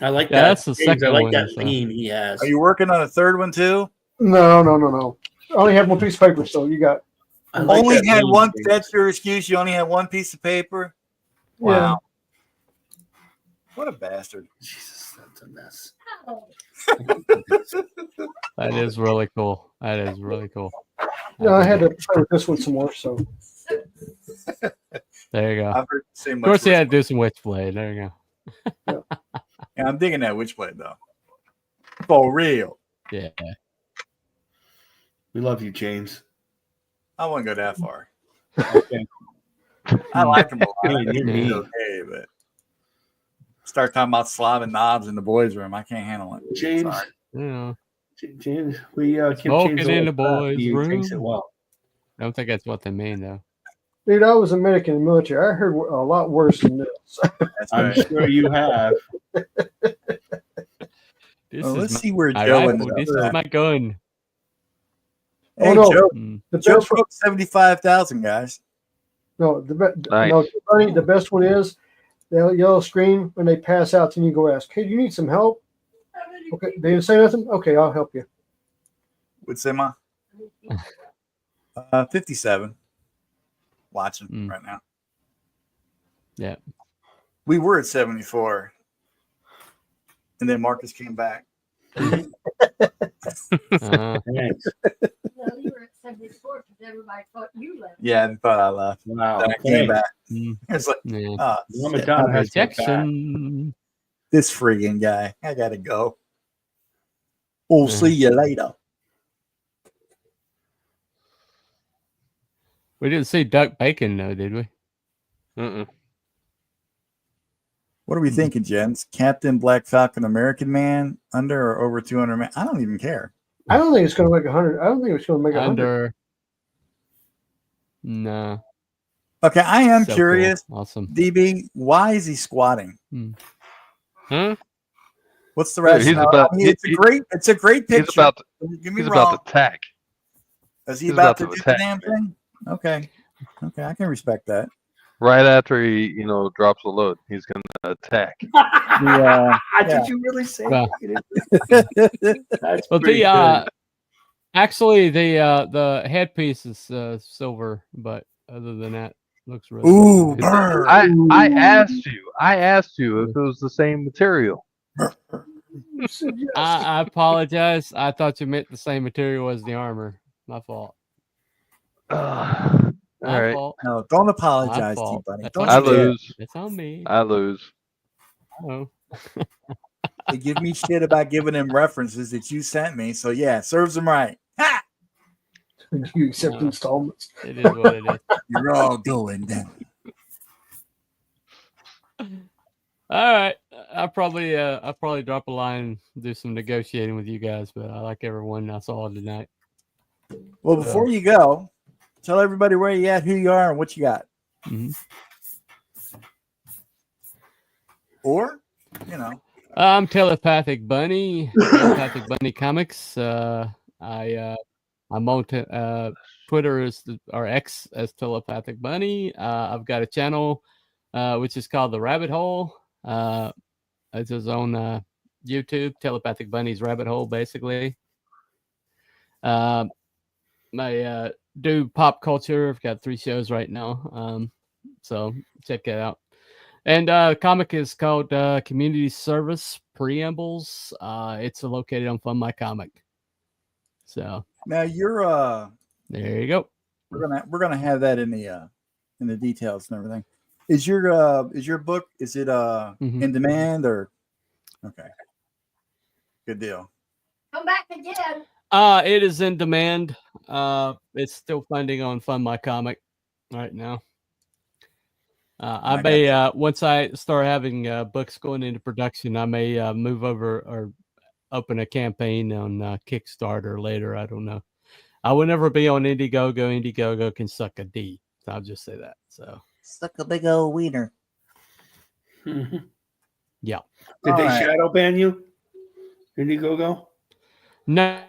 I like Yeah, that. that's the James, second I like one, that so. theme he has. Are you working on a third one too? No. I only have one piece of paper, so you got I like Only that had theme, one. James. That's your excuse. You only had one piece of paper. yeah. Wow. What a bastard. Jesus, that's a mess. Oh, That is really cool. That is really cool. No, I had to play with this one some more. So There you go. I've heard the same. Of course, he had to do some Witchblade. There you go. Yeah, I'm digging that Witchblade though. For real. Yeah. We love you, James. I wouldn't go that far. Okay. I like him a lot. Hey, you're He's mean. okay, but start talking about slobbing knobs in the boys' room. I can't handle it. James, Sorry. Yeah. James, we give Smoking James in a the little clap. boys' He takes it room. well. I don't think that's what they mean, though. dude, I was a medic in the military. I heard a lot worse than this. That's I'm right. sure you have. This Well, is let's my, see where my Joe rifle. ended up. This is my gun. Hey, no. Joe. The Joe best one, booked 75,000 guys. no, Nice. no, Bunny, the best one is the yellow screen when they pass out, and you go ask, "Hey, do you need some help?" Okay, they didn't say nothing. Okay, I'll help you. Would say ma. 57. Watching right now. Yeah. We were at 74. And then Marcus came back. Uh-huh. No, you were at 74 because everybody thought you left. Yeah, they thought I left. Wow. Then I came back. Mm. It's like, Yeah. oh, Mama shit. Donna has to go back. Rejection. This freaking guy. I gotta go. We'll Yeah. see you later. We didn't see Duck Bacon though, did we? Mm-mm. What are we thinking, gents? Captain Black Falcon American Man under or over 200 man? I don't even care. I don't think it's going to make 100. I don't think it's going to make 100. Under. No. Okay, I am So curious. cool. Awesome. DB, why is he squatting? Hmm? What's the Dude, rest? he's about- It's a great picture. He's about to, Don't get me he's wrong. about to attack. Is he he's about to about do to the attack. damn thing? Okay, I can respect that. Right after he, drops the load, he's gonna attack. Yeah. Did you really say Well, that? That's Well, pretty the good. actually the headpiece is silver, but other than that, looks really Ooh, good. burn. I asked you if it was the same material. I apologize. I thought you meant the same material as the armor. My fault. All My right, fault. No, don't My apologize, T fault. buddy. That's Don't on I you dare. lose. It's on me. I lose. Oh. They give me shit about giving them references that you sent me. So yeah, serves them right. Ha! You accept No. installments. It is what it is. You're all going down. All right. I'll probably drop a line and do some negotiating with you guys, but I like everyone I saw tonight. Well, before you go, tell everybody where you at, who you are, and what you got. Mhm. Or, I'm Telepathic Bunny, Telepathic Bunny Comics. I'm on Twitter or X as Telepathic Bunny. I've got a channel which is called The Rabbit Hole. It's his own YouTube, Telepathic Bunny's Rabbit Hole, basically. I do pop culture. I've got 3 shows right now, so check it out. And comic is called Community Service Preambles. It's located on Fun My Comic. So now you're there you go. we're gonna have that in the details and everything. Is your book in demand or okay? Good deal. Come back again. It is in demand. It's still funding on Fund My Comic right now. I may once I start having books going into production, I may move over or open a campaign on Kickstarter later. I don't know. I will never be on Indiegogo. Indiegogo can suck a D. So I'll just say that. So suck a big old wiener. Yeah. Did they Alright. shadow ban you? Indiegogo? No,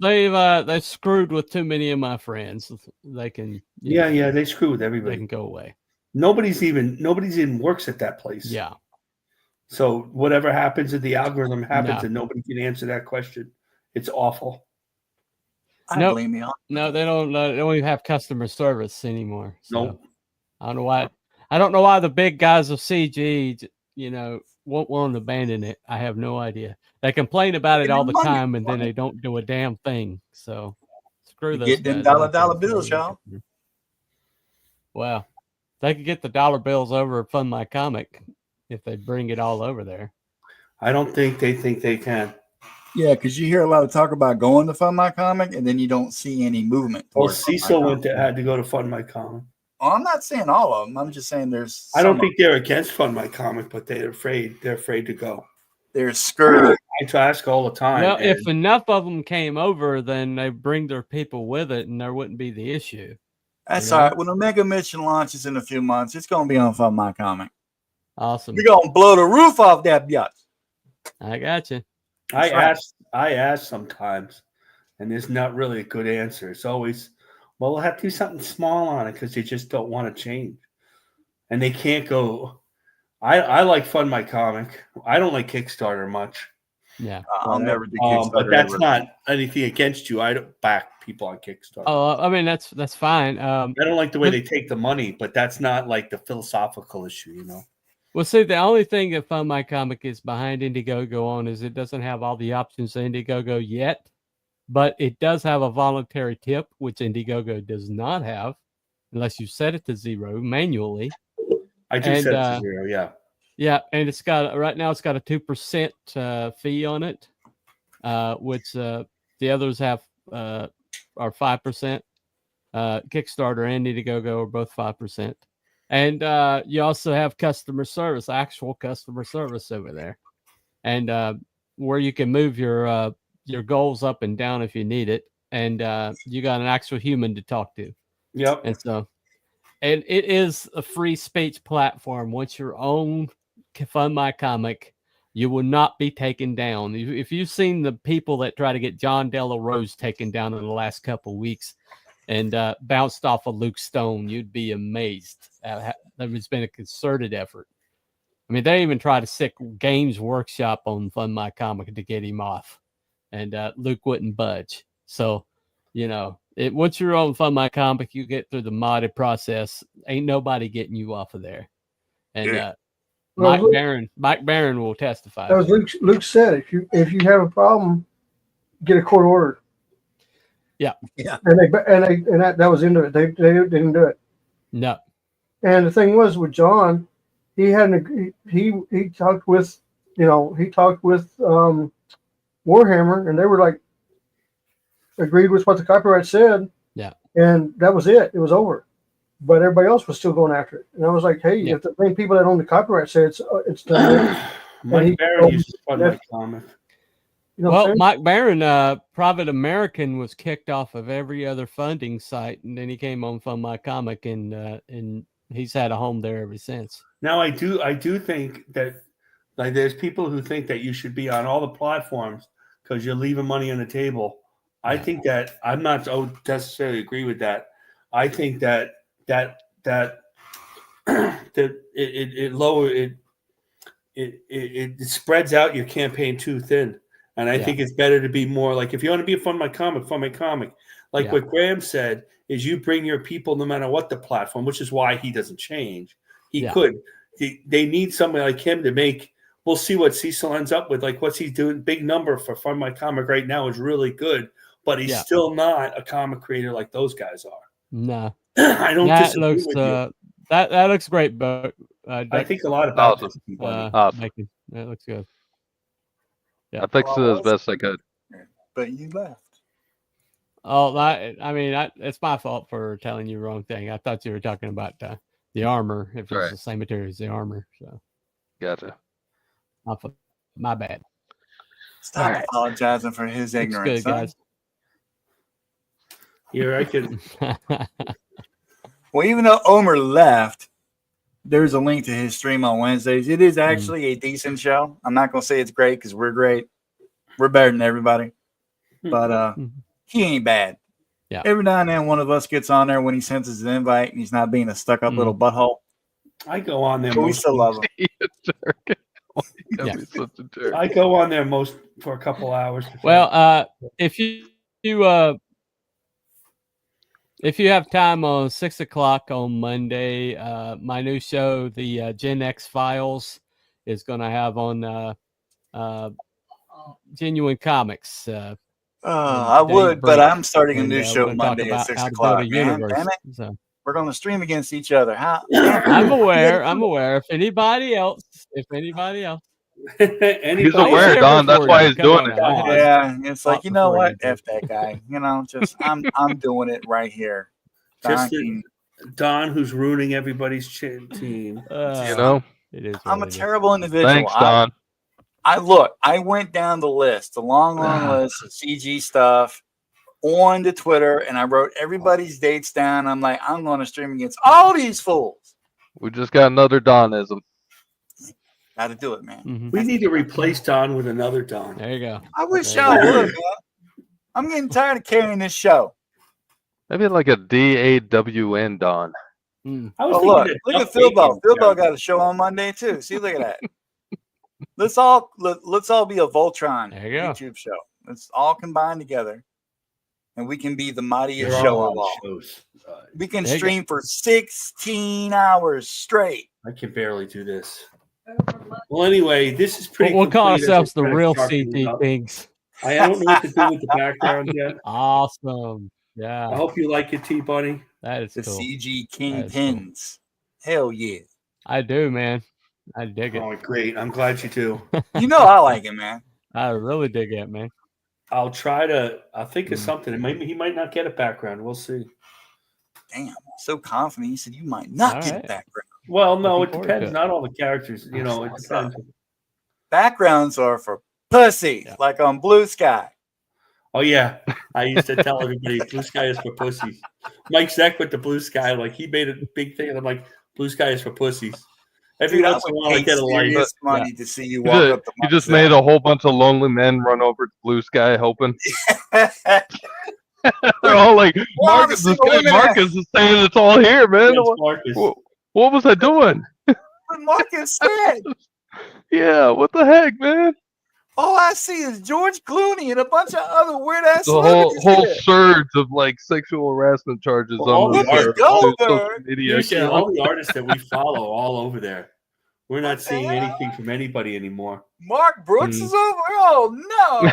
they've screwed with too many of my friends. They can Yeah, they screw with they everybody. can go away. Nobody's even works at that place. Yeah. So whatever happens in the algorithm happens, No. and nobody can answer that question. It's awful. I Nope. blame you. No, they don't even have customer service anymore. So Nope. I don't know why. I don't know why the big guys of CG, won't want to abandon it. I have no idea. They complain about it all the time, and then they don't do a damn thing. So screw You those get them guys. I don't dollar care. bills, y'all. Well, they could get the dollar bills over at Fund My Comic if they bring it all over there. I don't think they can. Yeah, because you hear a lot of talk about going to Fund My Comic, and then you don't see any movement. Well, towards Fund My Cecil Comic. had to go to Fund My Comic. Oh, I'm not saying all of them. I'm just saying there's. I don't some think they're against Fund My Comic, but they're afraid. They're afraid to go. they're screwed. I ask all the time. Well, if and enough of them came over, then they bring their people with it, and there wouldn't be the issue. That's You know? all right. When Omega Mission launches in a few months, it's going to be on Fund My Comic. Awesome. We're going to blow the roof off that yacht. I got you. I That's right. ask sometimes, and there's not really a good answer. It's always, well, we'll have to do something small on it because they just don't want to change, and they can't go. I like Fund My Comic. I don't like Kickstarter much. Yeah. I'll never do But Kickstarter. that's ever. not anything against you. I don't back people on Kickstarter. Oh, I mean that's fine. I don't like the way they take the money, but that's not like the philosophical issue, you know. Well, see, the only thing that Fund My Comic is behind Indiegogo on is it doesn't have all the options of Indiegogo yet, but it does have a voluntary tip, which Indiegogo does not have, unless you set it to 0 manually. I do set it to 0, yeah. Yeah, and it's got right now it's got a 2% fee on it, which the others have are 5%. Kickstarter and Indiegogo are both 5%. And you also have customer service, actual customer service over there, and where you can move your goals up and down if you need it, and you got an actual human to talk to. Yep. And so, and it is a free speech platform. Once you're on Fund My Comic, you will not be taken down. If you've seen the people that try to get John Della Rose taken down in the last couple of weeks, and bounced off of Luke Stone, you'd be amazed. There's been a concerted effort. I mean, they even tried to sick Games Workshop on Fund My Comic to get him off, and Luke wouldn't budge. So, you know, once you're on Fund My Comic, you get through the modded process. Ain't nobody getting you off of there. And Mike Barron will testify. That was Luke said, if you have a problem, get a court order. Yeah. And that was into it. They didn't do it. No. And the thing was with John, he talked with Warhammer, and they were like agreed with what the copyright said. Yeah. And that was it. It was over. But everybody else was still going after it. And I was like, hey, if the main people that own the copyright say it's done. Mike Barron used to Fund My Comic. You know well, Mike Barron, Private American was kicked off of every other funding site, and then he came on Fund My Comic, and he's had a home there ever since. Now, I do think that like there's people who think that you should be on all the platforms because you're leaving money on the table. I think that I'm not necessarily agree with that. I think that it spreads out your campaign too thin. And I think it's better to be more like, if you want to be a Fund My Comic. Like what Graham said is you bring your people no matter what the platform, which is why he doesn't change. He could. They need somebody like him to make. We'll see what Cecil ends up with. Like what's he doing? Big number for Fund My Comic right now is really good, but he's still not a comic creator like those guys are. No, I don't disagree with you. That looks great, but I think a lot about this. That looks good. Yeah. I fixed it as best I could. But you left. Oh, I mean, it's my fault for telling you the wrong thing. I thought you were talking about the armor, if it's the same material as the armor. So, gotcha. My bad. Stop apologizing for his ignorance. Good, guys. Here, I can. Well, even though Omer left, there's a link to his stream on Wednesdays. It is actually a decent show. I'm not going to say it's great because we're great. We're better than everybody. But he ain't bad. Yeah. Every now and then one of us gets on there when he sends us an invite and he's not being a stuck-up little butthole. I go on there. But we still love him. I go on there for a couple hours. Well, if you have time on 6 o'clock on Monday, my new show, the Gen X Files, is going to have on Genuine Comics. I would, but I'm starting a new show Monday at 6 o'clock. Man, damn it. So. We're going to stream against each other. How? I'm aware. If anybody else. He's aware, Don. That's why he's doing it. Yeah, it's like, you know what? F that guy. You know, just I'm doing it right here. Don, who's ruining everybody's team. You know, it is. I'm a terrible individual. Thanks, Don. I went down the list, the long list of CG stuff on the Twitter, and I wrote everybody's dates down. I'm like, I'm going to stream against all these fools. We just got another Donism. Got to do it, man. Mm-hmm. We need to replace Don with another Don. There you go. I wish y'all would, man. I'm getting tired of carrying this show. Maybe like a DAWN Don. I was Oh, thinking look that at Duck Phil Bell. Bacon Phil Bell character. got a show on Monday too. See, look at that. let's all be a Voltron There you go. YouTube show. Let's all combine together, and we can be the mightiest They're show all of on all. shows. We can There you go. stream for 16 hours straight. I can barely do this. Well, anyway, this is pretty. We'll call complete as ourselves a the credit real card CT cleanup. Kings. I don't know what to do with the background yet. Awesome. I Yeah, hope you like it, T Bunny. that is The cool. CG That is cool. Kingpins. Hell yeah. I do, man. I dig it. Oh, great! I'm glad you do. You know I like it, man. I really dig it, man. I'll try to. I'll think of Mm. something. Maybe he might not get a background. We'll see. Damn, so confident. You said you might not All get right. a background. Well, no, Looking it forward to depends. it. Not all the characters. You know, it depends. Backgrounds are for pussies, Yeah. like on Blue Sky. Oh yeah, I used to tell everybody Blue Sky is for pussies. Mike Zeck with the Blue Sky, like he made a big thing, and I'm like, Blue Sky is for pussies. Every Dude, I once in a would while, I pay get a light. serious money to see you You walk just, up to you just made a whole bunch of lonely men run over to Blue Sky hoping. They're all like, Well, Marcus, the this guy women- Marcus is saying it's all here, man. Yes, What, Marcus. what was I doing? What Marcus said. Yeah, what the heck, man? All I see is George Clooney and a bunch of other weird ass The whole celebrities here. surge of like sexual harassment charges Well, all on the the art- Goldberg. social media. Seriously, account. all the artists that we follow all over there. We're not the seeing hell? anything from anybody anymore. Mark Brooks is over. Oh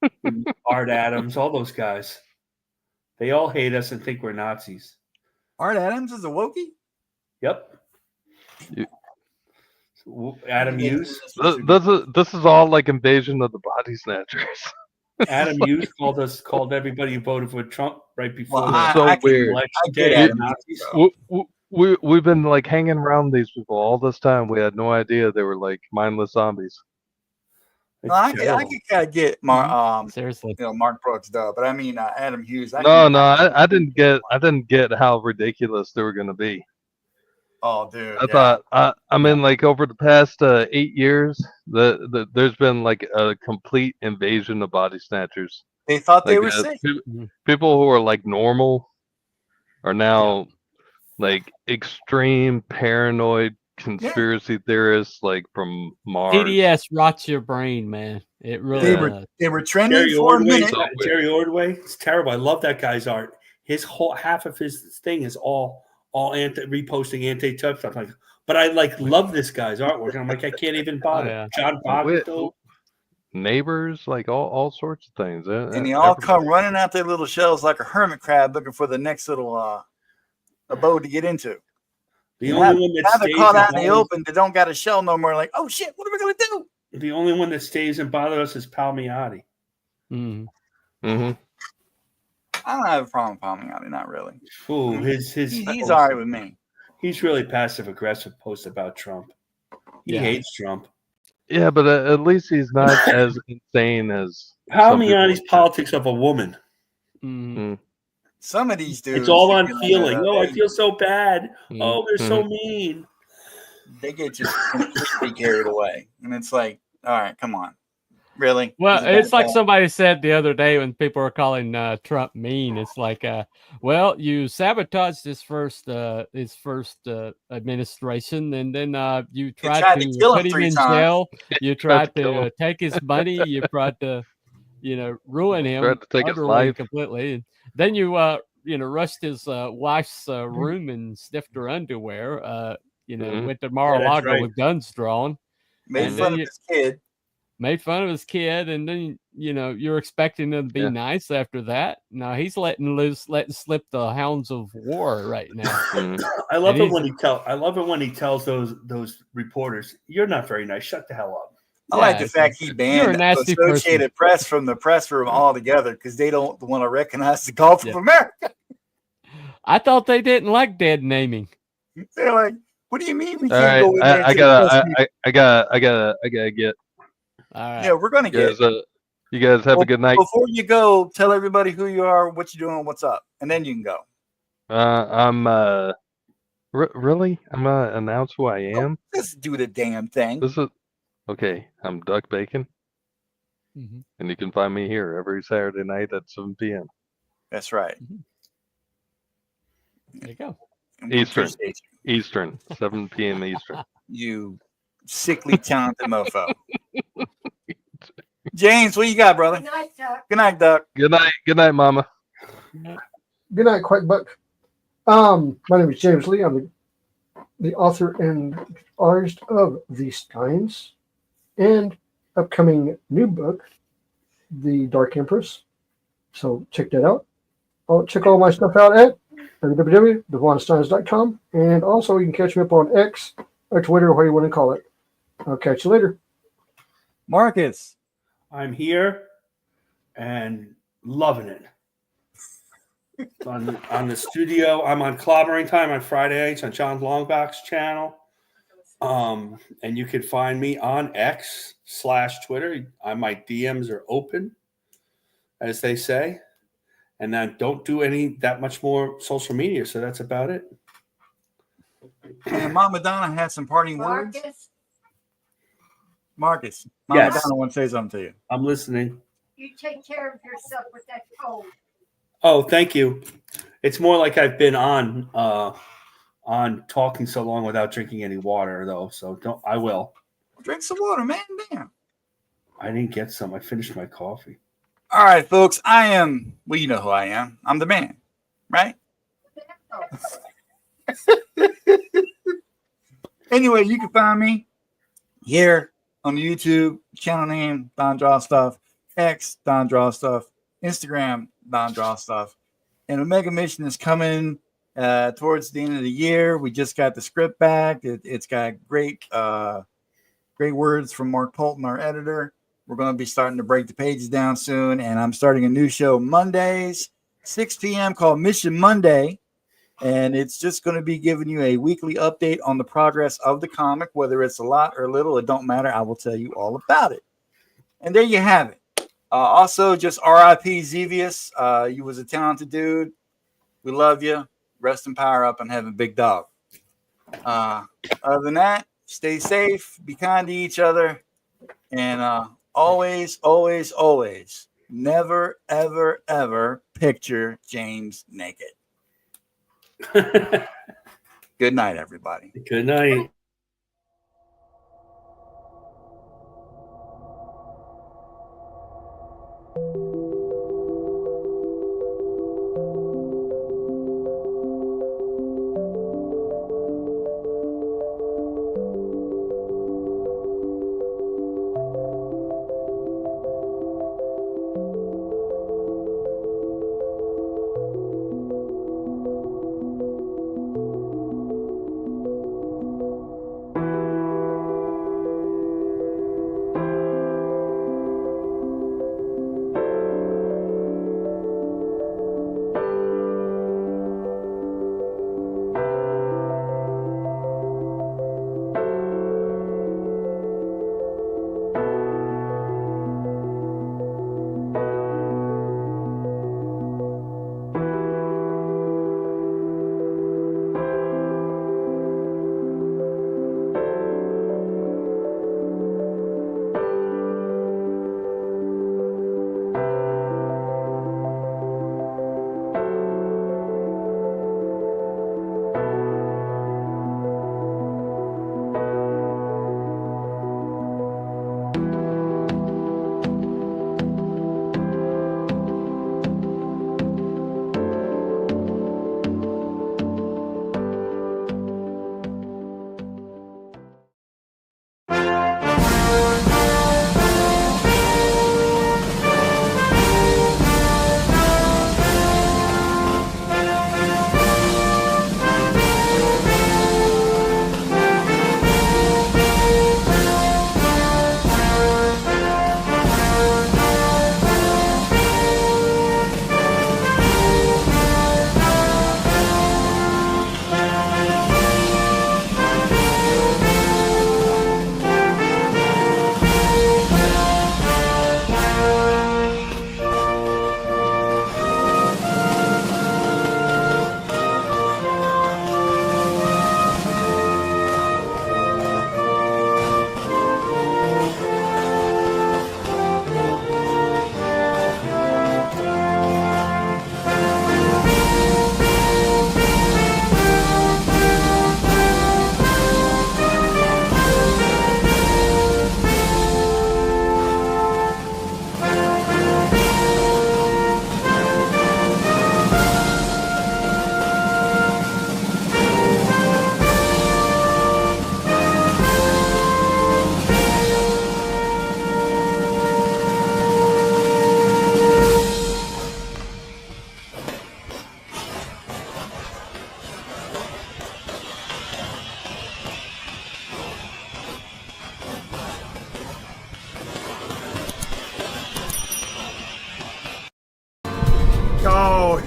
no! Art Adams, all those guys. They all hate us and think we're Nazis. Art Adams is a Wookiee. Yep. You- Adam Hughes. This is all like invasion of the body snatchers. Adam Hughes called everybody who voted for Trump right before Well, the So I can- weird. election I get day. Adam Nazis. We've been like hanging around these people all this time. We had no idea they were like mindless zombies. No, I can kind of get Mark, Seriously. Mark Brooks though, but I mean Adam Hughes. No, I didn't get how ridiculous they were gonna be. Oh, dude. I thought I mean like over the past 8 years, there's been like a complete invasion of body snatchers. They thought they Like, were safe. People who are like normal are now like extreme paranoid conspiracy theorists like from Mars. TDS rots your brain, man. It really They does. were trending Jerry for a Ordway, minute. Jerry Ordway, it's terrible. I love that guy's art. His whole half of his thing is all reposting anti-Trump stuff. Like, but I love this guy's artwork. And I'm like, I can't even bother. yeah. John Bogdo. Neighbors, like all sorts of things. And they all come running out their little shells like a hermit crab looking for the next little abode to get into. The And only one now that they're stays caught and out in the bothers- open. They don't got a shell no more. Like, oh shit, what are we gonna do? The only one that stays and bothers us is Palmiotti. Mhm. Mm-hmm. I don't have a problem with Palmiotti, not really. Ooh, his He's all right with me. He's really passive aggressive posts about Trump. He Yeah. hates Trump. Yeah, but at least he's not as insane as some people. Palmiotti's politics of a woman. Mhm. Some of these dudes, It's all on you know, feeling. Oh, I they- feel so bad. Mhm. Oh, they're so mean. They get just completely carried away, and it's like, all right, come on, really? Well, Is it it's that like bad? somebody said the other day when people were calling Trump mean. It's like, well, you sabotaged his first administration, and then you tried tried to to kill him put him 3 in times. jail. You tried to kill to him. take his money. You tried to, ruin him. Tried to take his utterly, life. completely. And then you, rushed his wife's room and sniffed her underwear. Mhm. Went to that's Mar-a-Lago right. with guns drawn. Made and fun then of you- his kid. Made fun of his kid, and then you're expecting him to be Yeah. nice after that. No, he's letting slip the hounds of war right now. Mhm. I love And it when he tells those reporters, "You're not very nice. Shut the hell up." I like the Yeah, fact he you're a banned nasty Associated Press from the press room altogether because they don't want to recognize the Gulf Yeah. of America. I thought they didn't like dead naming. They're like, "What do you mean we All can't right, go in there?" I to the press meeting?" gotta get. All right. Yeah, we're gonna You get. guys, you guys have a good night. Before you go, tell everybody who you are, what you're doing, what's up, and then you can go. I'm really? I'm gonna announce who I am. Just do the damn thing. This is okay. I'm Duck Bacon. Mhm. And you can find me here every Saturday night at 7 p.m. That's right. There you go. And we Eastern. appreciate Eastern, 7 p.m. Eastern. you sickly talented mofo. James, what you got, brother? Good night, Chuck. Good night, Duck. Good night, Mama. Good night, Quack Buck. My name is James Lee. I'm the author and artist of The Steins and upcoming new book, The Dark Empress. So check that out. Check all my stuff out at www.devonsteins.com. And also you can catch me up on X or Twitter, or whatever you want to call it. I'll catch you later. Marcus. I'm here and loving it. On the studio, I'm on Clobbering Time on Friday nights on John Longback's channel. And you can find me on X/Twitter. My DMs are open, as they say. And I don't do that much more social media, so that's about it. And Mama Donna had some parting words. Marcus, Mama Yes. Donna wants to say something to you. I'm listening. you take care of yourself with that cold. Oh, thank you. It's more like I've been on talking so long without drinking any water, though. So I will. Drink some water, man. Damn. I didn't get some. I finished my coffee. All right, folks. Well, you know who I am. I'm the man, right? Anyway, you can find me here on the YouTube channel name, Don Draw Stuff, X, Don Draw Stuff, Instagram, Don Draw Stuff. And Omega Mission is coming towards the end of the year. We just got the script back. It's got great words from Mark Polton, our editor. We're going to be starting to break the pages down soon. And I'm starting a new show Mondays, 6 p.m. called Mission Monday. And it's just going to be giving you a weekly update on the progress of the comic, whether it's a lot or little, it don't matter. I will tell you all about it. And there you have it. Also, just R.I.P. Xevious. You was a talented dude. We love you. Rest in power up in heaven, big dog. Other than that, stay safe, be kind to each other, and always, always, always, never, ever, ever picture James naked. Good night, everybody. Good night.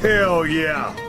Hell yeah.